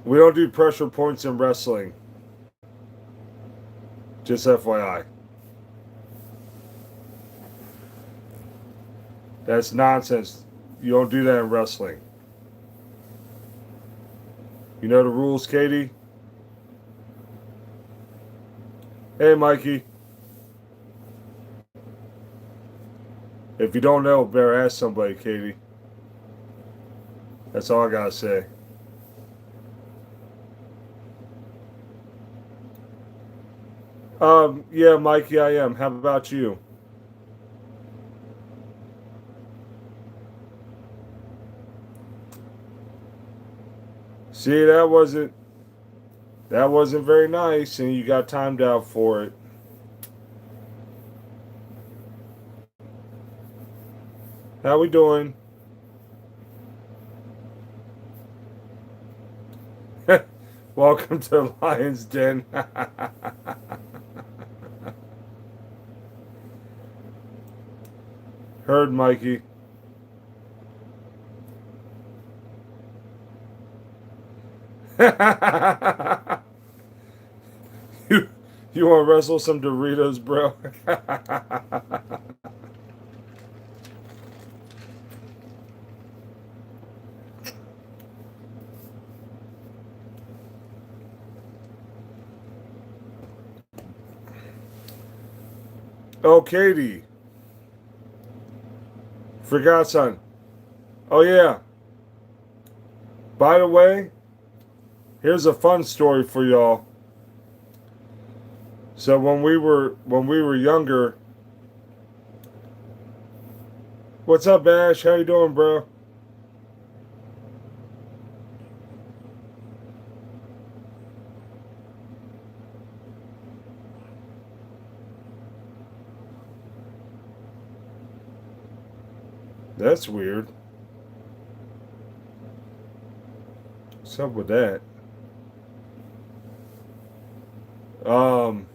We don't do pressure points in wrestling. Just FYI. That's nonsense. You don't do that in wrestling. You know the rules, Katie? Hey, Mikey. If you don't know, better ask somebody, Katie. That's all I gotta say. Yeah, Mikey, I am. How about you? See, that wasn't very nice, and you got timed out for it. How we doing? Welcome to Lion's Den. Heard, Mikey. you you want to wrestle some Doritos, bro? Oh, Katie. Forgot, son. Oh, yeah. By the way, here's a fun story for y'all. So when we were younger, what's up, Ash? How you doing, bro? That's weird. What's up with that? Um,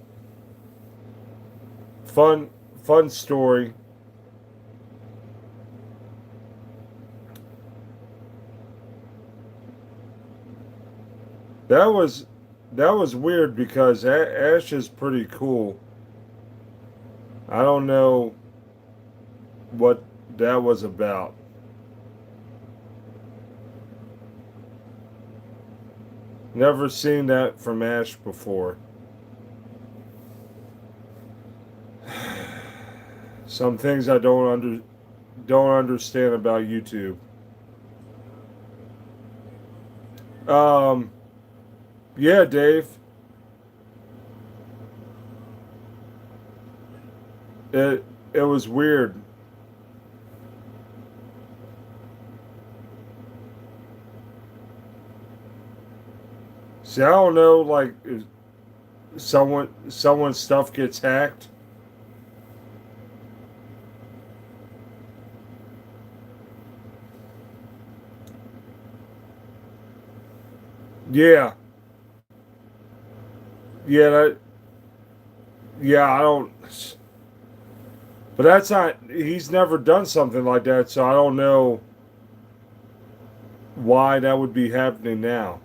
fun story. That was that was weird because Ash is pretty cool. I don't know what that was about. Never seen that from Ash before. Some things I don't understand about YouTube. Um, yeah, Dave. It it was weird. See, I don't know, like if someone's stuff gets hacked. Yeah, yeah, yeah. I don't. But that's not. He's never done something like that, so I don't know why that would be happening now.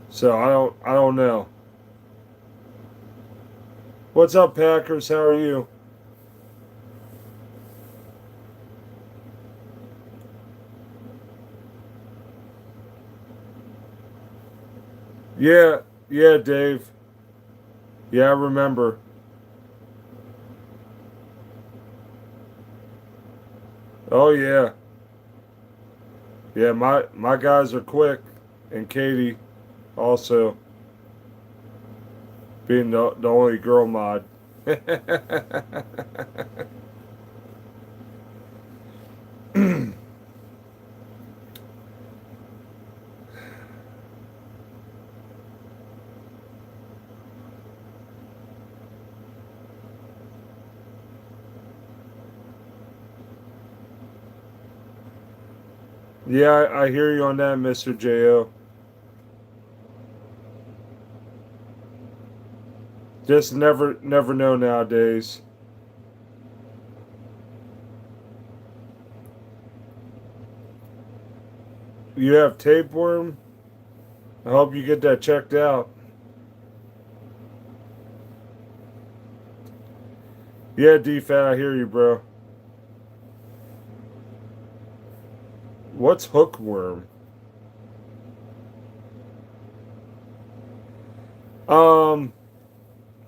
So I don't know. What's up, Packers? How are you? Yeah, yeah, Dave. Yeah, I remember. Oh yeah, yeah. My guys are quick, and Katie also being the only girl mod. Yeah, I hear you on that, Mister Jo. Just never know nowadays. You have tapeworm. I hope you get that checked out. Yeah, DFAT, I hear you, bro. What's hookworm? Um,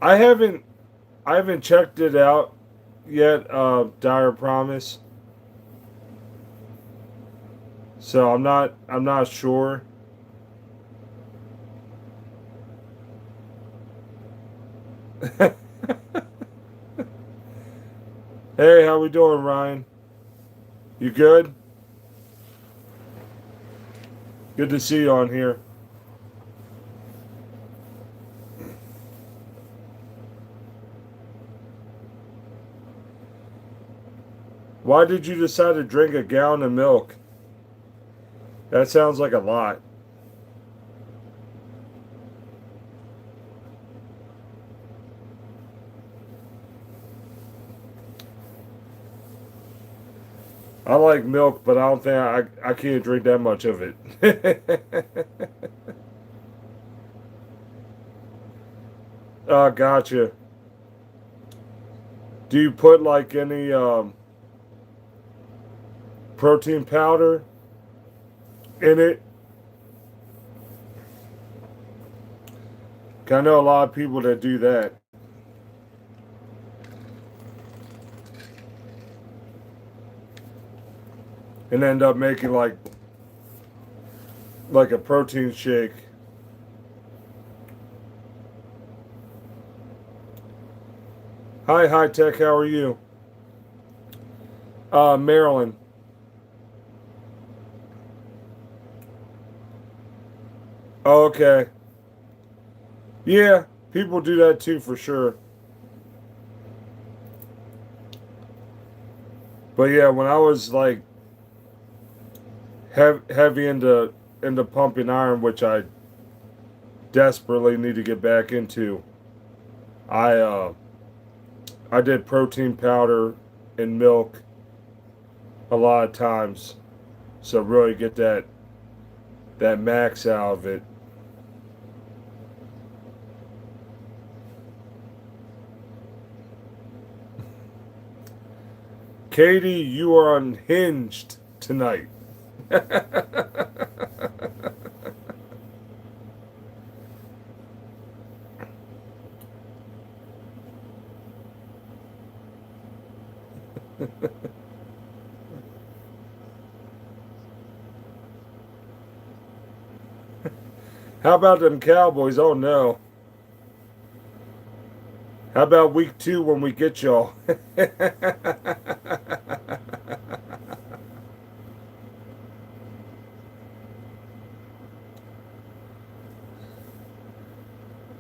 I haven't I haven't checked it out yet. Dire Promise. So I'm not sure. Hey, how we doing, Ryan? You good? Good to see you on here. Why did you decide to drink a gallon of milk? That sounds like a lot. I like milk, but I don't think I can't drink that much of it. Gotcha. Do you put like any protein powder in it? 'Cause I know a lot of people that do that and end up making like a protein shake. Hi, high tech. How are you? Maryland. Oh, okay. Yeah, people do that too for sure. But yeah, when I was like heavy into pumping iron, which I desperately need to get back into, I I did protein powder and milk a lot of times, so really get that max out of it. Katie, you are unhinged tonight. How about them Cowboys? Oh no. How about week 2 when we get y'all?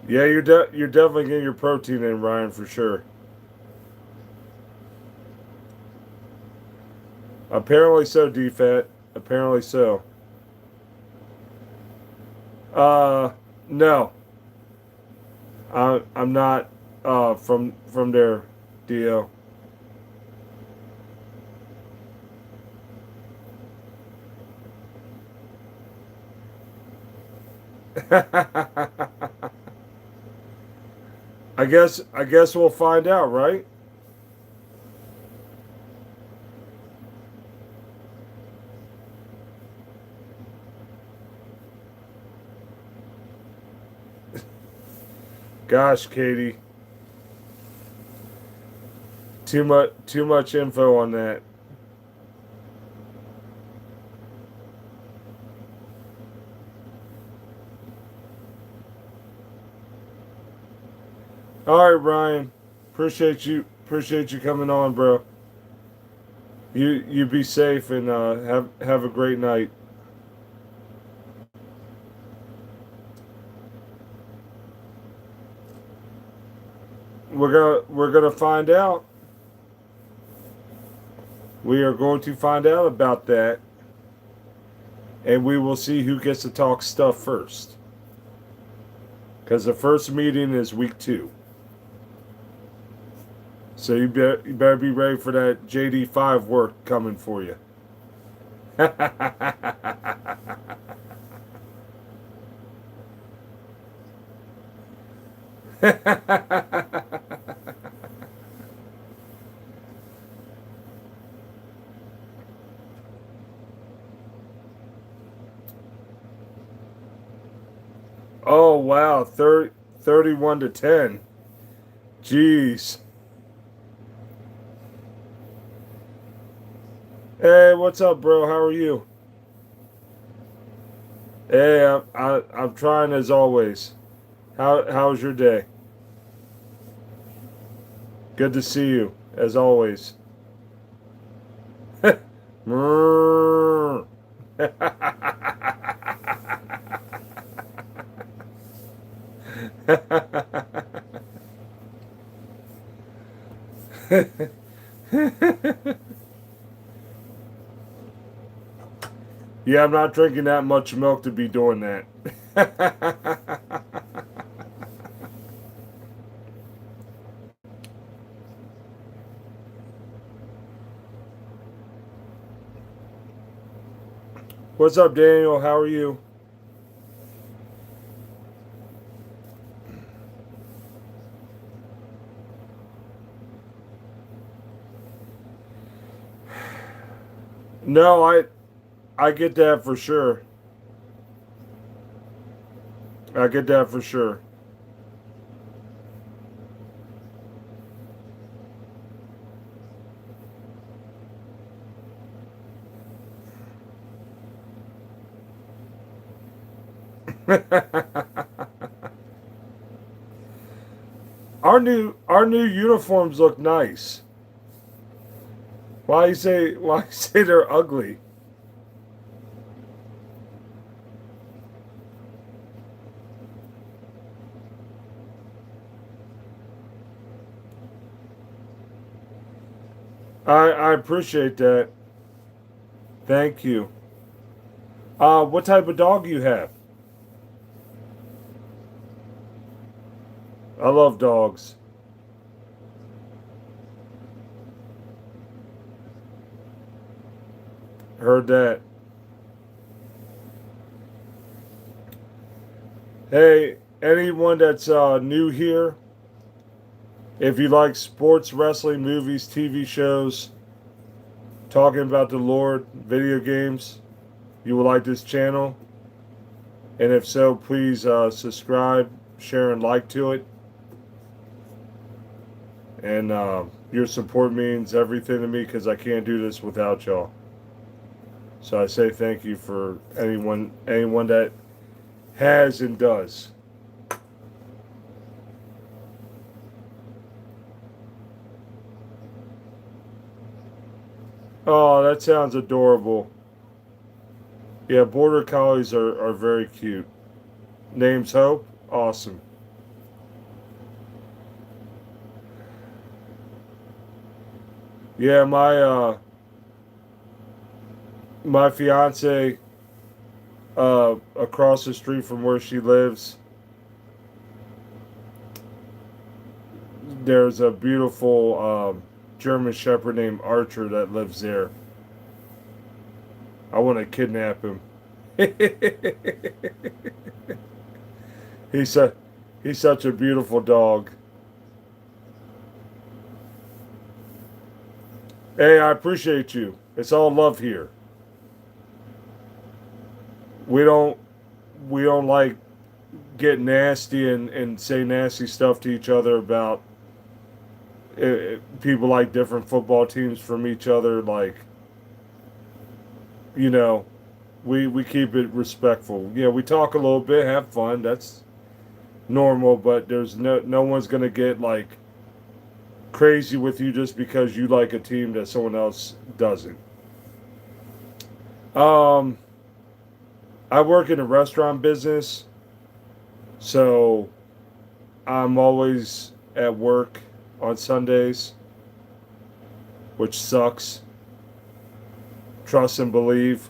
Yeah, you're definitely getting your protein in, Ryan, for sure. Apparently so, DFAT. Apparently so. Uh, no, I'm not from there, Dio. I guess we'll find out, right? Gosh, Katie, too much info on that. All right, Ryan. Appreciate you coming on, bro. You be safe and have a great night. We're gonna find out. We are going to find out about that, and we will see who gets to talk stuff first. Because the first meeting is week 2, so you better be ready for that JD5 work coming for you. Oh wow, 31 to 10. Jeez. Hey, what's up, bro? How are you? Hey, I'm trying as always. How's your day? Good to see you as always. Yeah, I'm not drinking that much milk to be doing that. What's up, Daniel? How are you? No, I get that for sure. I get that for sure. Our new uniforms look nice. Why you say they're ugly? I appreciate that. Thank you. What type of dog you have? I love dogs. Heard that. Hey, anyone that's new here, if you like sports, wrestling, movies, TV shows, talking about the Lord, video games, you will like this channel. And if so, please subscribe, share, and like to it. And your support means everything to me because I can't do this without y'all. So I say thank you for anyone that has and does. Oh, that sounds adorable. Yeah, border collies are very cute. Name's Hope. Awesome. Yeah, my fiance across the street from where she lives, there's a beautiful German Shepherd named Archer that lives there. I want to kidnap him. he's a he's such a beautiful dog. Hey, I appreciate you. It's all love here. We don't we don't like get nasty and say nasty stuff to each other about people like different football teams from each other. Like, you know, we keep it respectful. Yeah, we talk a little bit, have fun. That's normal, but there's no one's gonna get like crazy with you just because you like a team that someone else doesn't. Um, I work in a restaurant business, so I'm always at work on Sundays, which sucks. Trust and believe,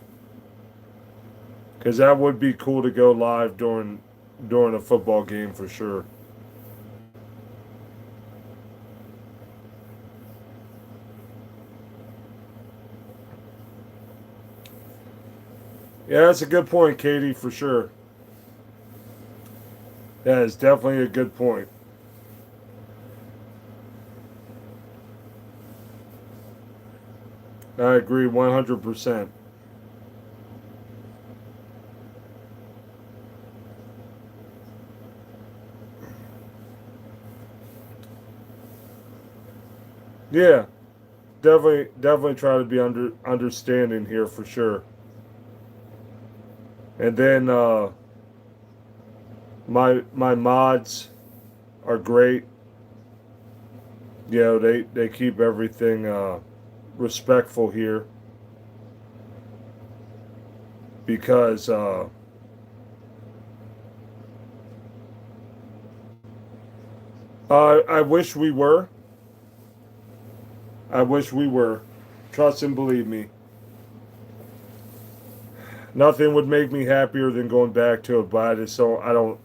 because that would be cool to go live during a football game for sure. Yeah, that's a good point, Katie, for sure. That is definitely a good point. I agree 100%. Yeah, definitely try to be understanding here for sure. And then my mods are great. You know, they keep everything respectful here because I wish we were. I wish we were. Trust and believe me. Nothing would make me happier than going back to it, but I don't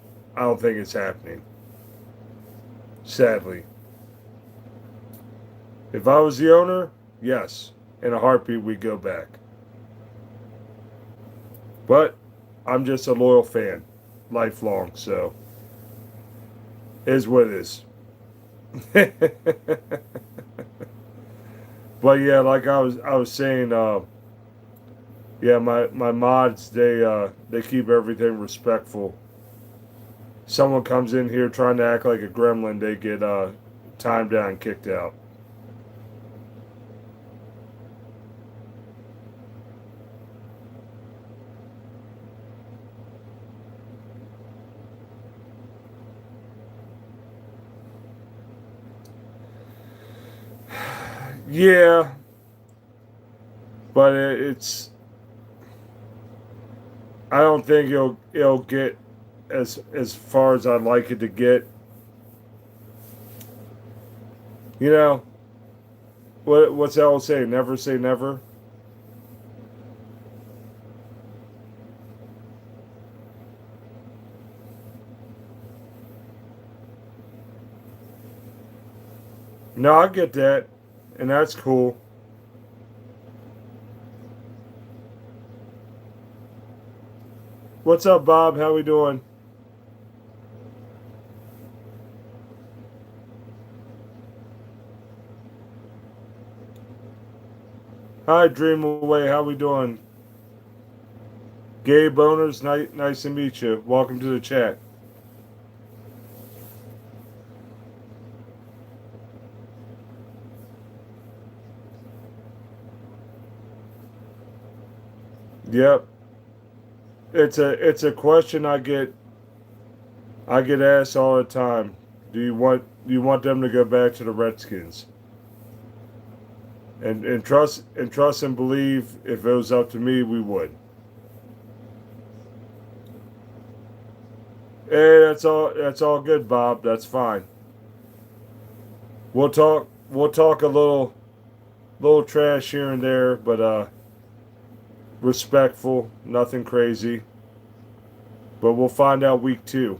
think it's happening. Sadly. If I was the owner, yes. In a heartbeat we'd go back. But I'm just a loyal fan. Lifelong, so is what it is. But yeah, like I was saying, yeah, my mods they keep everything respectful. Someone comes in here trying to act like a gremlin, they get timed down and kicked out. Yeah, but it's I don't think it'll get as far as I'd like it to get. You know what's that old saying? Never say never. No, I get that, and that's cool. What's up, Bob? How we doing? Hi, Dream Away. How we doing? Gabe Boners, nice to meet you. Welcome to the chat. Yep, it's a question I get asked all the time. Do you want them to go back to the Redskins? And trust and believe if it was up to me, we would. Hey, that's all good, Bob. That's fine. We'll talk a little trash here and there, but respectful, nothing crazy. But we'll find out week 2.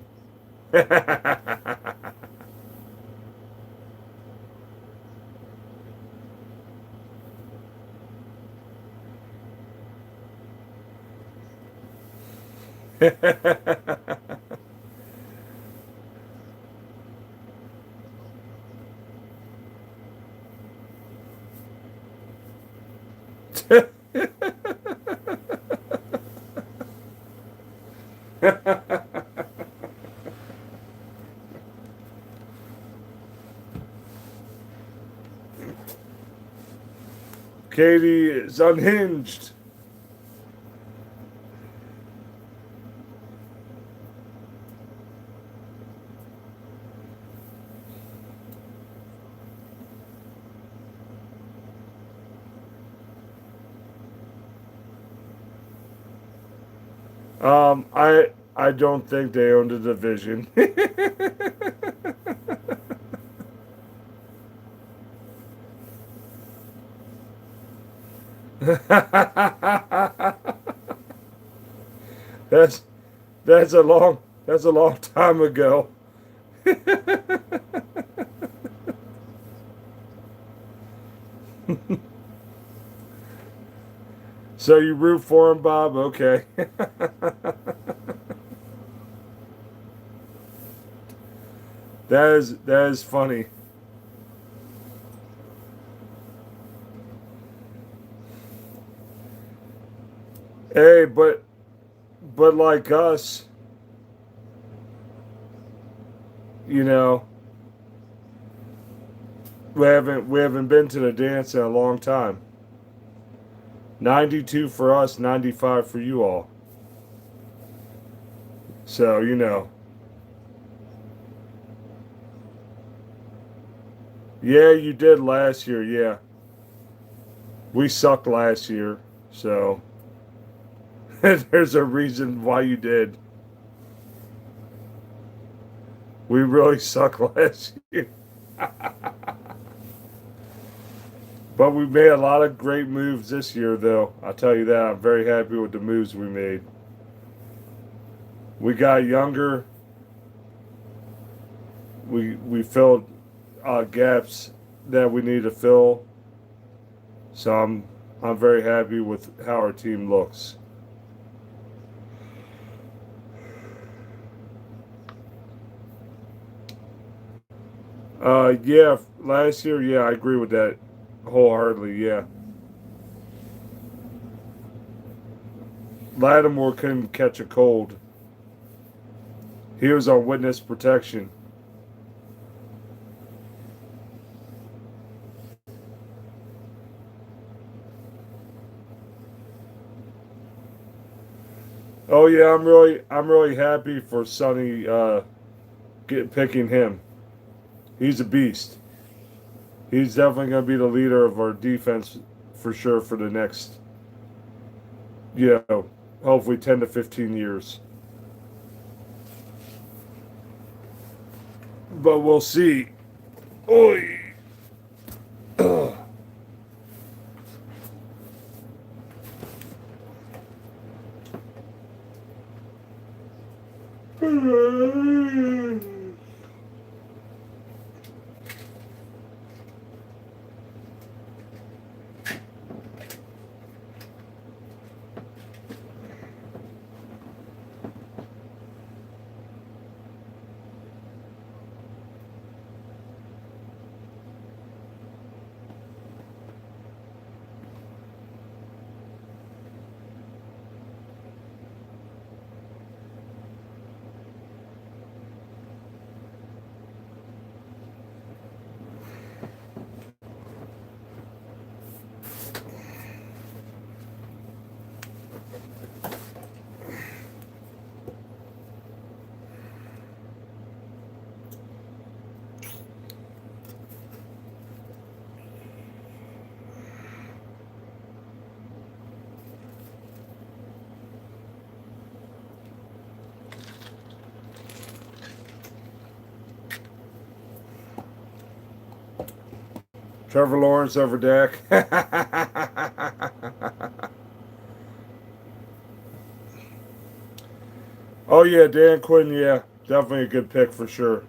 Katie is unhinged. I don't think they own the division. that's that's a long time ago. So you root for him, Bob? Okay. That is funny. Hey, but like us, you know, we haven't been to the dance in a long time. 92 for us, 95 for you all. So, yeah, you did last year. Yeah. We sucked last year. So, there's a reason why you did. We really sucked last year. But we made a lot of great moves this year, though. I'll tell you that. I'm very happy with the moves we made. We got younger. We filled gaps that we need to fill. So I'm very happy with how our team looks. Yeah, last year, yeah, I agree with that wholeheartedly. Yeah, Lattimore couldn't catch a cold. He was on witness protection. Oh yeah, I'm really happy for Sonny picking him. He's a beast. He's definitely going to be the leader of our defense for sure for the next, you know, hopefully 10 to 15 years. But we'll see. Oy. Trevor Lawrence over Dak. Oh yeah, Dan Quinn. Yeah, definitely a good pick for sure.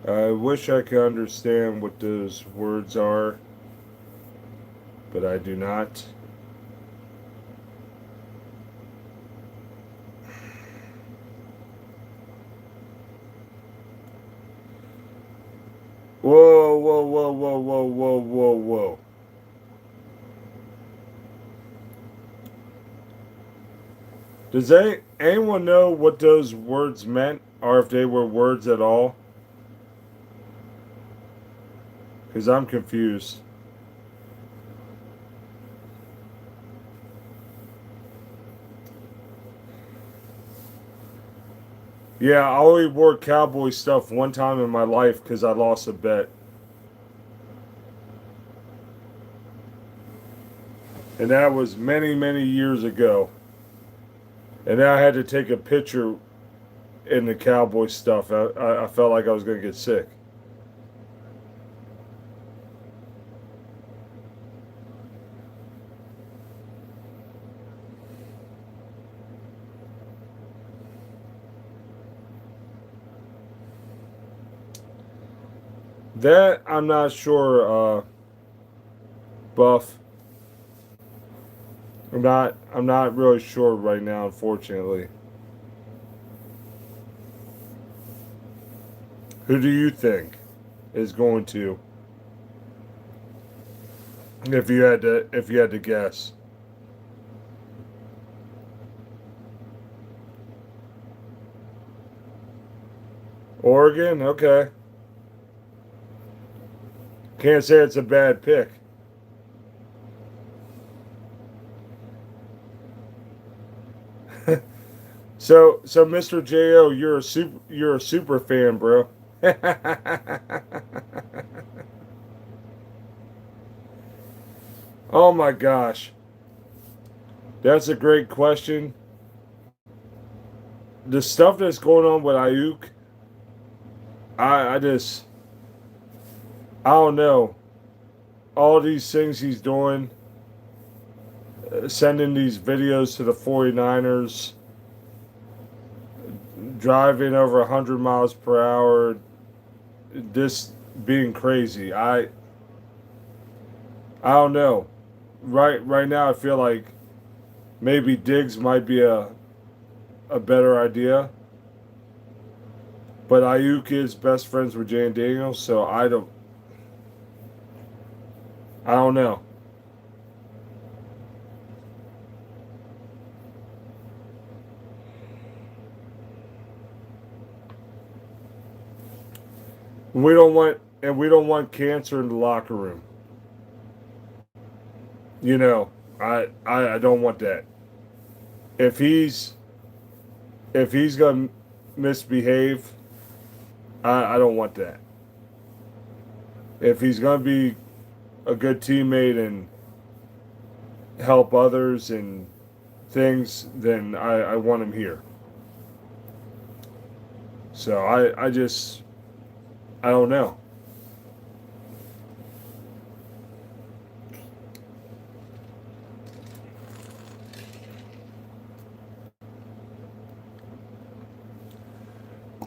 I wish I could understand what those words are, but I do not. Whoa, whoa, whoa, whoa, whoa, whoa, whoa, whoa. Does anyone know what those words meant, or if they were words at all? Because I'm confused. Yeah, I only wore cowboy stuff one time in my life because I lost a bet. And that was many, many years ago. And then I had to take a picture in the cowboy stuff. I felt like I was going to get sick. That I'm not sure, Buff. I'm not really sure right now, unfortunately. Who do you think is going to, if you had to guess? Oregon? Okay. Can't say it's a bad pick. So Mr. Jo, you're a super fan, bro. Oh my gosh, that's a great question. The stuff that's going on with Ayuk, I don't know. All these things he's doing, sending these videos to the 49ers, driving over 100 miles per hour, this being crazy. I don't know. Right now, I feel like maybe Diggs might be a better idea, but Ayuk is best friends with Jane Daniels, so I don't know. We don't want cancer in the locker room. You know, I don't want that. If he's gonna misbehave, I don't want that. If he's gonna be a good teammate and help others and things, then I want him here. So I don't know.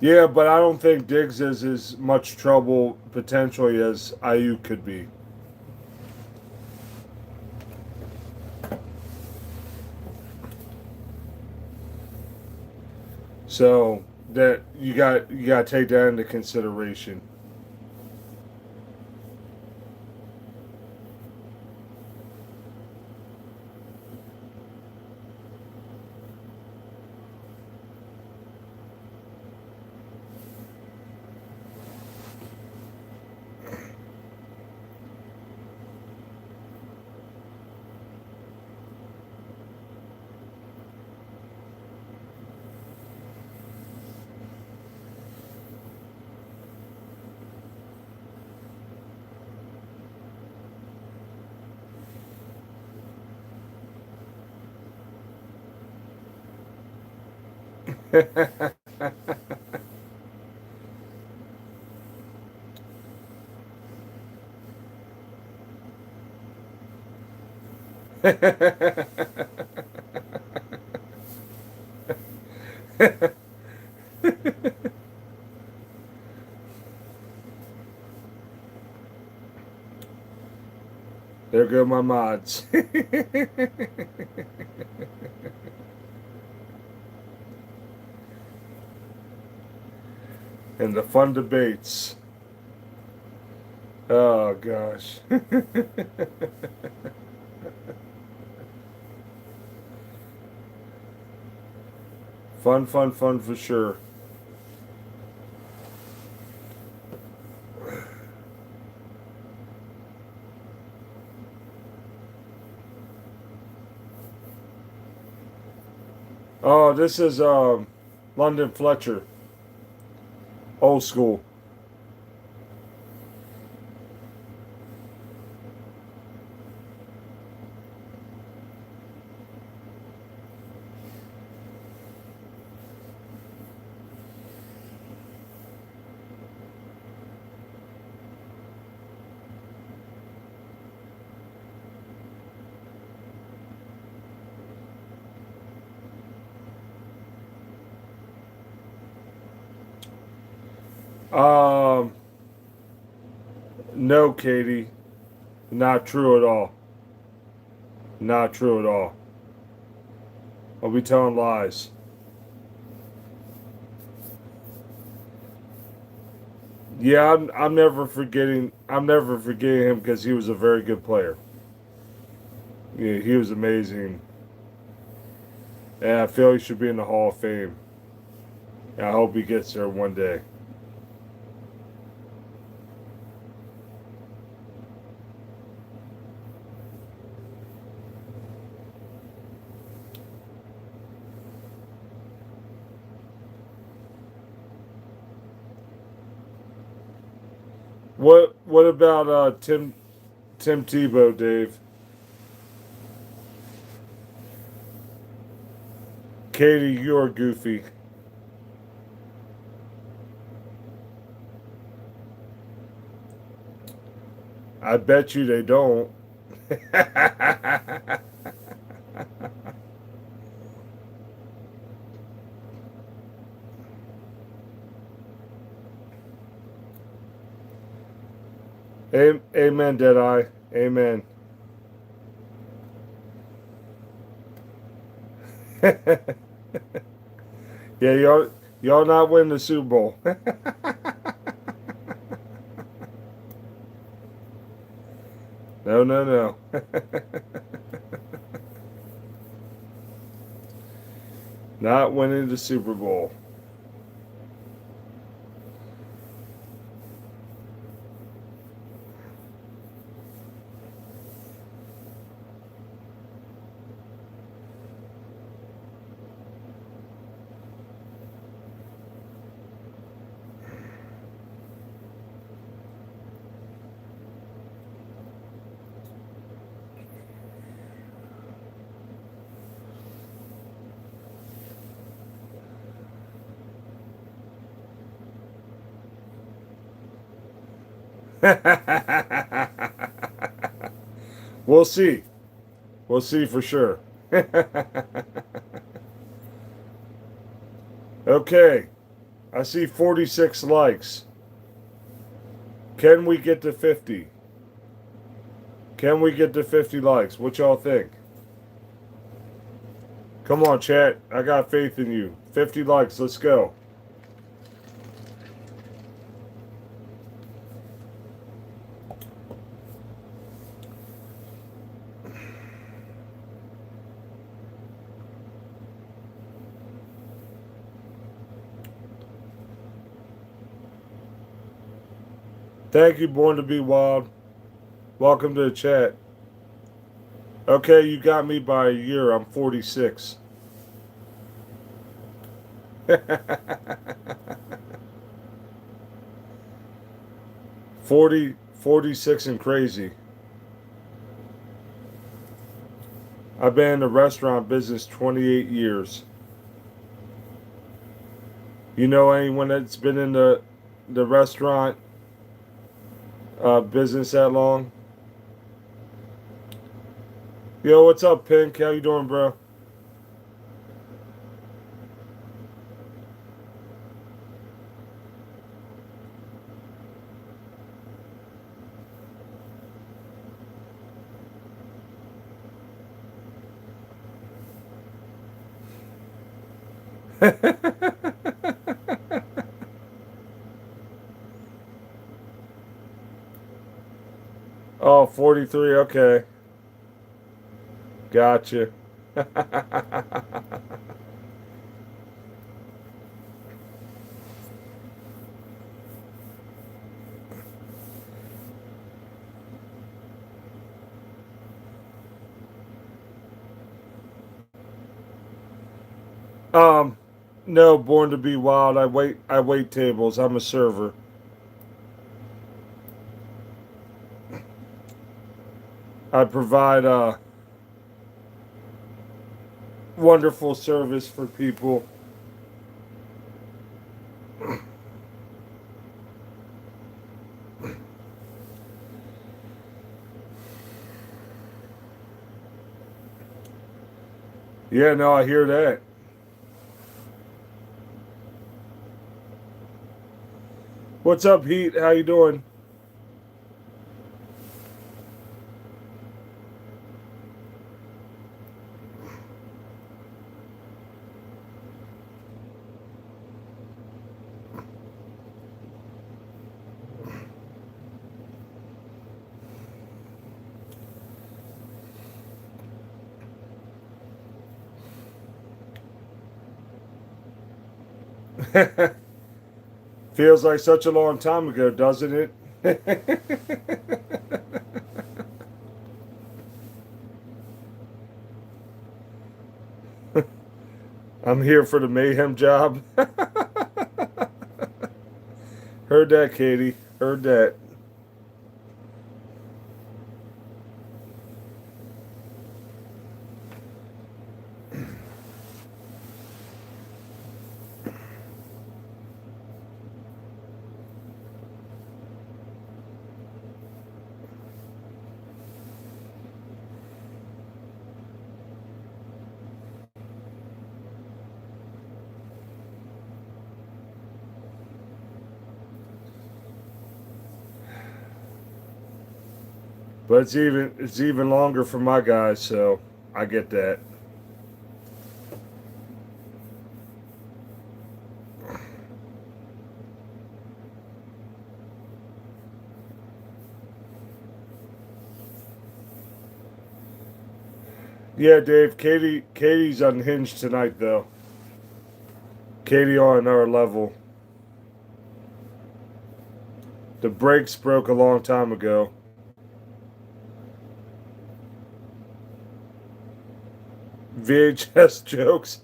Yeah, but I don't think Diggs is as much trouble potentially as Ayuk could be. So that you got to take that into consideration. There go my mods. And the fun debates. Oh gosh. Fun, fun, fun for sure. Oh, this is London Fletcher, old school. Um, no, Katie, not true at all. Not true at all. I'll be telling lies. Yeah, I'm never forgetting. I'm never forgetting him because he was a very good player. Yeah, he was amazing, and I feel he should be in the Hall of Fame. And I hope he gets there one day. What about Tim Tebow, Dave? Katie, you're goofy. I bet you they don't. Amen, Deadeye. Amen. Yeah, y'all not win the Super Bowl. No, no, no. Not winning the Super Bowl. We'll see. We'll see for sure. Okay, I see 46 likes. Can we get to 50? Can we get to 50 likes? What y'all think? Come on, chat. I got faith in you. 50 likes. Let's go. Thank you, Born to Be Wild. Welcome to the chat. Okay, you got me by a year. I'm 46. 40, 46 and crazy. I've been in the restaurant business 28 years. You know anyone that's been in the restaurant business that long? Yo, what's up, Pink? How you doing, bro? Oh, 43. Okay. Gotcha. um, no, Born to Be Wild. I wait tables. I'm a server. I provide wonderful service for people. Yeah, no, I hear that. What's up, Heat? How you doing? Feels like such a long time ago, doesn't it? I'm here for the mayhem job. Heard that, Katie. Heard that. But it's even longer for my guys, so I get that. Yeah, Dave. Katie's unhinged tonight, though. Katie on our level. The brakes broke a long time ago. VHS jokes.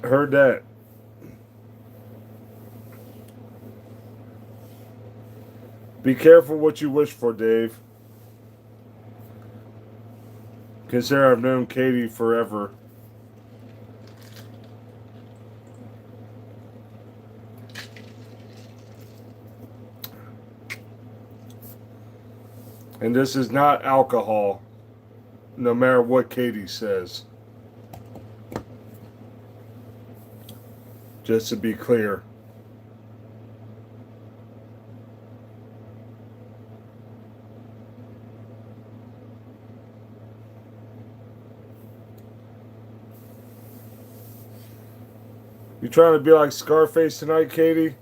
Heard that. Be careful what you wish for, Dave. Consider I've known Katie forever. And this is not alcohol, no matter what Katie says. Just to be clear. You trying to be like Scarface tonight, Katie?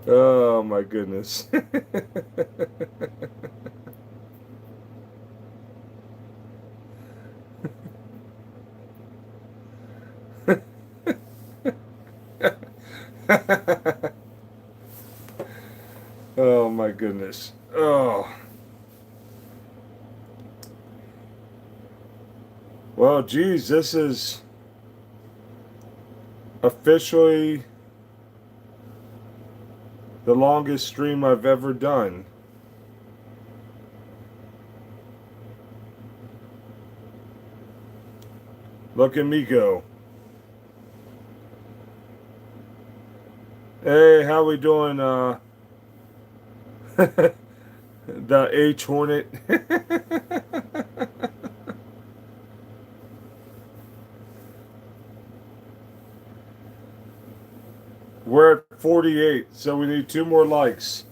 Oh my goodness. Oh my goodness. Oh. Well, geez, this is officially The longest stream I've ever done. Look at me go. Hey, how we doing? The H Hornet. We're at 48, so we need 2 more likes.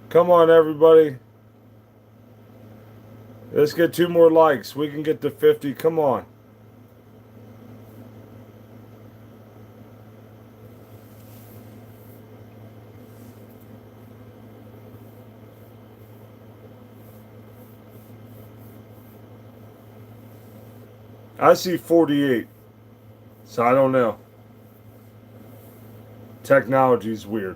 Come on, everybody. Let's get 2 more likes. We can get to 50. Come on. I see 48, so I don't know. Technology's weird.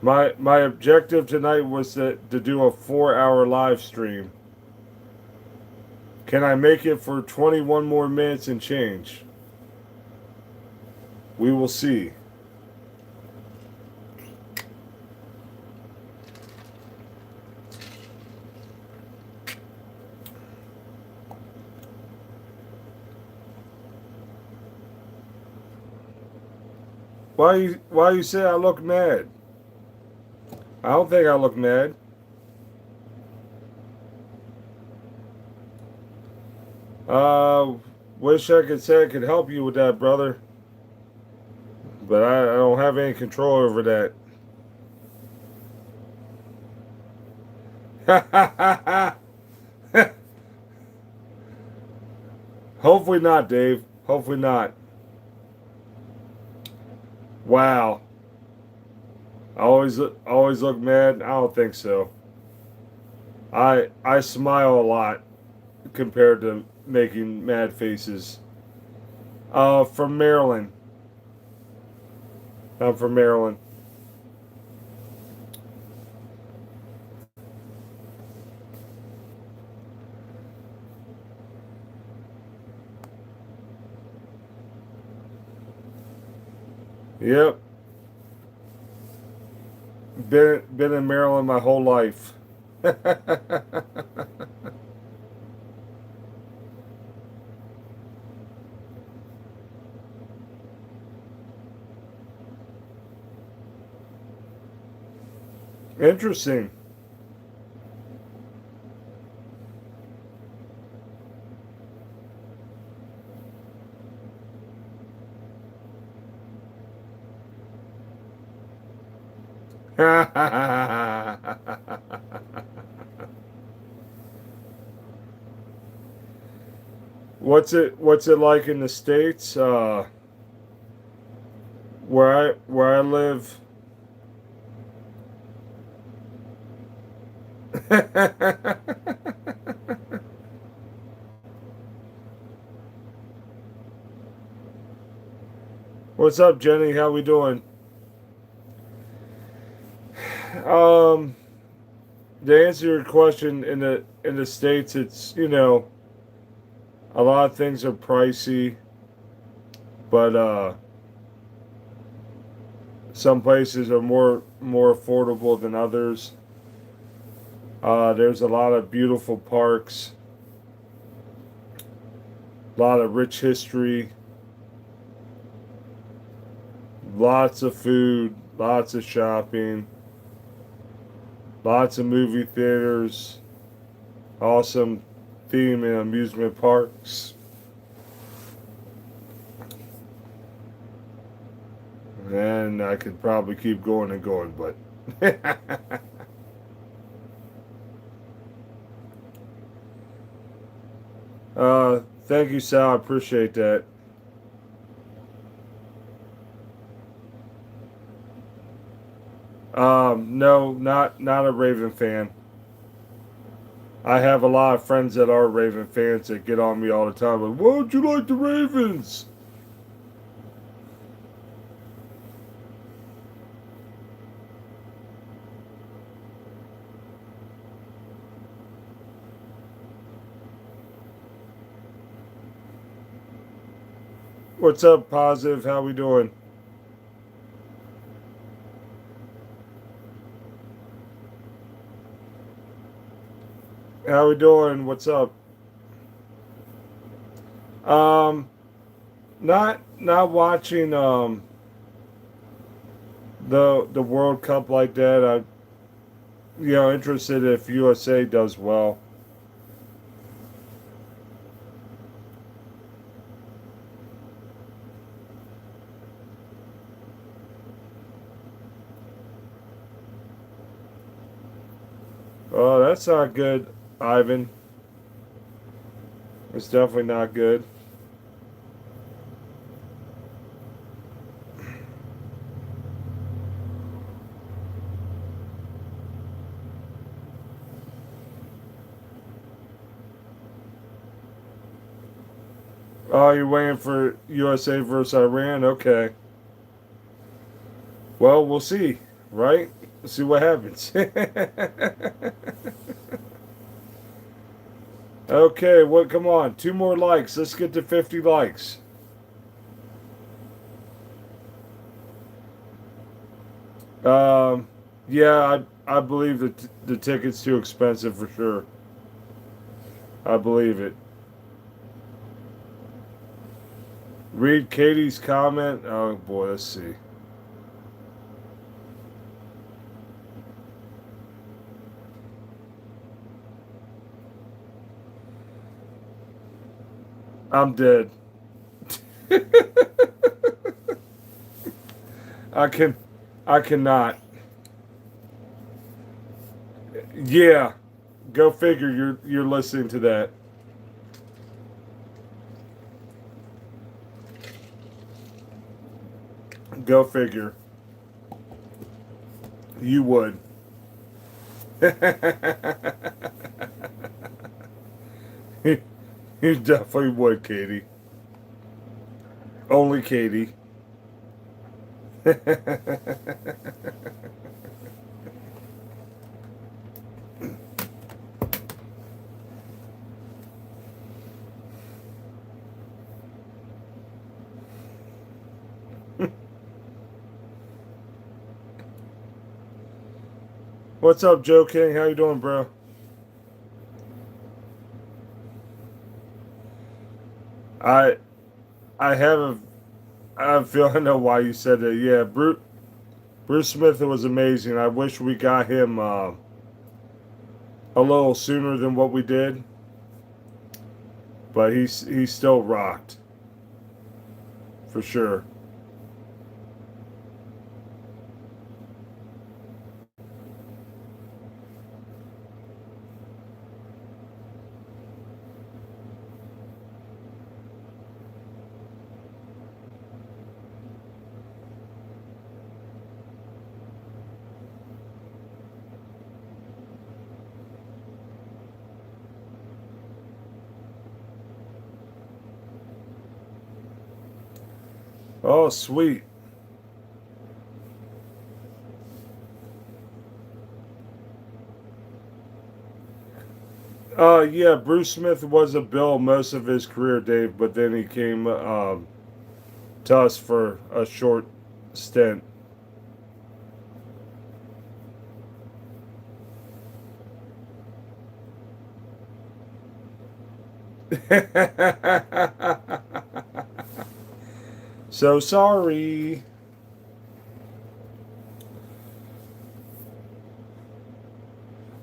My objective tonight was to do a 4-hour live stream. Can I make it for 21 more minutes and change? We will see. Why you say I look mad? I don't think I look mad. Uh, Wish I could say I could help you with that, brother. But I don't have any control over that. Hopefully not, Dave. Hopefully not. Wow. I always look mad. I don't think so. I smile a lot compared to making mad faces. From Maryland. I'm from Maryland. Yep. Been in Maryland my whole life. Interesting. What's it like in the States? Where I live. What's up, Jenny? How we doing? Um, to answer your question, in the States, it's a lot of things are pricey, but some places are more affordable than others. There's a lot of beautiful parks, a lot of rich history, lots of food, lots of shopping, lots of movie theaters, awesome theme and amusement parks. And I could probably keep going and going, but thank you, Sal. I appreciate that. No, not a Raven fan. I have a lot of friends that are Raven fans that get on me all the time. Like, why don't you like the Ravens? What's up, Positive? How we doing? How we doing? What's up? Um, not watching the World Cup like that. Interested if USA does well. Oh, that's not good, Ivan. It's definitely not good. Oh, you're waiting for USA versus Iran? Okay. Well, we'll see, right? We'll see what happens. Okay, what? Come on, two more likes. Let's get to 50 likes. Um, yeah, I believe that the ticket's too expensive for sure. I believe it. Read Katie's comment. Oh boy, let's see. I'm dead. I can, I cannot. Yeah, go figure. You're listening to that. Go figure. You would. You definitely would, Katie. Only Katie. What's up, Joe King? How you doing, bro? I I have a I feel I know why you said that. Yeah, Bruce Smith was amazing. I wish we got him a little sooner than what we did, but he's still rocked for sure. Oh, sweet. Yeah, Bruce Smith was a Bill most of his career, Dave, but then he came to us for a short stint. So sorry.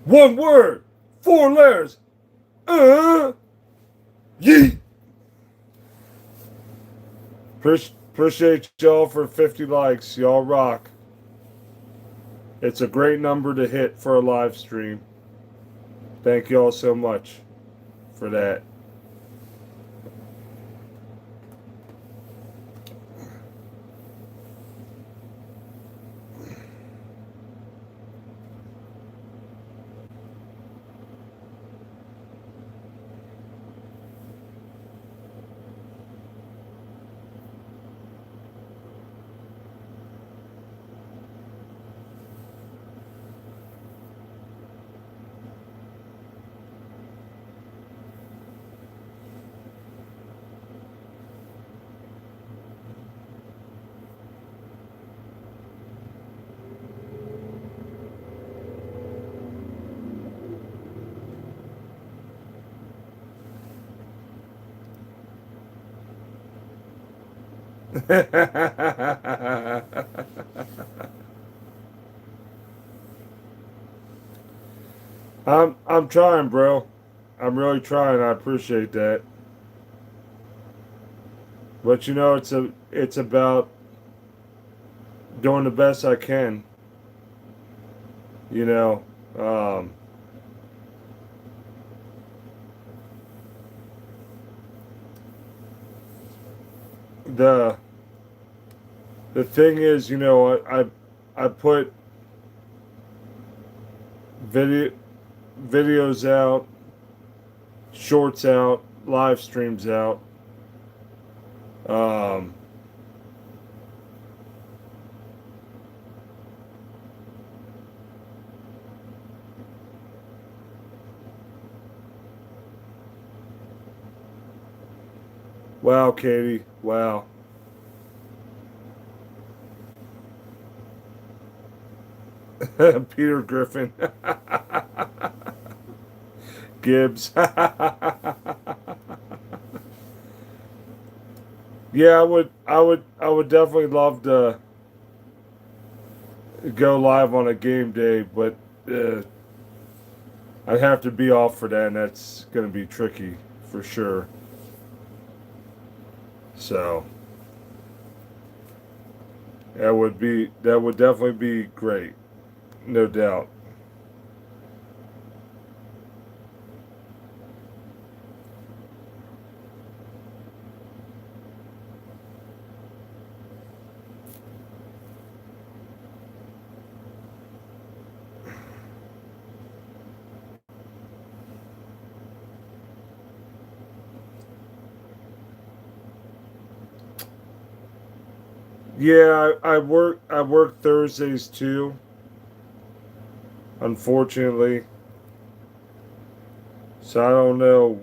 One word, four letters. Uh, yeet. Appreciate y'all for 50 likes. Y'all rock. It's a great number to hit for a live stream. Thank y'all so much for that. I'm trying, bro. I'm really trying. I appreciate that. But it's about doing the best I can. You know, um, the the thing is, I put video videos out, shorts out, live streams out. Um, wow, Katie. Wow. Peter Griffin. Gibbs. Yeah, I would definitely love to go live on a game day, but uh, I'd have to be off for that, and that's going to be tricky for sure. So that would definitely be great, no doubt. Yeah, I work Thursdays too. Unfortunately, so I don't know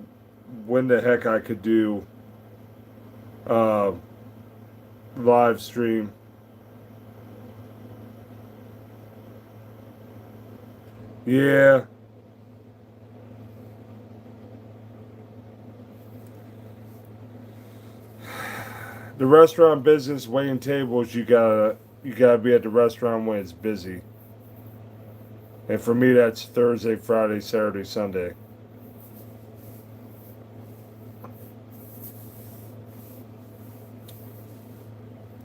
when the heck I could do uh, live stream. Yeah, the restaurant business, waiting tables, you gotta be at the restaurant when it's busy. And for me, that's Thursday, Friday, Saturday, Sunday.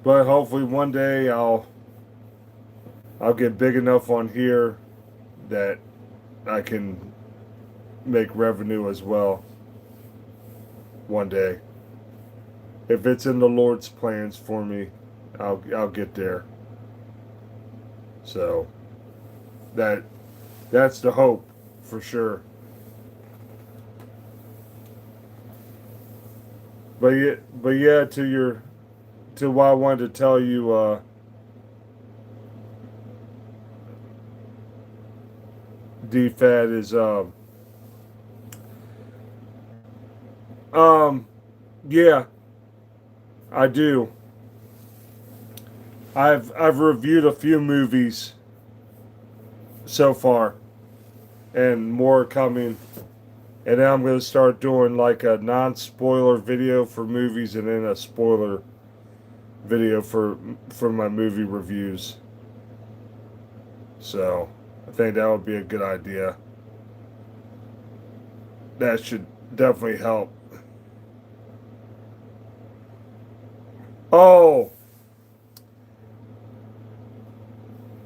But hopefully one day I'll get big enough on here that I can make revenue as well one day. If it's in the Lord's plans for me, I'll get there. So that that's the hope for sure. But yeah, to what I wanted to tell you, DFAT is um yeah, I do. I've reviewed a few movies so far, and more coming. And then I'm gonna start doing like a non-spoiler video for movies, and then a spoiler video for my movie reviews. So I think that would be a good idea. That should definitely help. Oh,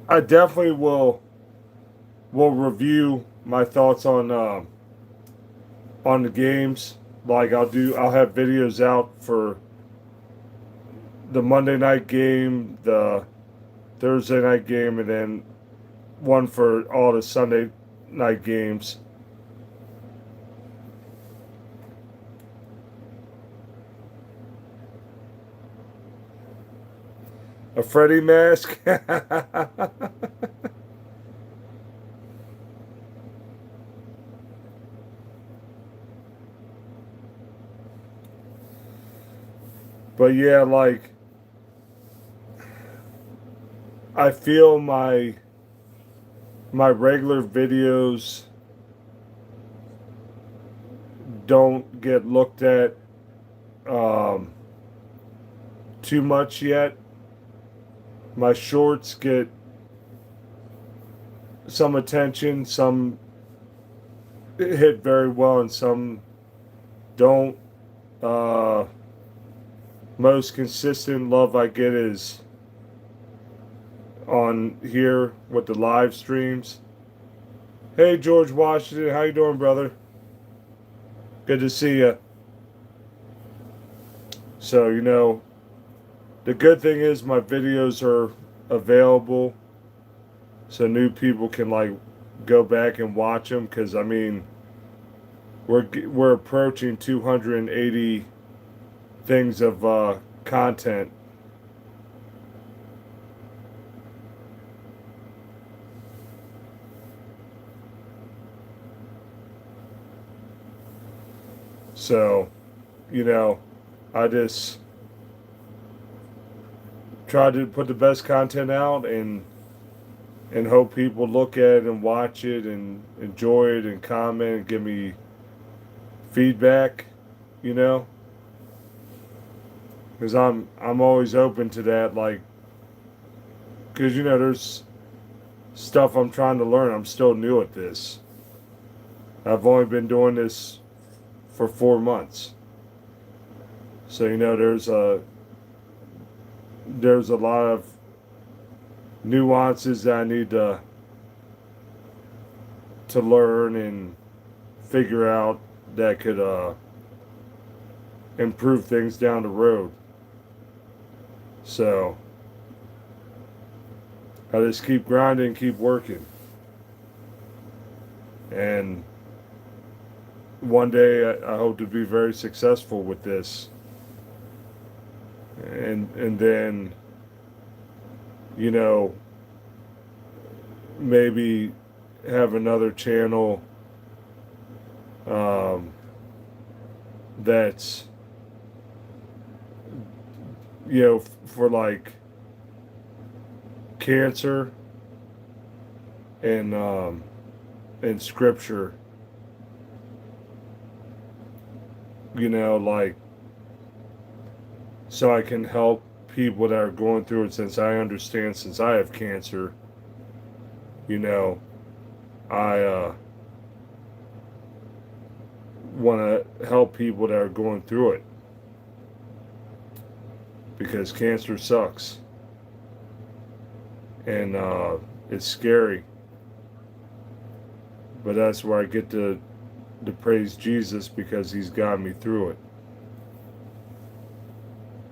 I definitely will review my thoughts on the games. Like I'll have videos out for the Monday night game, the Thursday night game, and then one for all the Sunday night games. A Freddy mask. But yeah, like I feel my regular videos don't get looked at um, too much yet. My shorts get some attention, some hit very well, and some don't. Uh, Most consistent love I get is on here with the live streams. Hey George Washington, how you doing, brother? Good to see you. So the good thing is my videos are available, so new people can like go back and watch them. Because I mean, we're approaching 280 things of content. So, I just try to put the best content out and hope people look at it and watch it and enjoy it and comment and give me feedback, you know, because I'm always open to that, like, because there's stuff I'm trying to learn. I'm still new at this. I've only been doing this for 4 months, so there's a lot of nuances that I need to learn and figure out that could improve things down the road. So I just keep grinding, keep working, and one day I hope to be very successful with this, and then maybe have another channel that's for like cancer and scripture, like, so I can help people that are going through it, since I understand, since I have cancer, I want to help people that are going through it, because cancer sucks and it's scary, but that's where I get to praise Jesus, because he's got me through it.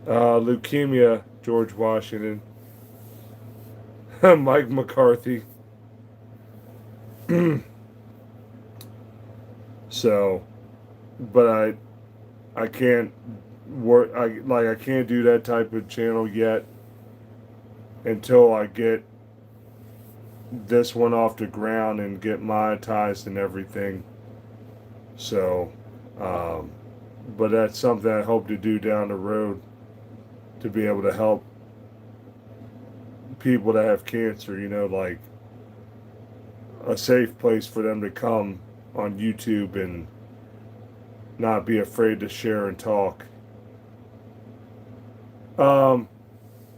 Leukemia, George Washington. Mike McCarthy. So, but I can't work. I can't do that type of channel yet until I get this one off the ground and get monetized and everything. So, but that's something I hope to do down the road, to be able to help people that have cancer, like a safe place for them to come on YouTube and not be afraid to share and talk.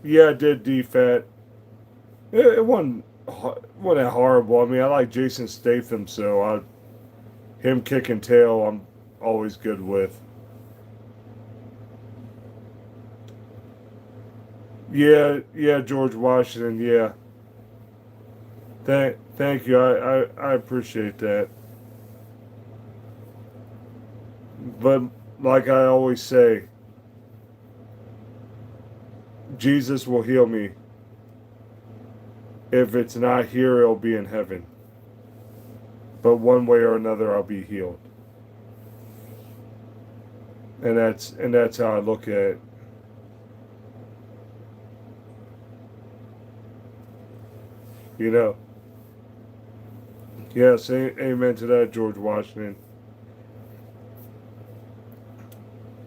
Yeah, I did DFAT. It wasn't horrible. I mean, I like Jason Statham, so him kicking tail, I'm always good with. Yeah, George Washington. Yeah, thank you. I appreciate that. But like I always say, Jesus will heal me. If it's not here, it'll be in heaven. But one way or another, I'll be healed. And that's how I look at it. You know. Yes, amen to that, George Washington.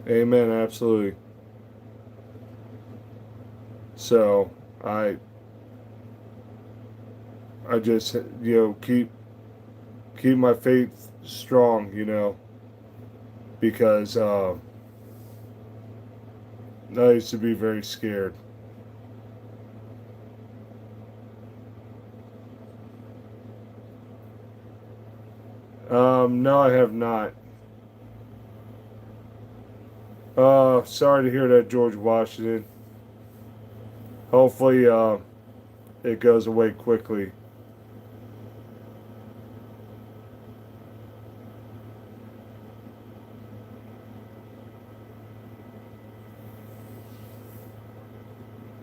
Amen, absolutely. So I just keep my faith strong, because I used to be very scared. No, I have not. Sorry to hear that, George Washington. Hopefully, it goes away quickly.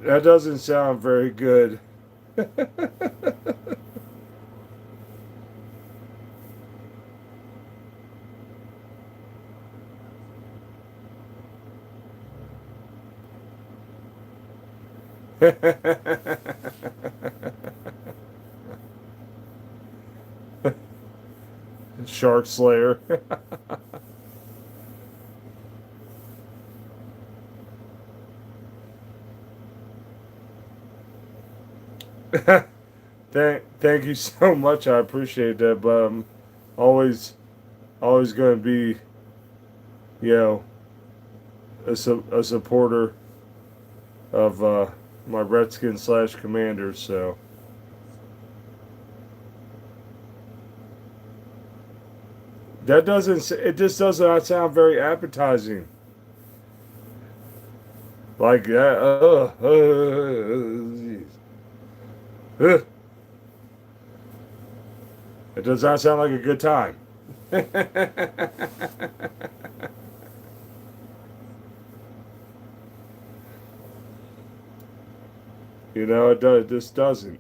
That doesn't sound very good. Shark Slayer. Thank you so much. I appreciate that, but I'm always always going to be, you know, a supporter of my Redskin slash Commanders. So that doesn't. It just does not sound very appetizing. Like that. It does not sound like a good time. You know, it does. This doesn't.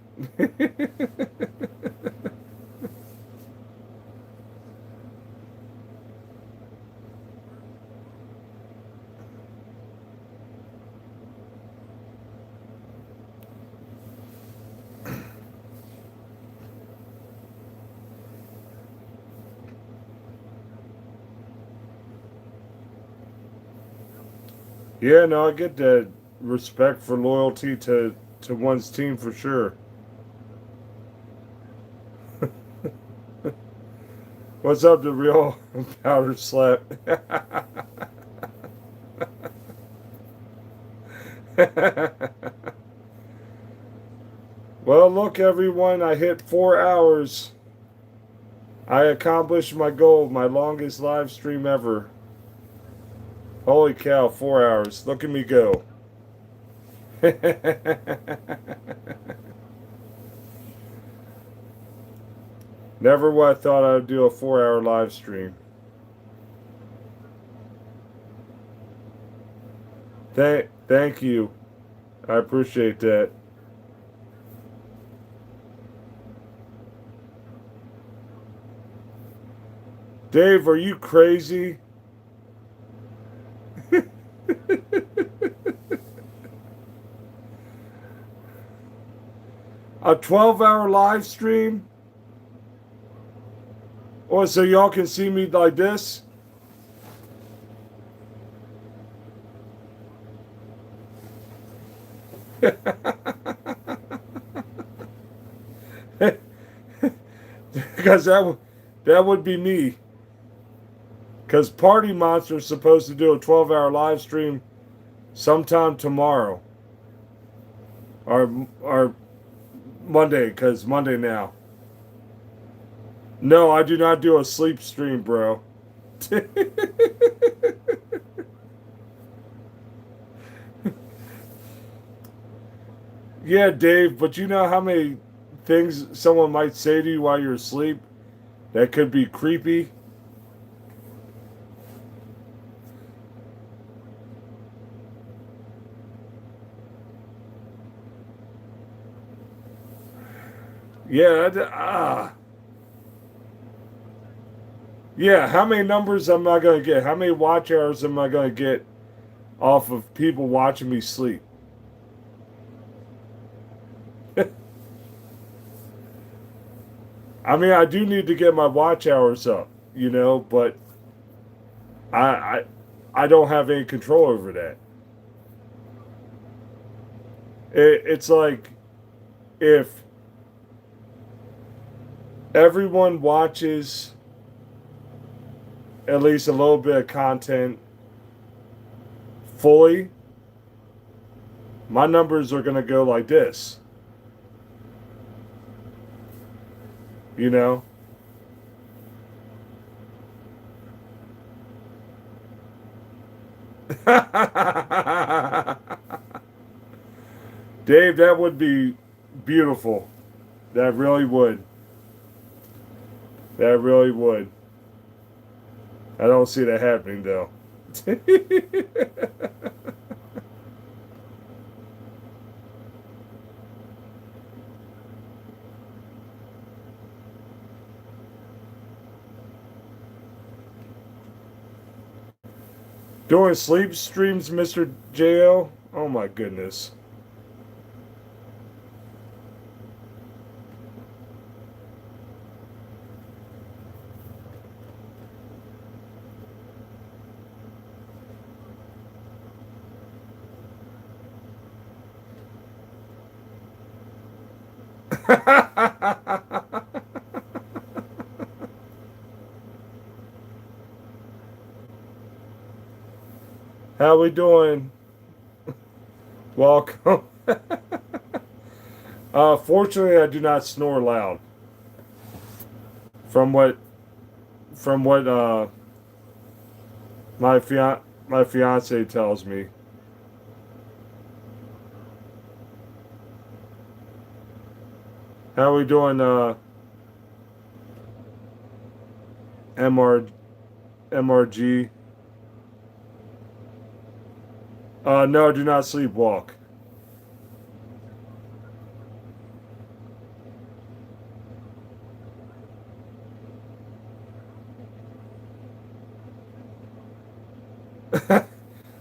Yeah, no, I get that respect for loyalty to one's team for sure. What's up, the real powder slap? Well, look, everyone, I hit 4 hours. I accomplished my goal, my longest live stream ever. Holy cow, 4 hours. Look at me go. Never would I thought I would do a 4 hour live stream. Thank you. I appreciate that. Dave, are you crazy? A 12-hour live stream? Oh, so y'all can see me like this? Because that would be me. Because Party Monster is supposed to do a 12-hour live stream sometime tomorrow. Or Monday, because Monday now. No, I do not do a sleep stream, bro. Yeah, Dave, but you know how many things someone might say to you while you're asleep that could be creepy? Yeah, yeah, how many numbers am I going to get? How many watch hours am I going to get off of people watching me sleep? I mean, I do need to get my watch hours up, but I I, I don't have any control over that. It's like if everyone watches at least a little bit of content fully, My numbers are gonna go like this. You know. Dave, that would be beautiful. That really would. That really would. I don't see that happening though. Doing sleep streams, Mr. JL? Oh my goodness. How we doing? Welcome. Fortunately, I do not snore loud. From what, from what my fiance tells me. How we doing? MR MRG. No, do not sleepwalk.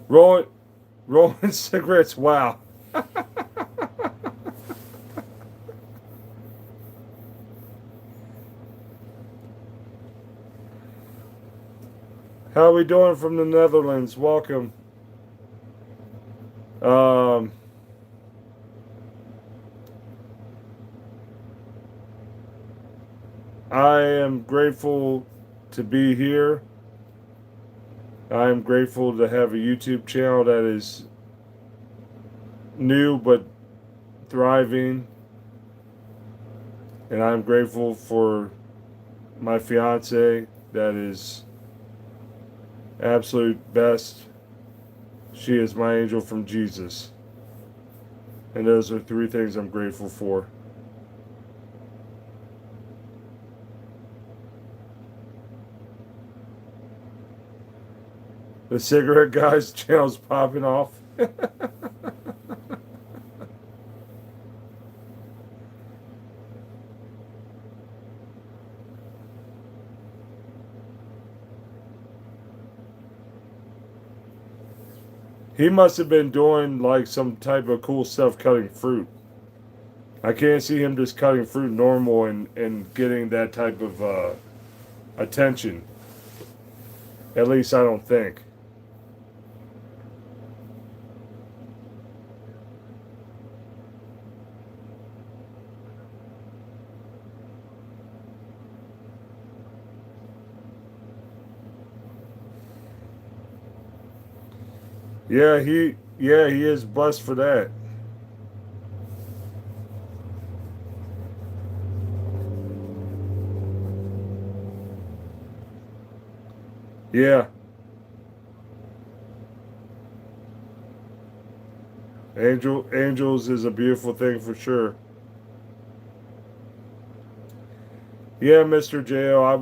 rolling rolling cigarettes. Wow. How we doing from the Netherlands? Welcome. Um, I am grateful to be here. I am grateful to have a YouTube channel that is new but thriving. And I'm grateful for my fiance that is absolute best. She is my angel from Jesus. And those are three things I'm grateful for. The cigarette guy's channel's popping off. He must have been doing like some type of cool stuff cutting fruit. I can't see him just cutting fruit normal and getting that type of attention. At least I don't think. Yeah, he is blessed for that. Yeah. Angels is a beautiful thing for sure. Yeah, Mr. JO, I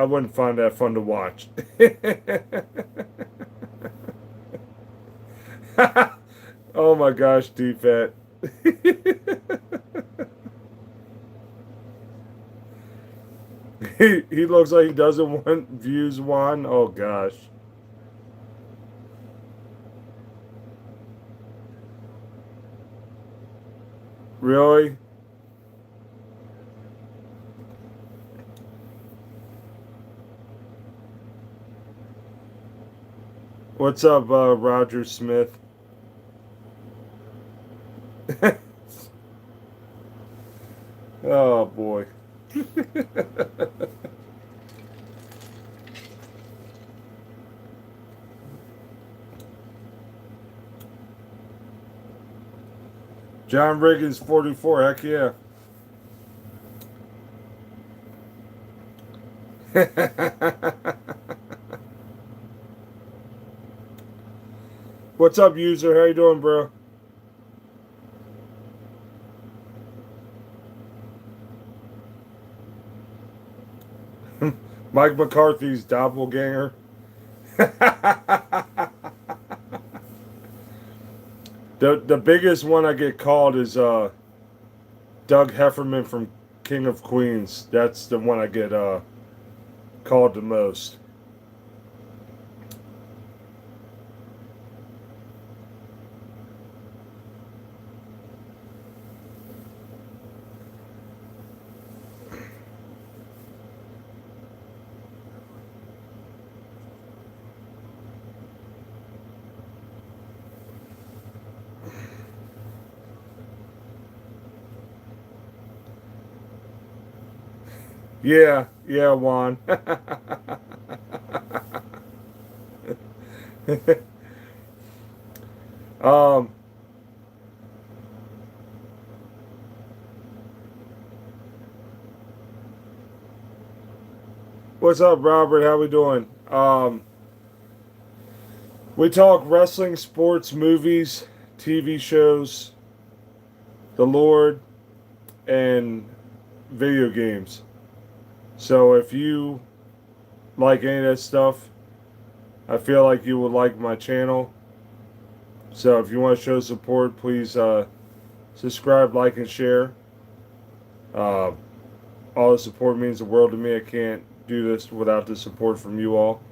wouldn't find that fun to watch. Oh my gosh, D-Fat. He looks like he doesn't want views one. Oh gosh. Really? What's up, Roger Smith? Oh boy. John Riggins 44. Heck yeah. What's up, user? How you doing, bro? Mike McCarthy's doppelganger. The biggest one I get called is Doug Hefferman from King of Queens. That's the one I get called the most. Yeah, yeah, Juan. um, what's up, Robert? How we doing? We talk wrestling, sports, movies, TV shows, the Lord, and video games. So if you like any of that stuff, I feel like you would like my channel. So if you want to show support, please subscribe, like, and share. Uh, all the support means the world to me. I can't do this without the support from you all.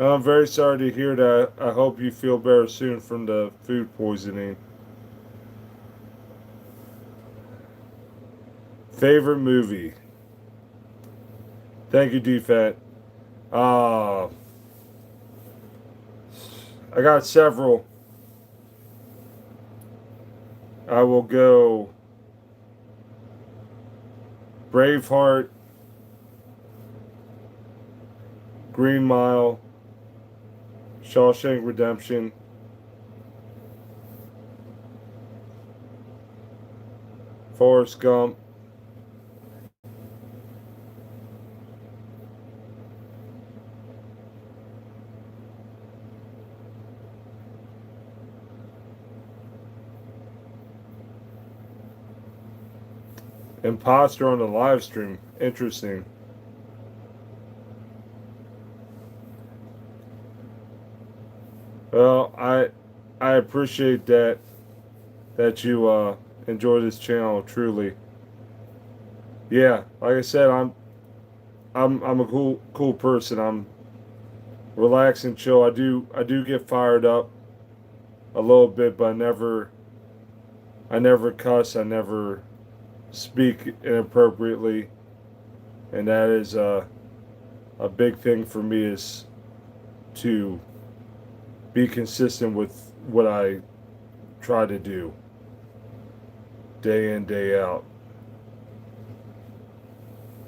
I'm very sorry to hear that. I hope you feel better soon from the food poisoning. Favorite movie? Thank you, DFAT. Uh, I got several. I will go Braveheart, Green Mile, Shawshank Redemption, Forrest Gump, Imposter on the live stream. Interesting. Well, I appreciate that you enjoy this channel truly. Yeah, like I said, I'm a cool person. I'm relaxed and chill. I do get fired up a little bit, but I never cuss. I never speak inappropriately, and that is a big thing for me is to be consistent with what I try to do day in, day out.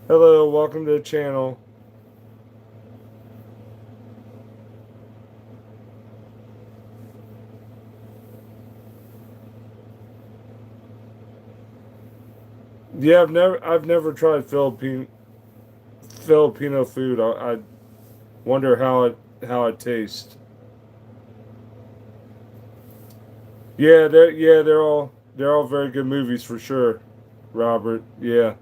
Hello, welcome to the channel. Yeah, I've never tried Filipino food. I wonder how it tastes. Yeah, they're all very good movies for sure, Robert. Yeah,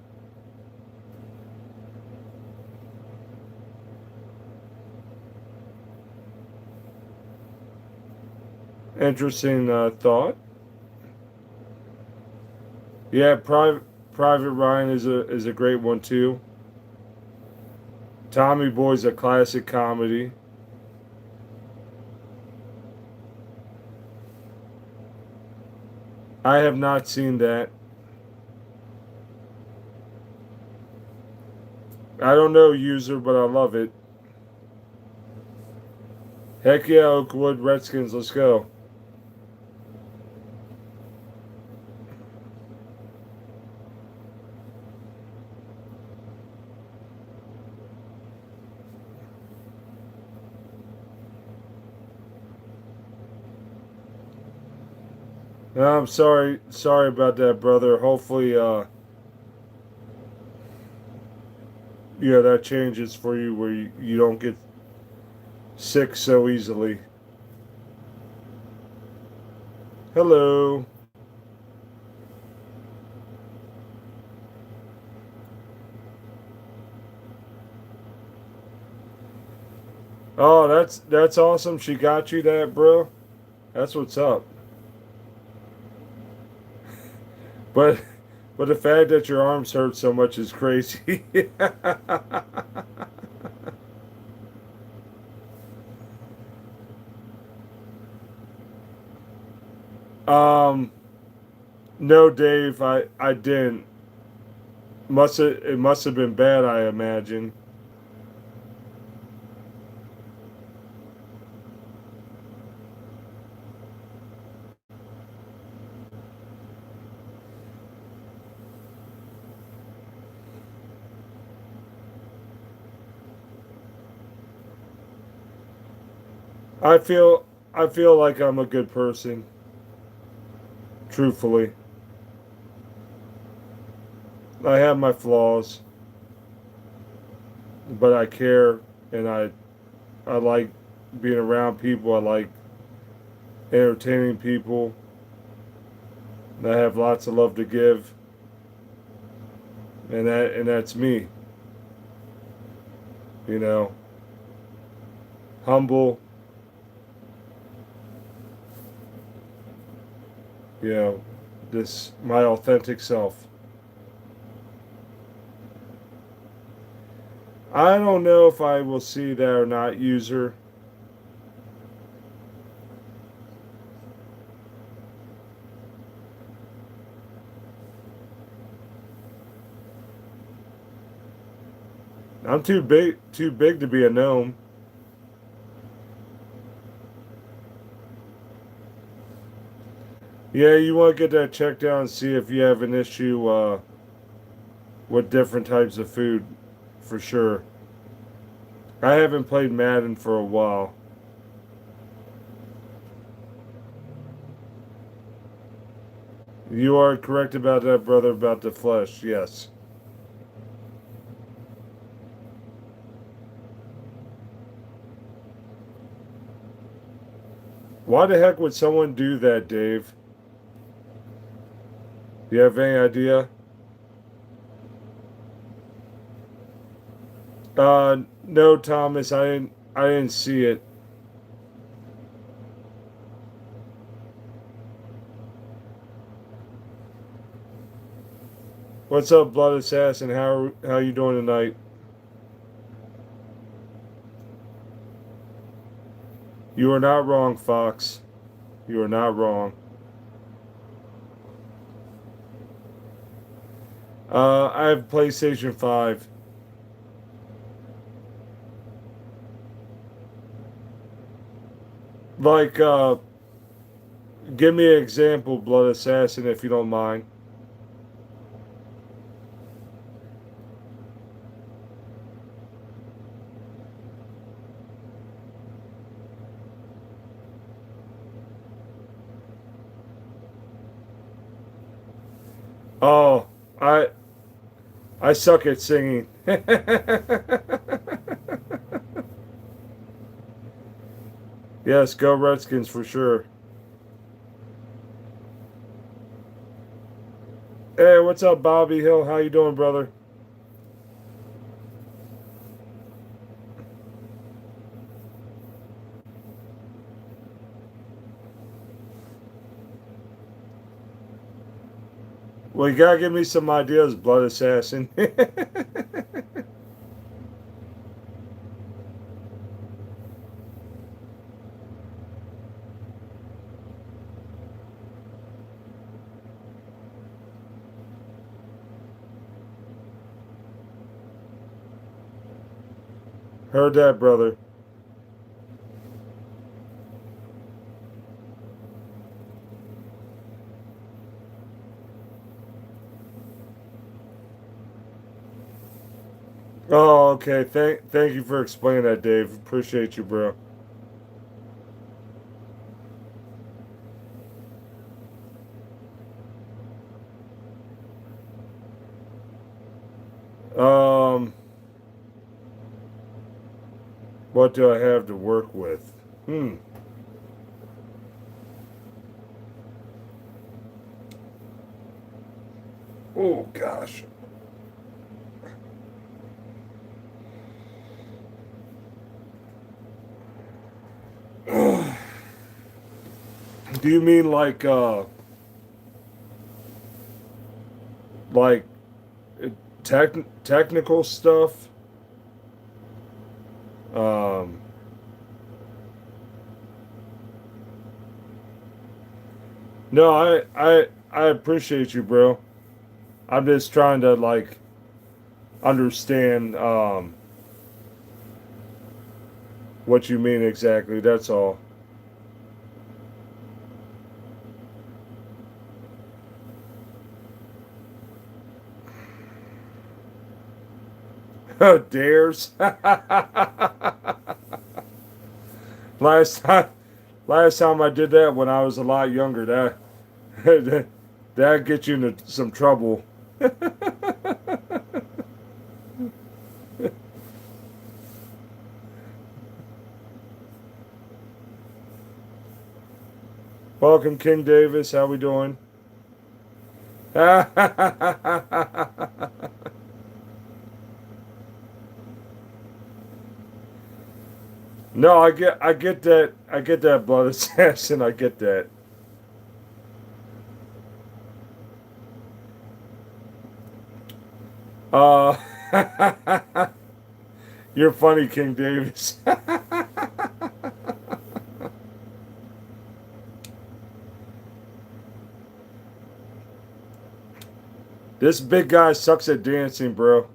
interesting thought. Yeah, Private Ryan is a great one too. Tommy Boy's a classic comedy. I have not seen that. I don't know user, but I love it. Heck yeah, Oakwood Redskins, let's go. I'm sorry about that, brother. Hopefully, yeah, that changes for you where you don't get sick so easily. Hello. Oh, that's awesome. She got you that, bro. That's what's up. But but the fact that your arms hurt so much is crazy. um, no, Dave, I didn't. Must have been bad, I imagine. I feel I feel like I'm a good person, truthfully. I have my flaws, but I care and I like being around people. I like entertaining people. I have lots of love to give, and that's me. You know, humble. You know, this my authentic self. I don't know if I will see that or not, user. I'm too big to be a gnome. Yeah, you want to get that checked out and see if you have an issue with different types of food, for sure. I haven't played Madden for a while. You are correct about that, brother, about the flesh. Yes. Why the heck would someone do that, Dave? You have any idea? No, Thomas. I didn't see it. What's up, Blood Assassin? How you doing tonight? You are not wrong, Fox. You are not wrong. I have PlayStation 5. Like, give me an example, Blood Assassin, if you don't mind. Oh, I I suck at singing. Yes, go Redskins for sure. Hey, what's up, Bobby Hill? How you doing, brother? Well, you gotta give me some ideas, Blood Assassin. Heard that, brother. Oh, okay. Thank you for explaining that, Dave. Appreciate you, bro. Um, what do I have to work with? Hmm. Oh gosh. Do you mean like uh, technical stuff? Um, no, I appreciate you, bro. I'm just trying to like understand what you mean exactly. That's all. Dares. last time, last time I did that when I was a lot younger. That get you into some trouble. Welcome, King Davis. How we doing? No, I get that, blood assassin. I get that. Uh, you're funny, King Davis. This big guy sucks at dancing, bro.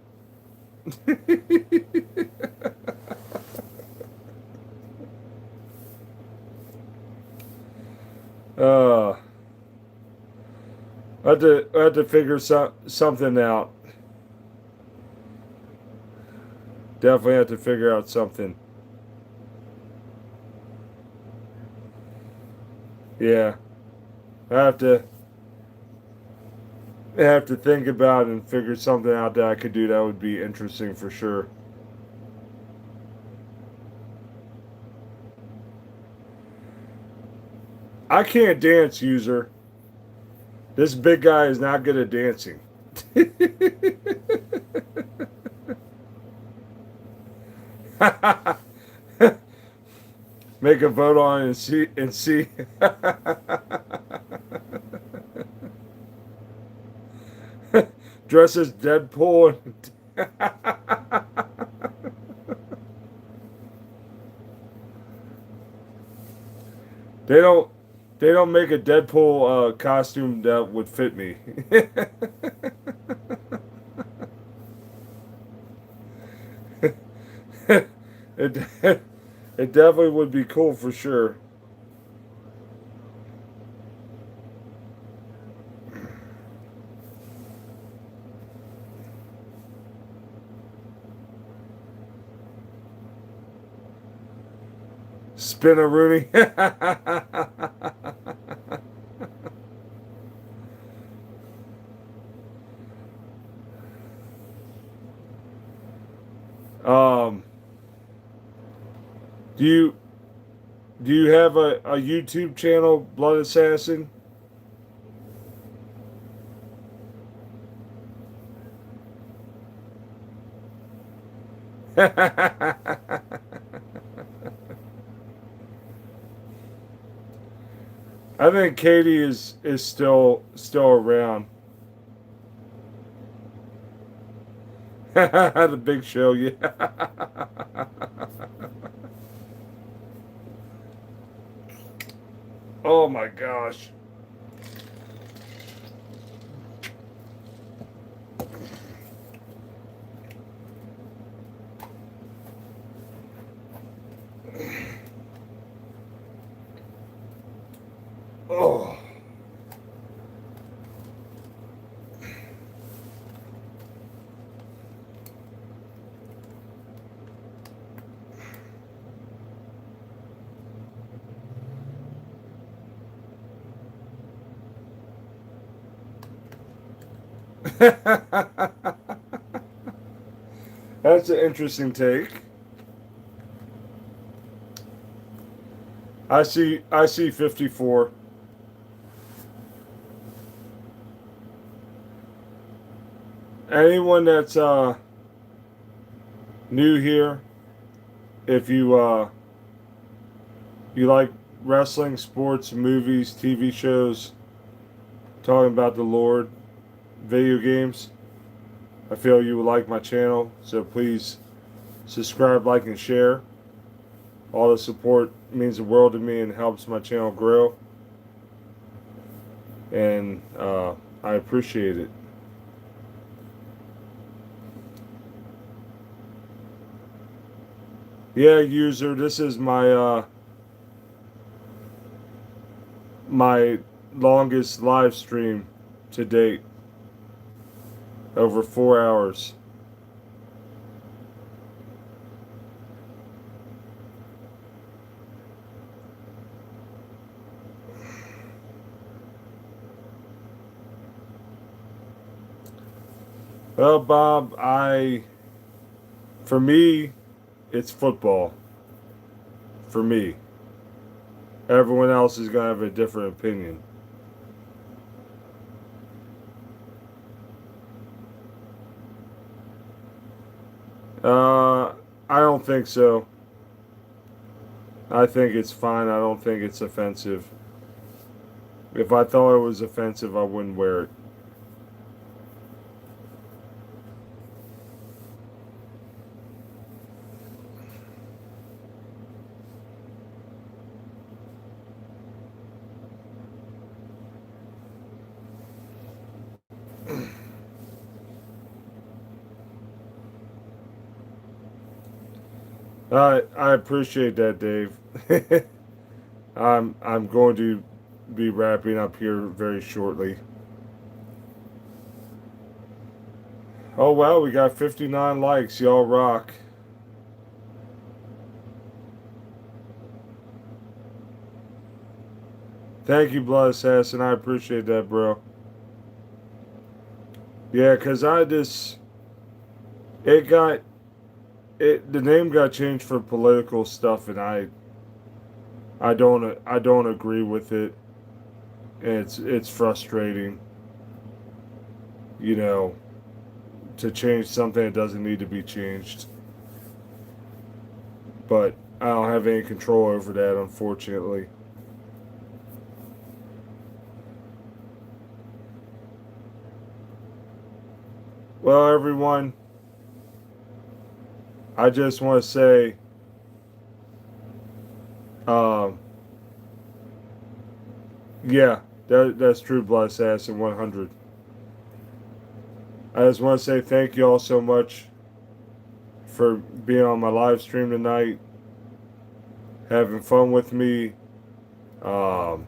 uh, I had to figure something out. Definitely have to figure out something. Yeah, I have to think about it and figure something out that I could do that would be interesting for sure. I can't dance, user. This big guy is not good at dancing. Make a vote on it and see. Dress as Deadpool. They don't they don't make a Deadpool costume that would fit me. it it definitely would be cool for sure. Spin a Rooney. um, do you do you have a YouTube channel, Blood Assassin? I think Katie is still around. The Big Show, yeah. Oh my gosh. Oh. That's an interesting take. I see 54. Anyone that's new here, if you like wrestling, sports, movies, TV shows, talking about the Lord, video games, I feel you would like my channel. So please subscribe, like, and share. All the support means the world to me and helps my channel grow. And I appreciate it. Yeah, user, this is my longest live stream to date. Over 4 hours. Well, Bob, for me, it's football. For me. Everyone else is going to have a different opinion. I don't think so. I think it's fine. I don't think it's offensive. If I thought it was offensive, I wouldn't wear it. I appreciate that, Dave. I'm going to be wrapping up here very shortly. Oh wow, we got 59 likes. Y'all rock. Thank you, Blood Assassin. I appreciate that, bro. Yeah, cause it got the name got changed for political stuff, and I don't agree with it. It's frustrating, you know, to change something that doesn't need to be changed. But I don't have any control over that, unfortunately. Well, everyone, I just want to say, um, yeah, that's true, Blood Assassin 100. I just want to say thank you all so much for being on my live stream tonight, having fun with me, um,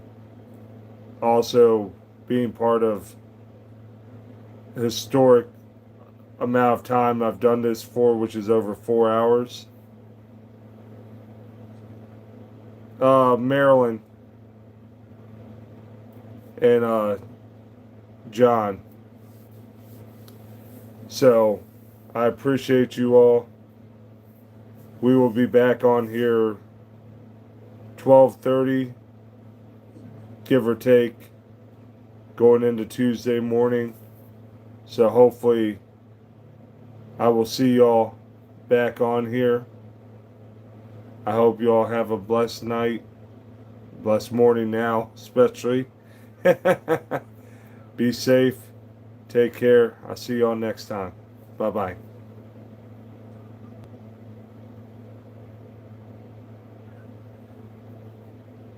also being part of a historic amount of time I've done this for, which is over 4 hours. Marilyn and John. So I appreciate you all. We will be back on here 12:30, give or take, going into Tuesday morning. So hopefully I will see y'all back on here. I hope you all have a blessed night, blessed morning now, especially. Be safe. Take care. I'll see y'all next time. Bye-bye.